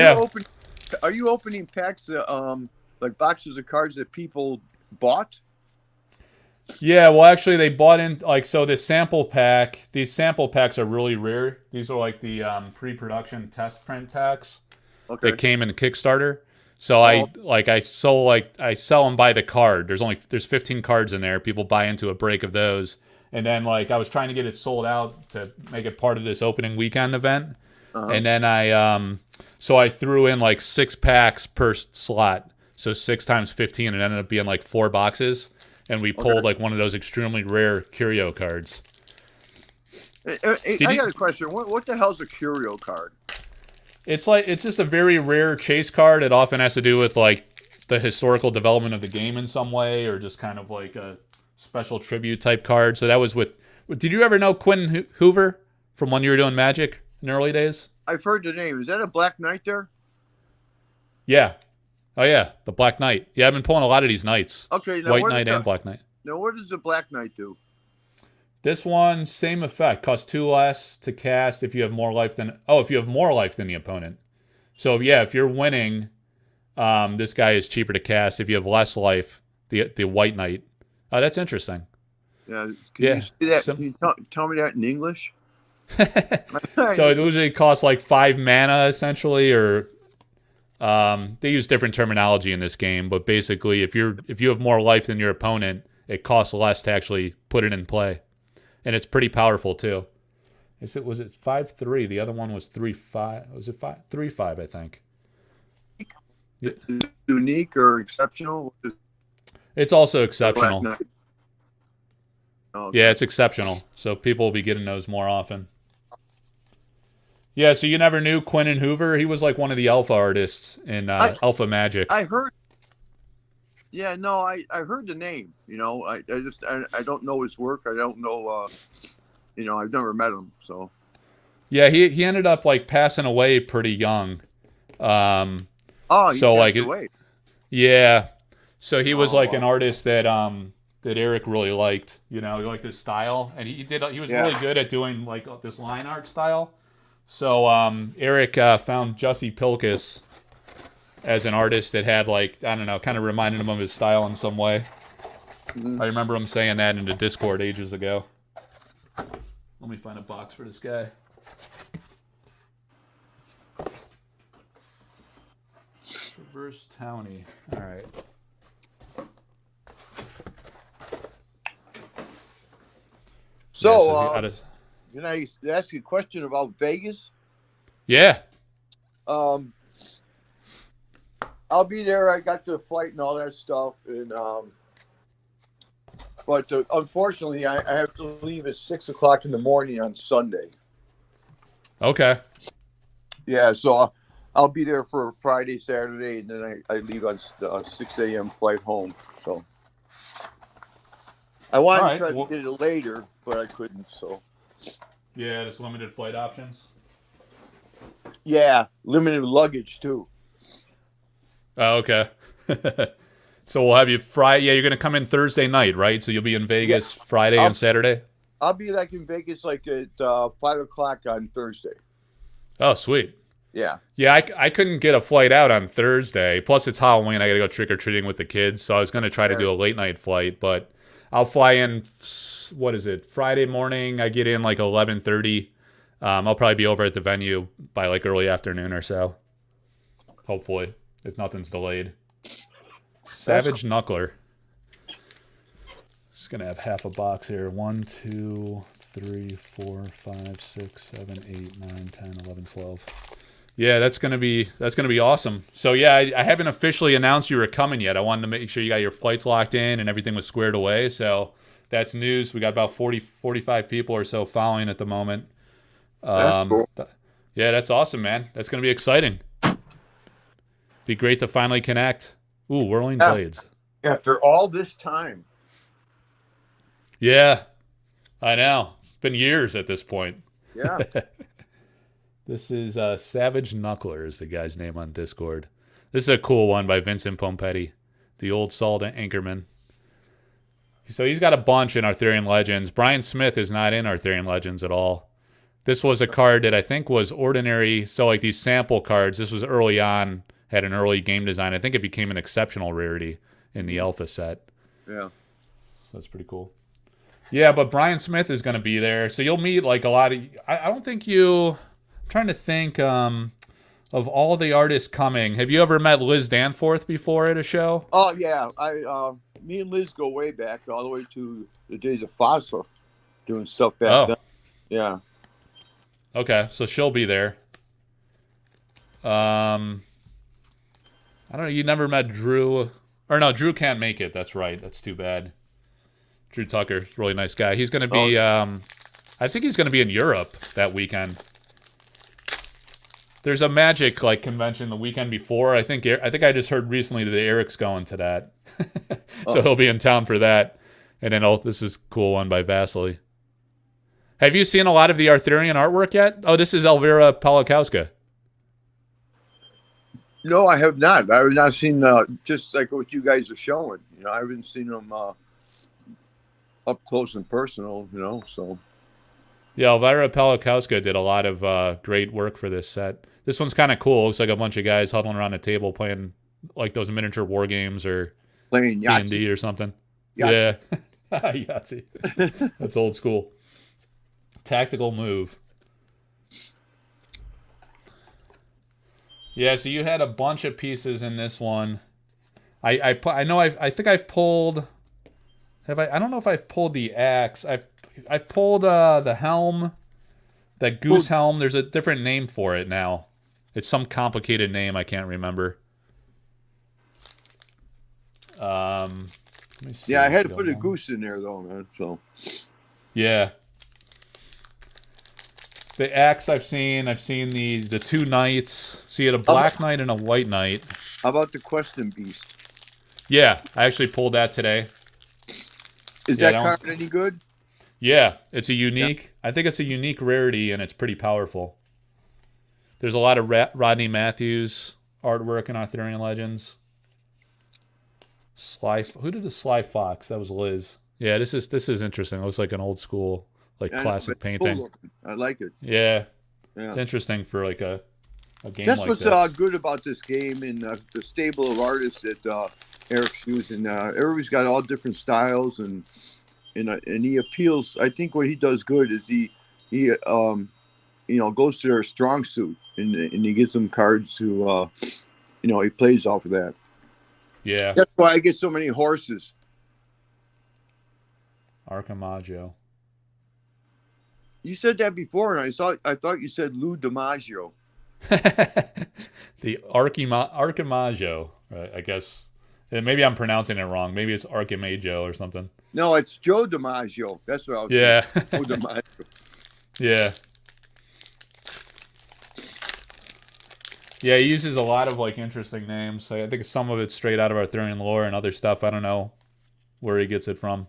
Speaker 2: you opening packs like boxes of cards that people bought?
Speaker 1: Yeah, well, actually, they bought in so this sample pack. These sample packs are really rare. These are like the pre-production test print packs that came in Kickstarter. So I sell them by the card. There's 15 cards in there. People buy into a break of those, and then like I was trying to get it sold out to make it part of this opening weekend event, and then I threw in like 6 packs per slot, so 6 times 15, and it ended up being like 4 boxes, and we pulled like one of those extremely rare curio cards.
Speaker 2: I got a question. What the hell's a curio card?
Speaker 1: It's just a very rare chase card. It often has to do with like the historical development of the game in some way, or just kind of like a special tribute type card. So that was with. Did you ever know Quinn Hoover from when you were doing Magic in the early days?
Speaker 2: I've heard the name. Is that a Black Knight there?
Speaker 1: Yeah. Oh yeah, the Black Knight. Yeah, I've been pulling a lot of these knights.
Speaker 2: Okay, now
Speaker 1: White Knight and Black Knight.
Speaker 2: Now, what does the Black Knight do?
Speaker 1: This one, same effect. Costs 2 less to cast if you have more life than the opponent. So yeah, if you're winning, this guy is cheaper to cast. If you have less life, the White Knight. Oh, that's interesting.
Speaker 2: Yeah. Can you see that? Can you tell me that in English?
Speaker 1: So it usually costs like 5 mana essentially, or they use different terminology in this game, but basically if you have more life than your opponent, it costs less to actually put it in play. And it's pretty powerful too. Was it 5/3? The other one was 3/5. Was it 3/5? I think.
Speaker 2: Yeah. Unique or exceptional?
Speaker 1: It's also exceptional.
Speaker 2: Oh, okay.
Speaker 1: Yeah, it's exceptional. So people will be getting those more often. Yeah, so you never knew Quinn Hoover? He was like one of the alpha artists in Alpha Magic.
Speaker 2: I heard. Yeah, no, I heard the name. You know, I don't know his work. I don't know. I've never met him. So.
Speaker 1: Yeah, he ended up like passing away pretty young.
Speaker 2: He passed away.
Speaker 1: Yeah, so he was like an artist that Eric really liked. You know, he liked his style, and he was really good at doing like this line art style. So Eric found Jussie Pilkus as an artist that had like, I don't know, kind of reminded him of his style in some way. I remember him saying that in the Discord ages ago. Let me find a box for this guy. versus Townie. All right.
Speaker 2: So, can I ask you a question about Vegas?
Speaker 1: Yeah.
Speaker 2: I'll be there. I got the flight and all that stuff, and but unfortunately, I have to leave at 6 o'clock in the morning on Sunday.
Speaker 1: Okay.
Speaker 2: Yeah, so I'll be there for Friday, Saturday, and then I leave on 6 a.m. flight home. So I wanted to try to get it later, but I couldn't. So
Speaker 1: yeah, just limited flight options.
Speaker 2: Yeah, limited luggage too.
Speaker 1: Oh, okay. So we'll have you Friday. Yeah, you're going to come in Thursday night, right? So you'll be in Vegas Friday and Saturday?
Speaker 2: I'll be like in Vegas like at 5 o'clock on Thursday.
Speaker 1: Oh, sweet.
Speaker 2: Yeah.
Speaker 1: Yeah, I couldn't get a flight out on Thursday. Plus, it's Halloween. I got to go trick-or-treating with the kids. So I was going to try to do a late-night flight. But I'll fly in, what is it, Friday morning. I get in like 11:30. I'll probably be over at the venue by like early afternoon or so. Hopefully, if nothing's delayed. Savage Knuckler. Just going to have half a box here. 1, 2, 3, 4, 5, 6, 7, 8, 9, 10, 11, 12. Yeah, that's gonna be awesome. So yeah, I haven't officially announced you were coming yet. I wanted to make sure you got your flights locked in and everything was squared away. So that's news. We got about 45 people or so following at the moment.
Speaker 2: That's cool.
Speaker 1: Yeah, that's awesome, man. That's gonna be exciting. Be great to finally connect. Ooh, Whirling Blades.
Speaker 2: After all this time.
Speaker 1: Yeah, I know. It's been years at this point.
Speaker 2: Yeah.
Speaker 1: This is Savage Knuckler is the guy's name on Discord. This is a cool one by Vincent Pompetti, the old Salt Anchorman. So he's got a bunch in Arthurian Legends. Brian Smith is not in Arthurian Legends at all. This was a card that I think was ordinary. So like these sample cards, this was early on, had an early game design. I think it became an exceptional rarity in the Alpha set.
Speaker 2: Yeah.
Speaker 1: That's pretty cool. Yeah, but Brian Smith is going to be there. So you'll meet like a lot of... I don't think you... I'm trying to think of all the artists coming. Have you ever met Liz Danforth before at a show?
Speaker 2: Oh, yeah. Me and Liz go way back, all the way to the days of Fossil, doing stuff back then. Yeah.
Speaker 1: Okay, so she'll be there. I don't know. You never met Drew... Or no, Drew can't make it. That's right. That's too bad. Drew Tucker, really nice guy. He's going to be... I think he's going to be in Europe that weekend. There's a Magic convention the weekend before. I think I just heard recently that Eric's going to that. So he'll be in town for that. And then this is a cool one by Vasily. Have you seen a lot of the Arthurian artwork yet? Oh, this is Elvira Palakowska.
Speaker 2: No, I have not. I have not seen just like what you guys are showing. I haven't seen them up close and personal, so.
Speaker 1: Yeah, Elvira Palakowska did a lot of great work for this set. This one's kind of cool. Looks like a bunch of guys huddling around a table playing like those miniature war games or
Speaker 2: playing Yahtzee.
Speaker 1: D&D or something.
Speaker 2: Yahtzee.
Speaker 1: Yeah. Yahtzee. That's old school. Tactical move. Yeah, so you had a bunch of pieces in this one. I think I've pulled... I don't know if I've pulled the axe. I've pulled the helm, that goose helm. There's a different name for it now. It's some complicated name I can't remember. Let me see.
Speaker 2: Yeah, I had to put a goose in there though, man. So.
Speaker 1: Yeah. The axe I've seen the two knights. So you had a black knight and a white knight.
Speaker 2: How about the Questing Beast?
Speaker 1: Yeah, I actually pulled that today.
Speaker 2: Is that card any good?
Speaker 1: Yeah, it's a unique. Yeah. I think it's a unique rarity, and it's pretty powerful. There's a lot of Rodney Matthews artwork in Arthurian Legends. Who did the Sly Fox? That was Liz. Yeah, this is interesting. It looks like an old school, classic painting.
Speaker 2: I like it.
Speaker 1: Yeah, it's interesting for a game
Speaker 2: That's
Speaker 1: like
Speaker 2: what's
Speaker 1: this.
Speaker 2: Good about this game and the stable of artists that Eric's using. Everybody's got all different styles and he appeals. I think what he does good is he goes to their strong suit and he gives them cards to He plays off of that.
Speaker 1: Yeah.
Speaker 2: That's why I get so many horses.
Speaker 1: Archimaggio.
Speaker 2: You said that before, and I thought you said Lou DiMaggio.
Speaker 1: The Archimaggio, right? I guess. And maybe I'm pronouncing it wrong. Maybe it's Archimaggio or something.
Speaker 2: No, it's Joe DiMaggio. That's what I was
Speaker 1: Yeah.
Speaker 2: saying. Joe DiMaggio.
Speaker 1: Yeah. Yeah, he uses a lot of like interesting names. I think some of it's straight out of Arthurian lore and other stuff. I don't know where he gets it from.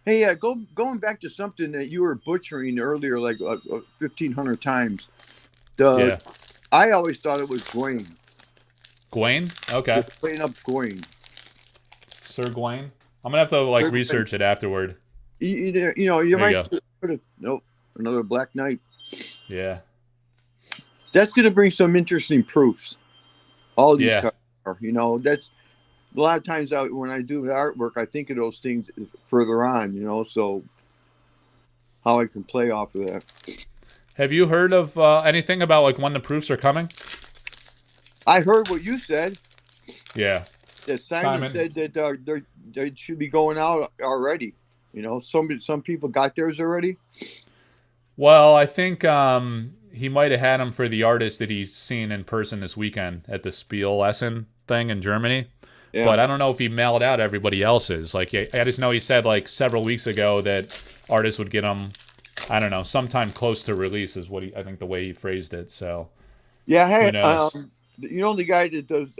Speaker 2: Hey, going back to something that you were butchering earlier, like 1,500 times.
Speaker 1: Yeah.
Speaker 2: I always thought it was Gawain.
Speaker 1: Gawain? Okay.
Speaker 2: Just playing up Gawain.
Speaker 1: Sir Gawain? I'm gonna have to like research it afterward.
Speaker 2: You might put a nope, another Black Knight.
Speaker 1: Yeah.
Speaker 2: That's gonna bring some interesting proofs. All these
Speaker 1: Yeah.
Speaker 2: cards are, that's a lot of times when I do the artwork, I think of those things further on, so how I can play off of that.
Speaker 1: Have you heard of anything about like when the proofs are coming?
Speaker 2: I heard what you said.
Speaker 1: Yeah.
Speaker 2: That Simon said that they should be going out already. Some people got theirs already.
Speaker 1: Well, I think he might have had them for the artist that he's seen in person this weekend at the Spiel lesson thing in Germany. Yeah. But I don't know if he mailed out everybody else's. Like, I just know he said like several weeks ago that artists would get them, I don't know, sometime close to release is what I think the way he phrased it. So,
Speaker 2: yeah, hey, the guy that does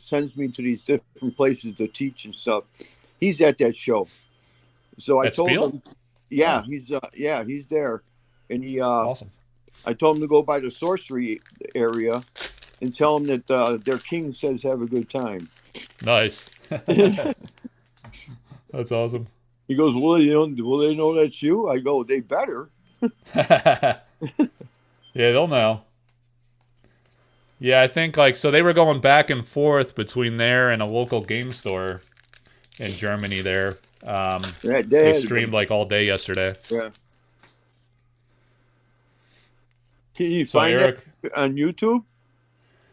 Speaker 2: sends me to these different places to teach and stuff. He's at that show. So I told him, yeah, he's there, and he
Speaker 1: awesome.
Speaker 2: I told him to go by the Sorcery area and tell him that their king says have a good time.
Speaker 1: Nice. That's awesome.
Speaker 2: He goes, will they know that's you? I go, they better.
Speaker 1: Yeah, they'll know. Yeah, I think so they were going back and forth between there and a local game store in Germany there. They streamed like all day yesterday.
Speaker 2: Yeah. Can you find it on YouTube?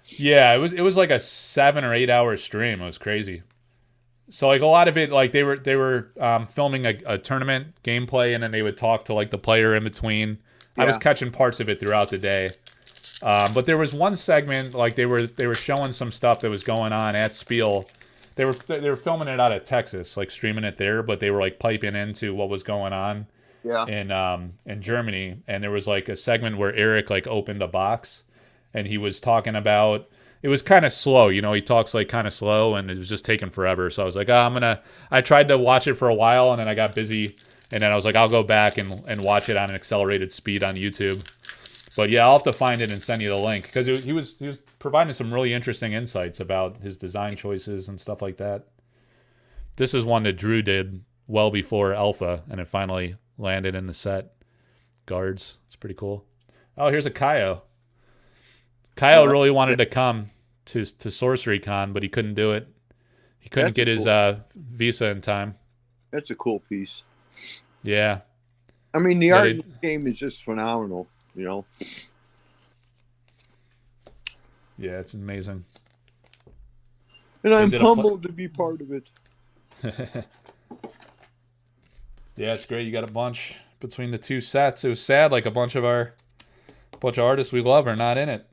Speaker 1: Yeah, it was like a 7 or 8 hour stream. It was crazy. So like a lot of it, like they were filming a tournament gameplay, and then they would talk to like the player in between. Yeah. I was catching parts of it throughout the day. But there was one segment like they were showing some stuff that was going on at Spiel. They were filming it out of Texas, like streaming it there, but they were like piping into what was going on in Germany. And there was like a segment where Eric like opened a box, and he was talking about, it was kind of slow, he talks like kind of slow, and it was just taking forever. So I was like, I tried to watch it for a while, and then I got busy, and then I was like, I'll go back and watch it on an accelerated speed on YouTube. But yeah, I'll have to find it and send you the link, because he was providing some really interesting insights about his design choices and stuff like that. This is one that Drew did well before Alpha, and it finally landed in the set. Guards. It's pretty cool. Oh, here's a Kaio. Kaio really wanted to come to Sorcery Con, but he couldn't do it. He couldn't get his visa in time.
Speaker 2: That's a cool piece.
Speaker 1: Yeah.
Speaker 2: I mean, the art in the game is just phenomenal. Yeah,
Speaker 1: it's amazing.
Speaker 2: And I'm humbled to be part of it.
Speaker 1: Yeah, it's great. You got a bunch between the two sets. It was sad, like a bunch of artists we love are not in it.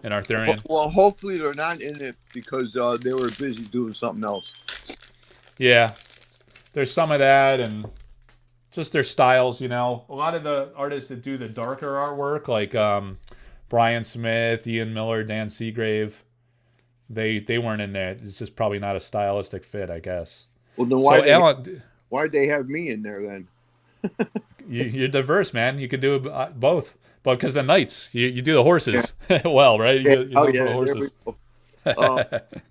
Speaker 1: In Arthurian.
Speaker 2: Well, hopefully they're not in it because they were busy doing something else.
Speaker 1: Yeah. There's some of that, and just their styles, A lot of the artists that do the darker artwork, like Brian Smith, Ian Miller, Dan Seagrave, they weren't in there. It's just probably not a stylistic fit, I guess.
Speaker 2: Well, then why'd they have me in there then?
Speaker 1: You're diverse, man. You could do both. But because the knights, you do the horses well, right? You
Speaker 2: the horses.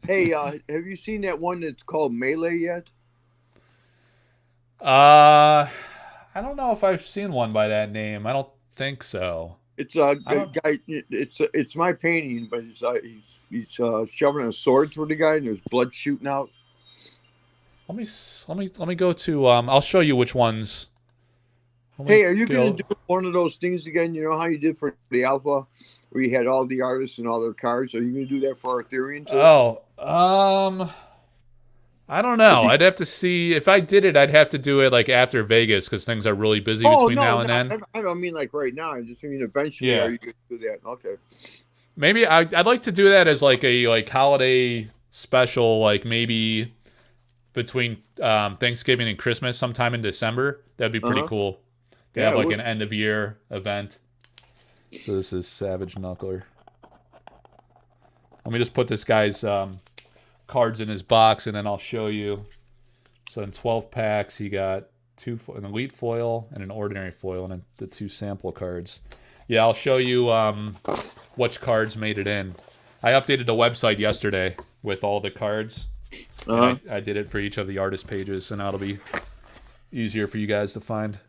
Speaker 2: Hey, have you seen that one that's called Melee yet?
Speaker 1: I don't know if I've seen one by that name. I don't think so.
Speaker 2: It's a guy. It's my painting, but he's shoving a sword through the guy, and there's blood shooting out.
Speaker 1: Let me go to. I'll show you which ones
Speaker 2: Hey, are you going to do one of those things again? You know how you did for the Alpha, where you had all the artists and all their cards? Are you going to do that for Arthurian too?
Speaker 1: Oh, I don't know. I'd have to see. If I did it, I'd have to do it like after Vegas because things are really busy between now and then.
Speaker 2: I don't mean like right now. I just mean eventually.
Speaker 1: Yeah.
Speaker 2: Are you going to do that? Okay.
Speaker 1: Maybe I'd like to do that as like a holiday special, like maybe between Thanksgiving and Christmas, sometime in December. That'd be pretty cool to have like an end of year event. So this is Savage Knuckler. Let me just put this guy's cards in his box, and then I'll show you. So in 12 packs, he got an elite foil and an ordinary foil, and then the 2 sample cards. Yeah, I'll show you which cards made it in. I updated the website yesterday with all the cards. I did it for each of the artist pages, so now it'll be easier for you guys to find.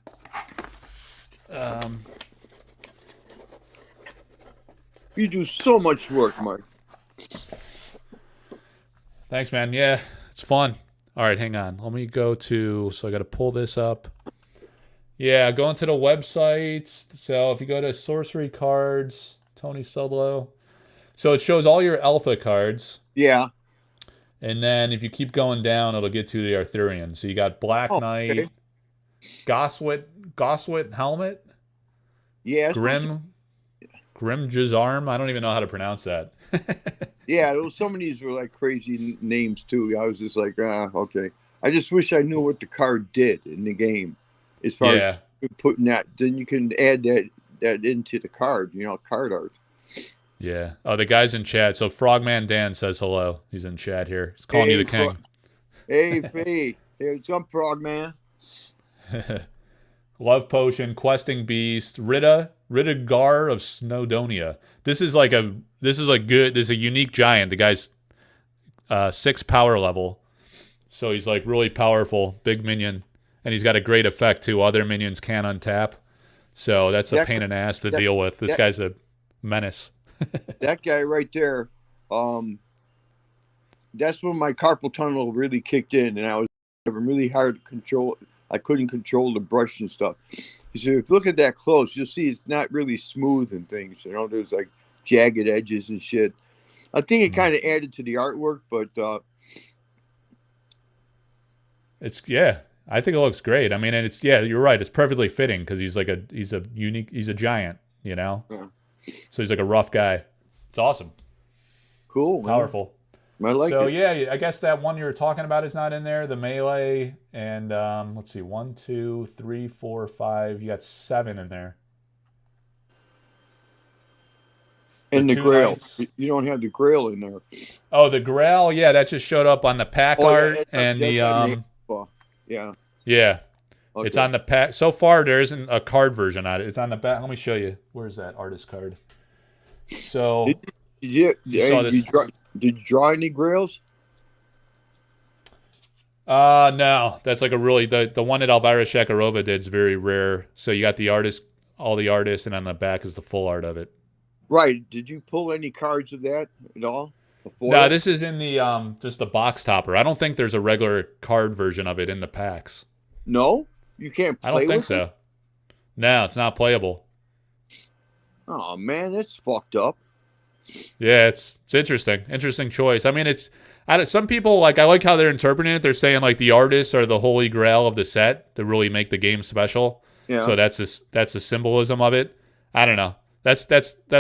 Speaker 2: You do so much work, Mark.
Speaker 1: Thanks, man. Yeah, it's fun. All right, hang on. Let me go to... So I got to pull this up. Yeah, go into the website. So if you go to Sorcery Cards, Tony Sudlow. So it shows all your Alpha cards.
Speaker 2: Yeah.
Speaker 1: And then if you keep going down, it'll get to the Arthurian. So you got Black Knight, okay. Goswit Helmet.
Speaker 2: Yeah.
Speaker 1: Grim Jazarm. I don't even know how to pronounce that.
Speaker 2: Yeah, some of these were like crazy names too. I was just like, okay. I just wish I knew what the card did in the game. As far as putting that, then you can add that into the card, card art.
Speaker 1: Yeah. Oh, the guy's in chat. So Frogman Dan says hello. He's in chat here. He's calling you the king.
Speaker 2: Hey, Faye. Here's some Frogman.
Speaker 1: Love Potion, Questing Beast, Gar of Snowdonia. This is a unique giant. The guy's 6 power level. So he's like really powerful, big minion. And he's got a great effect too. Other minions can't untap. So that's a pain in the ass to deal with. This guy's a menace.
Speaker 2: That guy right there, that's when my carpal tunnel really kicked in, and I was really hard to control. I couldn't control the brush and stuff. So if you look at that close, you'll see it's not really smooth and things. There's like jagged edges and shit. I think it kind of added to the artwork, but
Speaker 1: I think it looks great. I mean, and you're right. It's perfectly fitting because he's a giant, Yeah. So he's like a rough guy. It's awesome.
Speaker 2: Cool.
Speaker 1: Powerful.
Speaker 2: I like it.
Speaker 1: Yeah, I guess that one you were talking about is not in there. The melee and let's see, 1, 2, 3, 4, 5. You got 7 in there.
Speaker 2: And the Grail. Knights. You don't have the Grail in there.
Speaker 1: Oh, the Grail. Yeah, that just showed up on the pack art and the
Speaker 2: yeah.
Speaker 1: Yeah. Okay. It's on the pack. So far, there isn't a card version on it. It's on the back. Let me show you. Where's that artist card? So,
Speaker 2: did you draw any Grails?
Speaker 1: No. That's like the one that Elvira Shakarova did is very rare. So you got the artist, all the artists, and on the back is the full art of it.
Speaker 2: Right. Did you pull any cards of that at all?
Speaker 1: No, this is in the just the box topper. I don't think there's a regular card version of it in the packs.
Speaker 2: No? You can't play
Speaker 1: I don't think
Speaker 2: with
Speaker 1: so.
Speaker 2: It?
Speaker 1: No, it's not playable.
Speaker 2: Oh man, that's fucked up.
Speaker 1: Yeah, it's interesting. Interesting choice. I mean, some people I like how they're interpreting it. They're saying like the artists are the holy grail of the set to really make the game special. Yeah. So that's the symbolism of it. I don't know. That's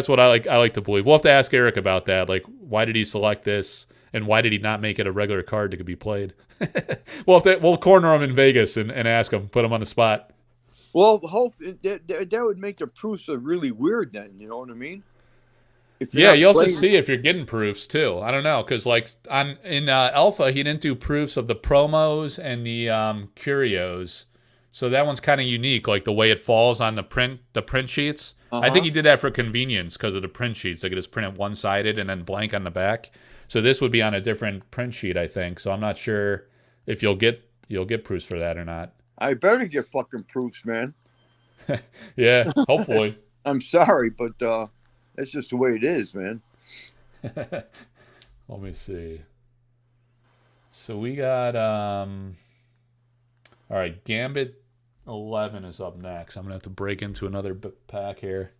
Speaker 1: what I like to believe. We'll have to ask Eric about that. Like, why did he select this, and why did he not make it a regular card that could be played? We'll corner him in Vegas and ask him, put him on the spot.
Speaker 2: Well, that would make the proofs really weird. Then you know what I mean?
Speaker 1: You'll have to see if you're getting proofs too. I don't know, because like in Alpha, he didn't do proofs of the promos and the curios. So that one's kind of unique, like the way it falls on the print sheets. I think he did that for convenience because of the print sheets. They could just print it one-sided and then blank on the back. So this would be on a different print sheet, I think. So I'm not sure if you'll get proofs for that or not.
Speaker 2: I better get fucking proofs, man.
Speaker 1: Yeah, hopefully.
Speaker 2: I'm sorry, but that's just the way it is, man.
Speaker 1: Let me see. So we got all right, Gambit 11 is up next. I'm going to have to break into another pack here.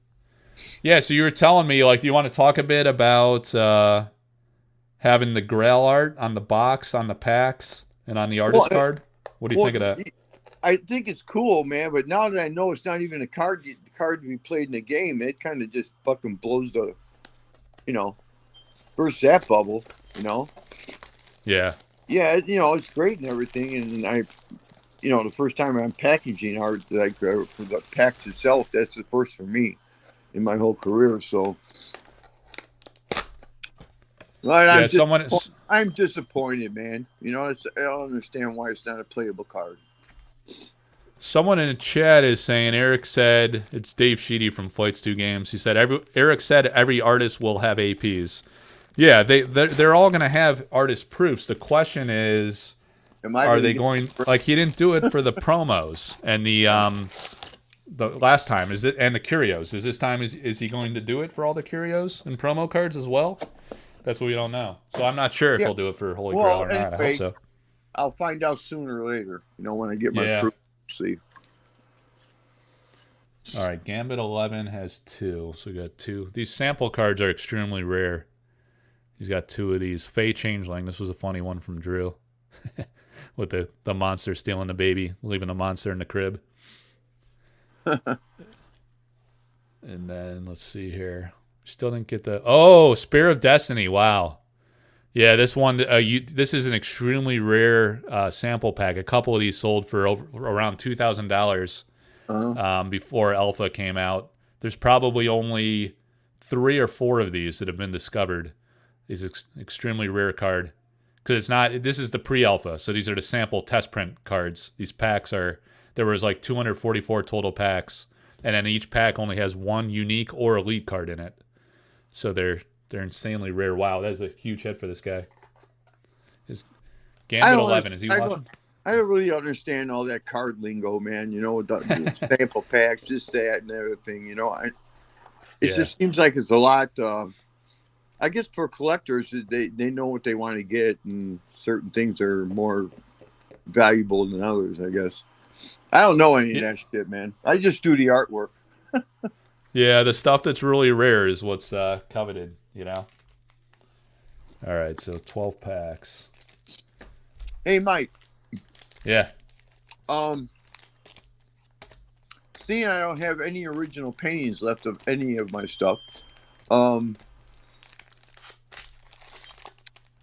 Speaker 1: Yeah, so you were telling me, like, do you want to talk a bit about having the Grail art on the box, on the packs, and on the artist card? What do you think of that?
Speaker 2: I think it's cool, man, but now that I know it's not even a card to be played in the game, it kind of just fucking blows the, bursts that bubble,
Speaker 1: Yeah.
Speaker 2: Yeah, it's great and everything, and I, the first time I'm packaging art, like for the packs itself, that's the first for me in my whole career. So, I'm disappointed, man. I don't understand why it's not a playable card.
Speaker 1: Someone in the chat is saying, Eric said, it's Dave Sheedy from Flights 2 Games. He said, Eric said every artist will have APs. Yeah, they're all going to have artist proofs. The question is, are they going, like, he didn't do it for the promos and the last time, and the curios. Is this time, is he going to do it for all the curios and promo cards as well? That's what we don't know. So I'm not sure if he'll do it for Holy Grail or not. I hope so.
Speaker 2: I'll find out sooner or later, when I get my proof. See.
Speaker 1: All right, Gambit 11 has 2, so we got 2. These sample cards are extremely rare. He's got 2 of these. Fey Changeling. This was a funny one from Drew. With the monster stealing the baby, leaving the monster in the crib. And then, let's see here. Still didn't get the... Oh, Spear of Destiny. Wow. Yeah, this one, this is an extremely rare sample pack. A couple of these sold for around $2,000 before Alpha came out. There's probably only 3 or 4 of these that have been discovered. These extremely rare card. Because it's not, this is the pre-alpha, so these are the sample test print cards. These packs are, there was like 244 total packs, and then each pack only has 1 unique or elite card in it. So they're insanely rare. Wow, that is a huge hit for this guy. Is Gambit 11, is he watching?
Speaker 2: I don't really understand all that card lingo, man. The sample packs, this, that, and everything. It just seems like it's a lot. I guess for collectors, they know what they want to get, and certain things are more valuable than others, I guess. I don't know any of that shit, man. I just do the artwork.
Speaker 1: Yeah, the stuff that's really rare is what's coveted, All right, so 12 packs.
Speaker 2: Hey, Mike.
Speaker 1: Yeah.
Speaker 2: Seeing I don't have any original paintings left of any of my stuff,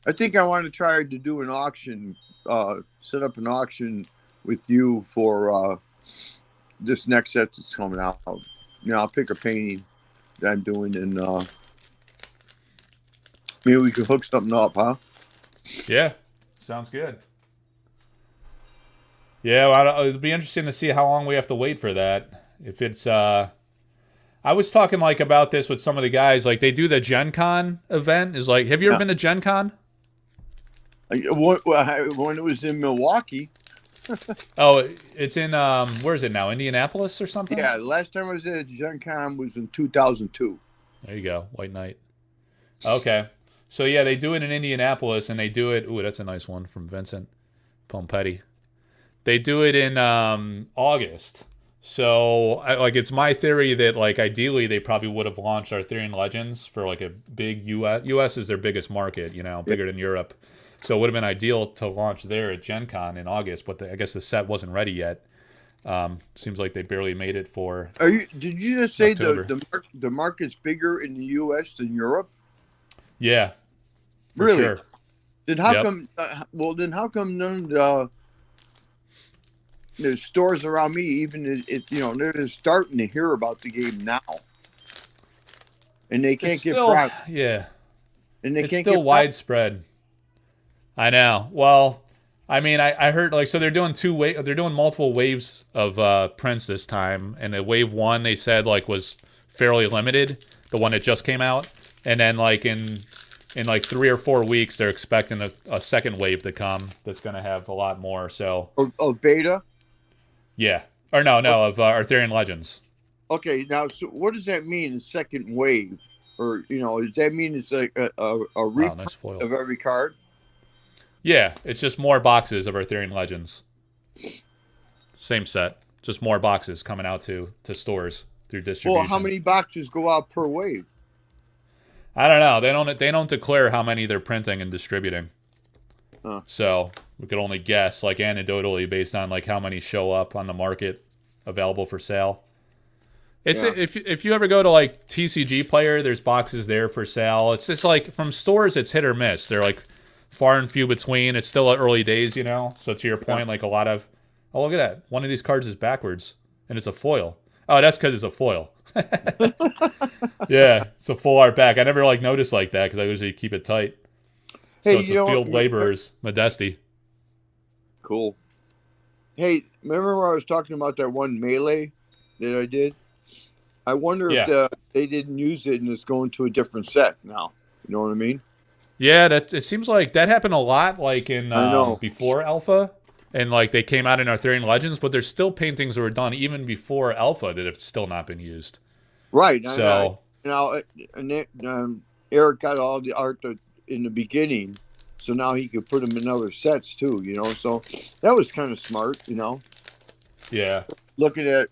Speaker 2: I think I want to try to do an auction, set up an auction with you for this next set that's coming out. I'll pick a painting that I'm doing, and maybe we could hook something up, huh?
Speaker 1: Yeah, sounds good. Yeah, well, it'll be interesting to see how long we have to wait for that. If it's, I was talking like about this with some of the guys. Like they do the Gen Con event. Is like, have you ever been to Gen Con?
Speaker 2: When it was in Milwaukee.
Speaker 1: Oh, it's in where is it now? Indianapolis or something?
Speaker 2: Yeah, the last time I was at Gen Con was in 2002.
Speaker 1: There you go, White Knight. Okay, so yeah, they do it in Indianapolis, and they do it. Ooh, that's a nice one from Vincent Pompetti. They do it in August. So, it's my theory that ideally they probably would have launched Arthurian Legends for a big U.S. is their biggest market, bigger than Europe. So it would have been ideal to launch there at Gen Con in August, but I guess the set wasn't ready yet. Seems like they barely made it for.
Speaker 2: Did you just say
Speaker 1: the
Speaker 2: market's bigger in the U.S. than Europe?
Speaker 1: Yeah.
Speaker 2: Really?
Speaker 1: Sure.
Speaker 2: Then how come? Then how come none of the stores around me, even they're just starting to hear about the game now, and they can't get product.
Speaker 1: Yeah.
Speaker 2: And they can't
Speaker 1: get widespread. I know. Well, I mean, I heard so they're doing they're doing multiple waves of prints this time, and the wave 1 they said was fairly limited, the one that just came out, and then in 3 or 4 weeks they're expecting a second wave to come that's going to have a lot more. So
Speaker 2: beta.
Speaker 1: Yeah, or no, of Arthurian Legends.
Speaker 2: Okay, now so what does that mean? Second wave, or does that mean it's like a reprint of every card?
Speaker 1: Yeah, it's just more boxes of Arthurian Legends. Same set. Just more boxes coming out to stores through distribution.
Speaker 2: Well, how many boxes go out per wave?
Speaker 1: I don't know. They don't declare how many they're printing and distributing. So we could only guess, like anecdotally, based on like how many show up on the market available for sale. If you ever go to like TCG Player, there's boxes there for sale. It's just like from stores, it's hit or miss. They're like far and few between. It's still early days, you know. So to your point, like a lot of, oh look at that, one of these cards is backwards and it's a foil. Oh, that's because it's a foil. Yeah, it's a full art back. I never like noticed like that because I usually keep it tight. So it's a Field Laborers Modesty.
Speaker 2: Cool. Hey, remember when I was talking about that one melee that I did? I wonder if they didn't use it and it's going to a different set now. You know what I mean?
Speaker 1: Yeah, it seems like that happened a lot, like in before Alpha, and like they came out in Arthurian Legends, but there's still paintings that were done even before Alpha that have still not been used.
Speaker 2: Right.
Speaker 1: So
Speaker 2: Eric got all the art in the beginning, so now he could put them in other sets too. You know, so that was kind of smart. You know.
Speaker 1: Yeah.
Speaker 2: Looking at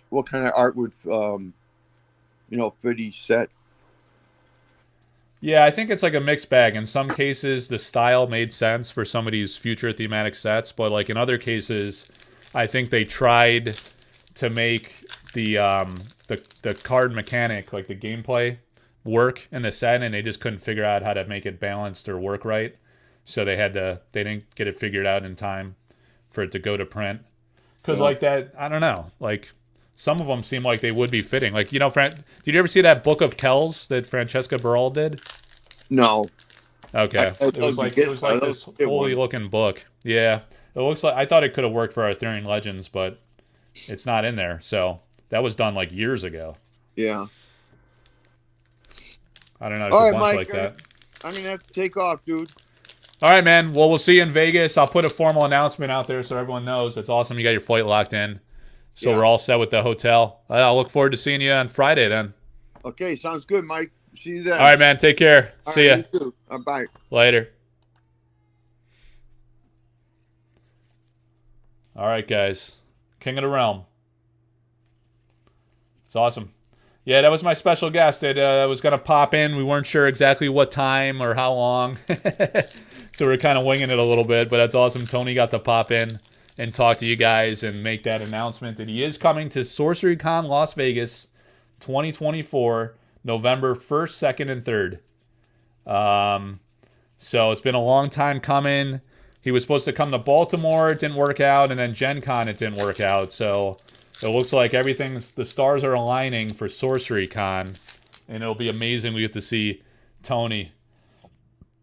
Speaker 2: what kind of art would fit each set.
Speaker 1: Yeah, I think it's like a mixed bag. In some cases, the style made sense for some of these future thematic sets, but like in other cases, I think they tried to make the card mechanic, like the gameplay, work in the set, and they just couldn't figure out how to make it balanced or work right. So they didn't get it figured out in time for it to go to print. Because like that, I don't know, like some of them seem like they would be fitting. Like, you know, did you ever see that Book of Kells that Francesca Barral did?
Speaker 2: No.
Speaker 1: Okay. It was like this holy looking book. Yeah. It looks like, I thought it could have worked for Arthurian Legends, but it's not in there. So that was done like years ago.
Speaker 2: Yeah.
Speaker 1: I don't know. All right, Mike,
Speaker 2: like that. I'm going to have to take off, dude.
Speaker 1: All right, man. Well, we'll see you in Vegas. I'll put a formal announcement out there so everyone knows. That's awesome. You got your flight locked in. So we're all set with the hotel. I'll look forward to seeing you on Friday then.
Speaker 2: Okay, sounds good, Mike. See you then.
Speaker 1: All right, man. Take care. See ya.
Speaker 2: You too. Bye.
Speaker 1: Later. All right, guys. King of the Realm. It's awesome. Yeah, that was my special guest that was going to pop in. We weren't sure exactly what time or how long. So we're kind of winging it a little bit, but that's awesome. Tony got to pop in and talk to you guys and make that announcement that he is coming to Sorcery Con Las Vegas 2024, November 1st, 2nd, and 3rd. So it's been a long time coming. He was supposed to come to Baltimore. It didn't work out. And then Gen Con, it didn't work out. So it looks like the stars are aligning for Sorcery Con. And it'll be amazing. We get to see Tony,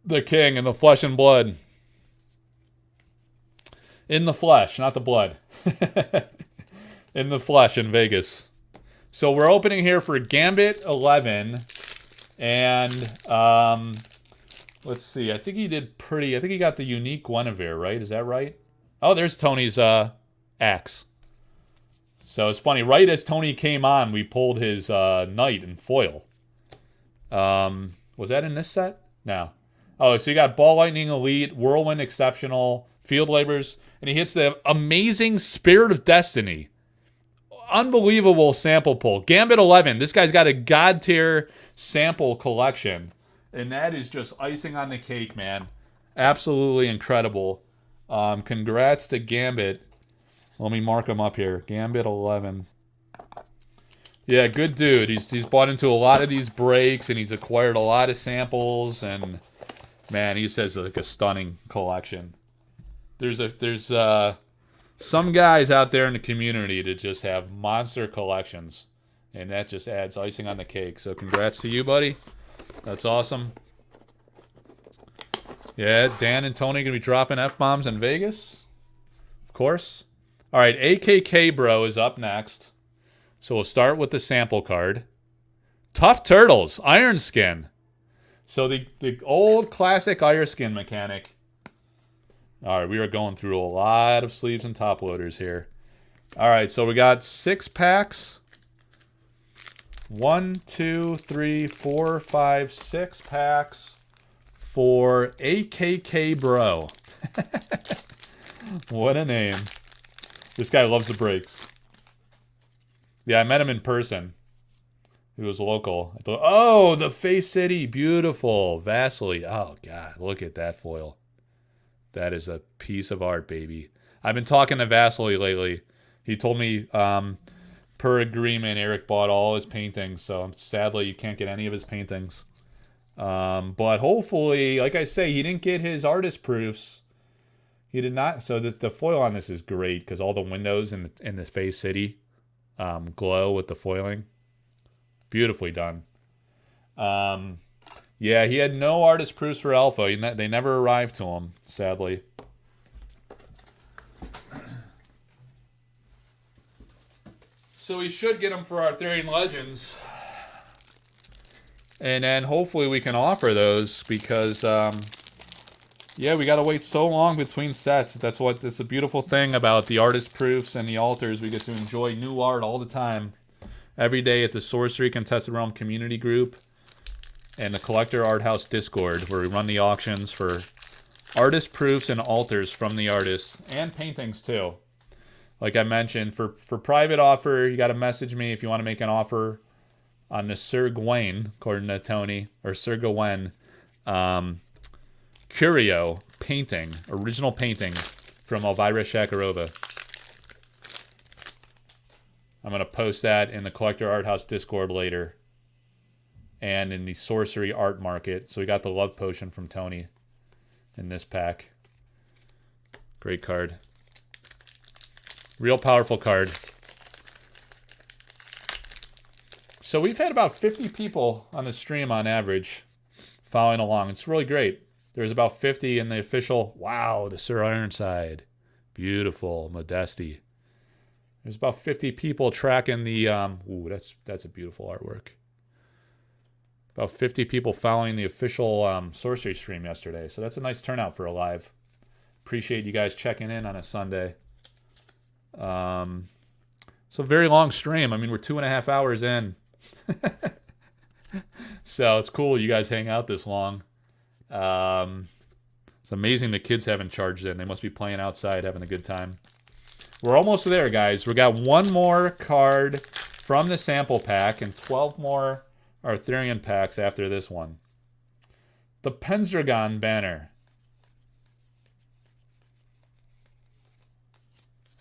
Speaker 1: the king, in the flesh and blood. In the flesh, not the blood. In the flesh in Vegas. So we're opening here for Gambit 11. And let's see. I think he got the unique Guinevere, right? Is that right? Oh, there's Tony's axe. So it's funny. Right as Tony came on, we pulled his knight in foil. Was that in this set? No. Oh, so you got Ball Lightning Elite, Whirlwind Exceptional, Field Laborers, and he hits the amazing Spirit of Destiny. Unbelievable sample pull. Gambit 11. This guy's got a god tier sample collection. And that is just icing on the cake, man. Absolutely incredible. Congrats to Gambit. Let me mark him up here. Gambit 11. Yeah, good dude. He's bought into a lot of these breaks, and he's acquired a lot of samples, and man, he says like a stunning collection. There's some guys out there in the community that just have monster collections, and that just adds icing on the cake. So congrats to you, buddy. That's awesome. Yeah, Dan and Tony gonna be dropping F-bombs in Vegas, of course. All right, AKK Bro is up next. So we'll start with the sample card. Tough Turtles, Iron Skin. So the old classic Iron Skin mechanic. All right, we are going through a lot of sleeves and top loaders here. All right, so we got 6 packs. 1, 2, 3, 4, 5, 6 packs for AKK Bro. What a name. This guy loves the breaks. Yeah, I met him in person. He was local. I thought, oh, the Face City. Beautiful. Vasily. Oh, God. Look at that foil. That is a piece of art, baby. I've been talking to Vasily lately. He told me, per agreement, Eric bought all his paintings. So sadly, you can't get any of his paintings. But hopefully, like I say, he didn't get his artist proofs. He did not. So the foil on this is great because all the windows in the Face City glow with the foiling. Beautifully done. Yeah, he had no artist proofs for Alpha. They never arrived to him, sadly. So we should get them for Arthurian Legends. And then hopefully we can offer those because, yeah, we got to wait so long between sets. That's a beautiful thing about the artist proofs and the altars. We get to enjoy new art all the time. Every day at the Sorcery Contested Realm community group and the Collector Arthouse Discord, where we run the auctions for artist proofs and altars from the artists, and paintings too. Like I mentioned, for private offer, you got to message me if you want to make an offer on the Sir Gawain, according to Tony, or Sir Gawain, Curio painting, original painting from Elvira Shakarova. I'm going to post that in the Collector Arthouse Discord later. And in the Sorcery Art Market. So we got the Love Potion from Tony in this pack. Great card. Real powerful card. So we've had about 50 people on the stream on average following along. It's really great. There's about 50 in the official. Wow, the Sir Ironside. Beautiful. Modesty. There's about 50 people tracking the, ooh, that's a beautiful artwork. About 50 people following the official Sorcery stream yesterday. So that's a nice turnout for a live. Appreciate you guys checking in on a Sunday. So very long stream. I mean, we're 2.5 hours in. So it's cool you guys hang out this long. It's amazing the kids haven't charged in. They must be playing outside, having a good time. We're almost there, guys. We got one more card from the sample pack and 12 more Arthurian packs after this one. The Pendragon banner.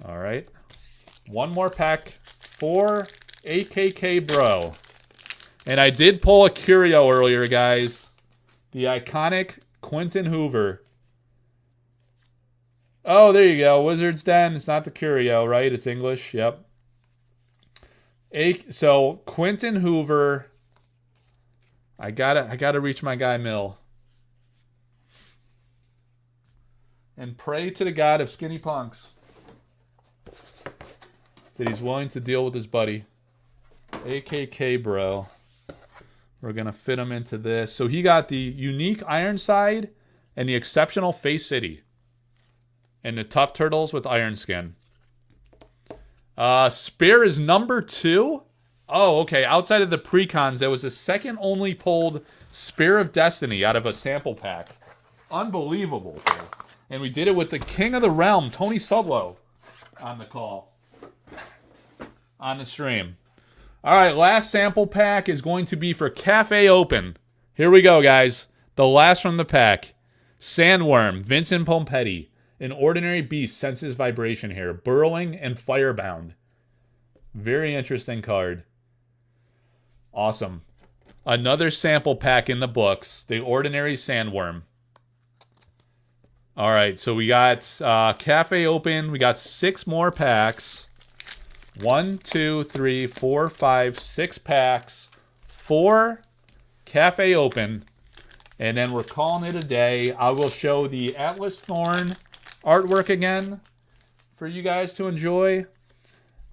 Speaker 1: All right. One more pack for AKK Bro. And I did pull a curio earlier, guys. The iconic Quentin Hoover. Oh, there you go. Wizard's Den. It's not the curio, right? It's English. Yep. So Quentin Hoover. I gotta reach my guy Mill. And pray to the God of skinny punks that he's willing to deal with his buddy. AKK Bro. We're gonna fit him into this. So he got the unique Ironside and the exceptional Face City. And the Tough Turtles with Iron Skin. Spear is number 2. Oh, okay. Outside of the precons, there was a second only pulled Spear of Destiny out of a sample pack. Unbelievable. And we did it with the King of the Realm, Tony Sublow, on the call. On the stream. All right, last sample pack is going to be for Cafe Open. Here we go, guys. The last from the pack. Sandworm, Vincent Pompetti. An ordinary beast senses vibration here. Burrowing and firebound. Very interesting card. Awesome. Another sample pack in the books. The ordinary sandworm. All right, so we got Cafe Open. We got 6 more packs. 1, 2, 3, 4, 5, 6 packs. 4 Cafe Open. And then we're calling it a day. I will show the Atlas Thorn artwork again for you guys to enjoy.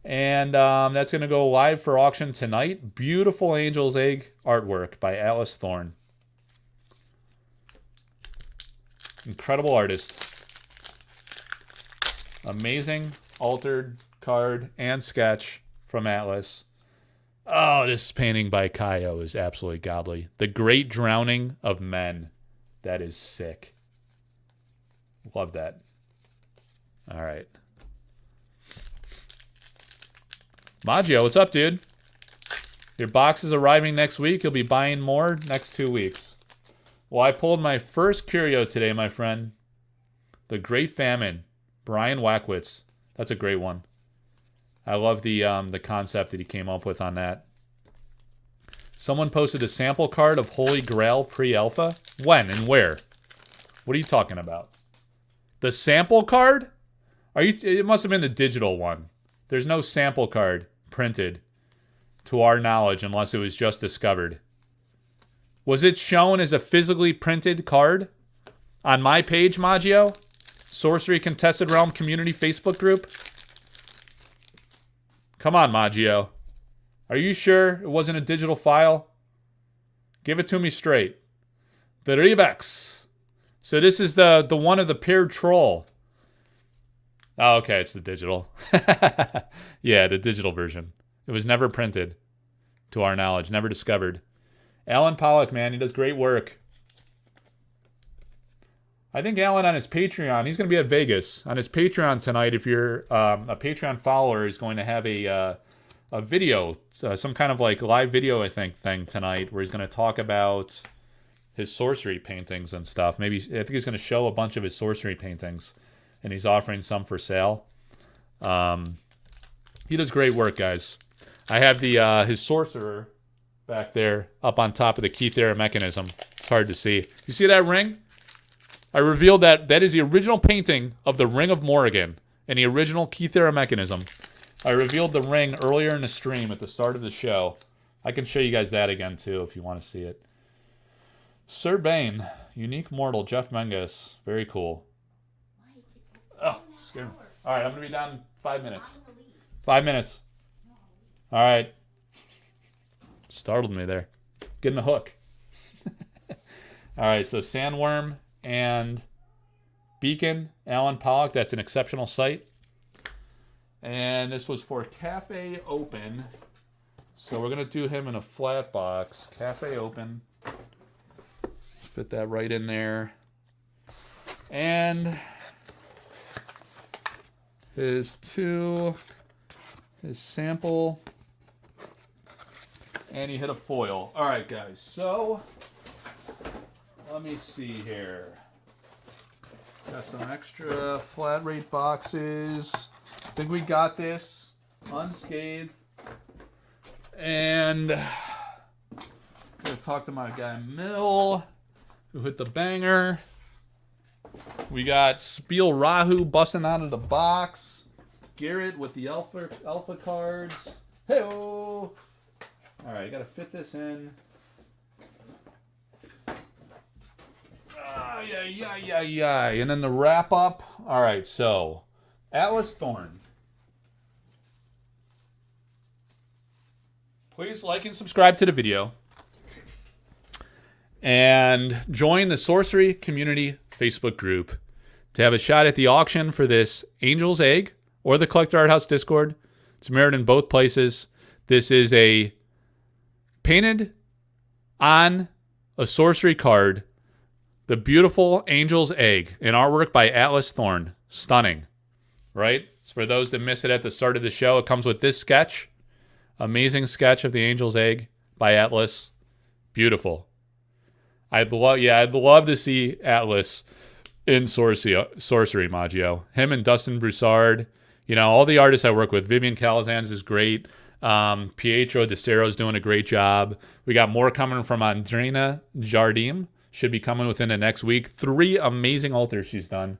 Speaker 1: And that's going to go live for auction tonight. Beautiful Angel's Egg artwork by Atlas Thorn. Incredible artist. Amazing altered card and sketch from Atlas. Oh, this painting by Kaio is absolutely godly. The Great Drowning of Men. That is sick. Love that. All right. Maggio, what's up, dude? Your box is arriving next week. You'll be buying more next 2 weeks. Well, I pulled my first curio today, my friend. The Great Famine. Brian Wackwitz. That's a great one. I love the concept that he came up with on that. Someone posted a sample card of Holy Grail pre-alpha. When and where? What are you talking about? The sample card? It must have been the digital one. There's no sample card printed, to our knowledge, unless it was just discovered. Was it shown as a physically printed card on my page, Maggio? Sorcery Contested Realm Community Facebook group? Come on, Maggio. Are you sure it wasn't a digital file? Give it to me straight. The Rebex. So this is the one of the paired troll. Oh, okay, it's the digital. Yeah, the digital version. It was never printed, to our knowledge. Never discovered. Alan Pollock, man, he does great work. I think Alan on his Patreon, he's going to be at Vegas. On his Patreon tonight, if you're a Patreon follower, is going to have a video, some kind of like live video, I think, thing tonight, where he's going to talk about his sorcery paintings and stuff. Maybe, I think he's going to show a bunch of his sorcery paintings, and he's offering some for sale. He does great work, guys. I have his sorcerer back there up on top of the Kythera mechanism. It's hard to see. You see that ring? I revealed that is the original painting of the Ring of Morrigan and the original Kythera mechanism. I revealed the ring earlier in the stream at the start of the show. I can show you guys that again, too, if you want to see it. Sir Bane, Unique Mortal, Jeff Menges. Very cool. Oh, scared me. All right, I'm going to be down in 5 minutes. 5 minutes. All right. Startled me there. Getting the hook. All right, so Sandworm and Beacon, Alan Pollock. That's an exceptional site. And this was for Cafe Open. So we're going to do him in a flat box. Cafe Open. Fit that right in there. And his sample. And he hit a foil. All right, guys. So let me see here. Got some extra flat rate boxes. I think we got this unscathed. And I'm going to talk to my guy Mill, who hit the banger. We got Spiel Rahu busting out of the box. Garrett with the alpha cards. Hey-oh! All right, got to fit this in. Yeah. And then the wrap up. All right, so Atlas Thorn. Please like and subscribe to the video. And join the Sorcery Community Facebook group to have a shot at the auction for this Angel's Egg or the Collector Arthouse Discord. It's mirrored in both places. This is a painted on a sorcery card, the beautiful Angel's Egg, an artwork by Atlas Thorn. Stunning, right? So for those that missed it at the start of the show, it comes with this sketch. Amazing sketch of the Angel's Egg by Atlas. Beautiful. I'd love to see Atlas in Sorcery, Maggio. Him and Dustin Broussard. You know, all the artists I work with. Vivian Calazans is great. Pietro DeCero's doing a great job. We got more coming from Andrina Jardim. Should be coming within the next week. 3 amazing altars she's done.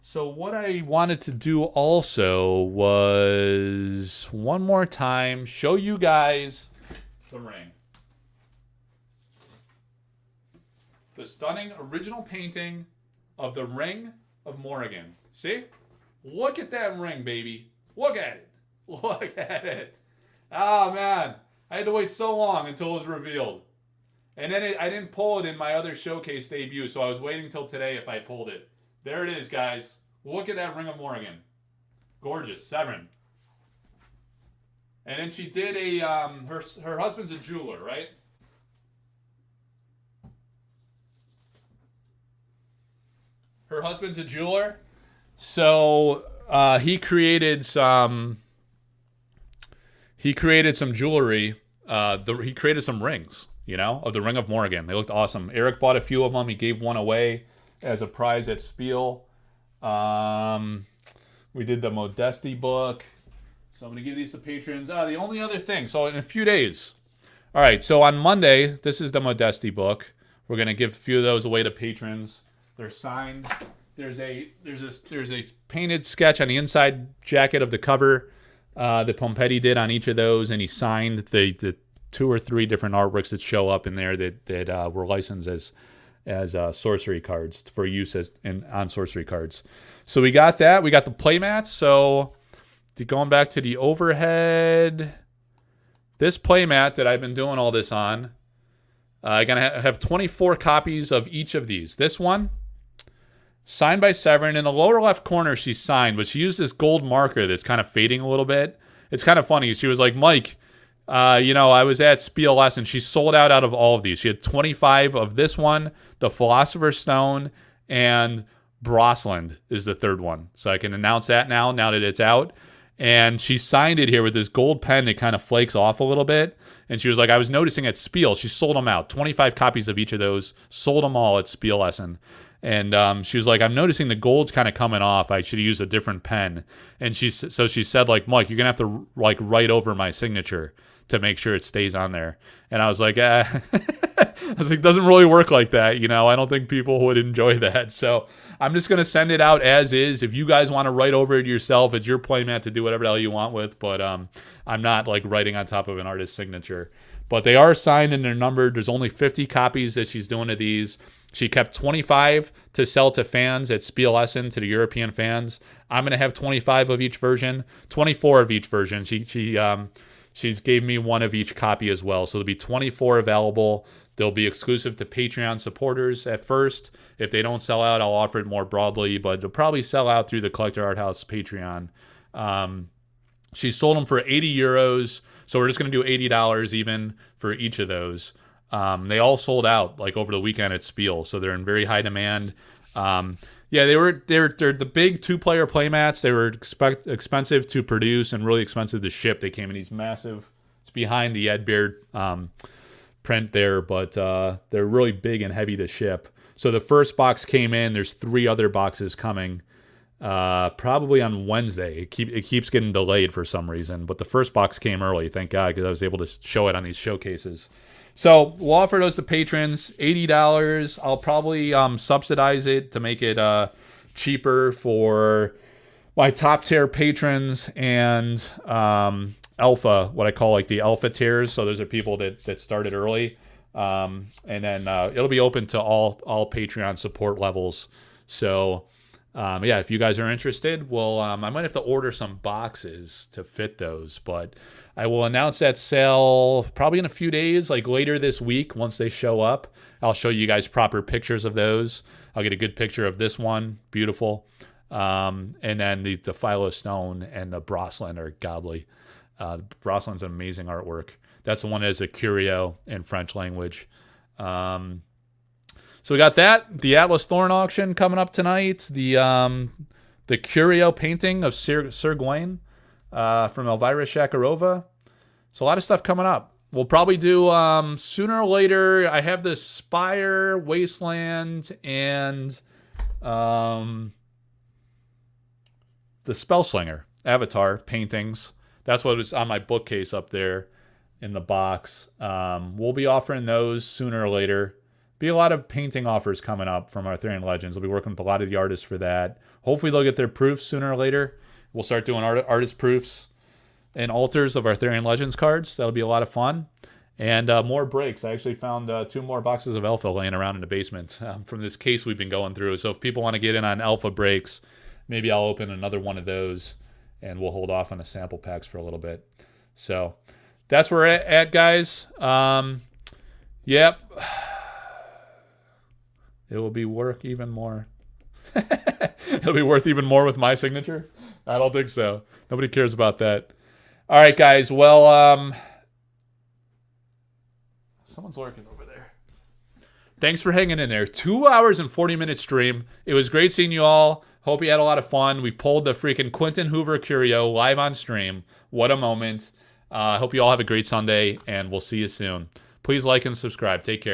Speaker 1: So what I wanted to do also was one more time show you guys the ring. The stunning original painting of the Ring of Morrigan. See? Look at that ring, baby. Look at it. Look at it. Oh, man. I had to wait so long until it was revealed. And then I didn't pull it in my other showcase debut, so I was waiting till today if I pulled it. There it is, guys. Look at that Ring of Morrigan. Gorgeous. Severn. And then she did a, her husband's a jeweler, right? Her husband's a jeweler. So He created some jewelry. He created some rings, of the Ring of Morgan. They looked awesome. Eric bought a few of them. He gave one away as a prize at Spiel. We did the Modesty book. So I'm going to give these to patrons. The only other thing, so in a few days. All right, so on Monday, this is the Modesty book. We're going to give a few of those away to patrons. They're signed. There's a painted sketch on the inside jacket of the cover that Pompetti did on each of those, and he signed the 2 or 3 different artworks that show up in there that were licensed as sorcery cards for use on sorcery cards. So we got that. We got the playmats. So going back to the overhead, this playmat that I've been doing all this on, I'm going to have 24 copies of each of these. This one, signed by Severin. In the lower left corner, she's signed, but she used this gold marker that's kind of fading a little bit. It's kind of funny. She was like, Mike, I was at Spiel last, and she sold out of all of these. She had 25 of this one, the Philosopher's Stone, and Brosland is the third one. So I can announce that now that it's out. And she signed it here with this gold pen that kind of flakes off a little bit. And she was like, I was noticing at Spiel, she sold them out. 25 copies of each of those, sold them all at Spiel Essen. And she was like, I'm noticing the gold's kind of coming off. I should use a different pen. And she said, like, Mike, you're going to have to like write over my signature to make sure it stays on there. And I was like, I was like, doesn't really work like that. I don't think people would enjoy that. So I'm just going to send it out as is. If you guys want to write over it yourself, it's your playmat to do whatever the hell you want with. But I'm not like writing on top of an artist's signature. But they are signed and they're numbered. There's only 50 copies that she's doing of these. She kept 25 to sell to fans at Spiel Essen, to the European fans. I'm going to have 25 of each version, 24 of each version. She's gave me one of each copy as well. So there'll be 24 available. They'll be exclusive to Patreon supporters at first. If they don't sell out, I'll offer it more broadly, but they'll probably sell out through the Collector Art House Patreon. She sold them for 80 euros. So we're just going to do $80 even for each of those. They all sold out like over the weekend at Spiel, so they're in very high demand. They're the big 2-player playmats. They were expensive to produce and really expensive to ship. They came in these massive. It's behind the Ed Beard print there, but they're really big and heavy to ship. So the first box came in. There's 3 other boxes coming. Probably on Wednesday. It keeps getting delayed for some reason, but the first box came early, thank God, because I was able to show it on these showcases. So we'll offer those to patrons, $80. I'll probably subsidize it to make it cheaper for my top tier patrons and alpha, what I call like the alpha tiers. So those are people that started early, and then it'll be open to all Patreon support levels. So. If you guys are interested, I might have to order some boxes to fit those, but I will announce that sale probably in a few days, like later this week. Once they show up, I'll show you guys proper pictures of those. I'll get a good picture of this one, beautiful. And then the Philo Stone and the Brosland are godly. Brosland's an amazing artwork. That's the one that has a curio in French language. So we got that. The Atlas Thorn auction coming up tonight. The curio painting of Sir Gawain from Elvira Shakarova. So a lot of stuff coming up. We'll probably do sooner or later. I have the Spire, Wasteland, and the Spellslinger Avatar paintings. That's what was on my bookcase up there in the box. We'll be offering those sooner or later. Be a lot of painting offers coming up from Arthurian Legends. I'll be working with a lot of the artists for that. Hopefully they'll get their proofs sooner or later. We'll start doing artist proofs and alters of Arthurian Legends cards. That'll be a lot of fun. And more breaks. I actually found 2 more boxes of Alpha laying around in the basement from this case we've been going through. So if people want to get in on Alpha breaks, maybe I'll open another one of those and we'll hold off on the sample packs for a little bit. So that's where we're at, guys. Yep. It will be worth even more. It'll be worth even more with my signature? I don't think so. Nobody cares about that. All right, guys. Well, someone's lurking over there. Thanks for hanging in there. 2 hours and 40 minute stream. It was great seeing you all. Hope you had a lot of fun. We pulled the freaking Quentin Hoover Curio live on stream. What a moment. Hope you all have a great Sunday, and we'll see you soon. Please like and subscribe. Take care.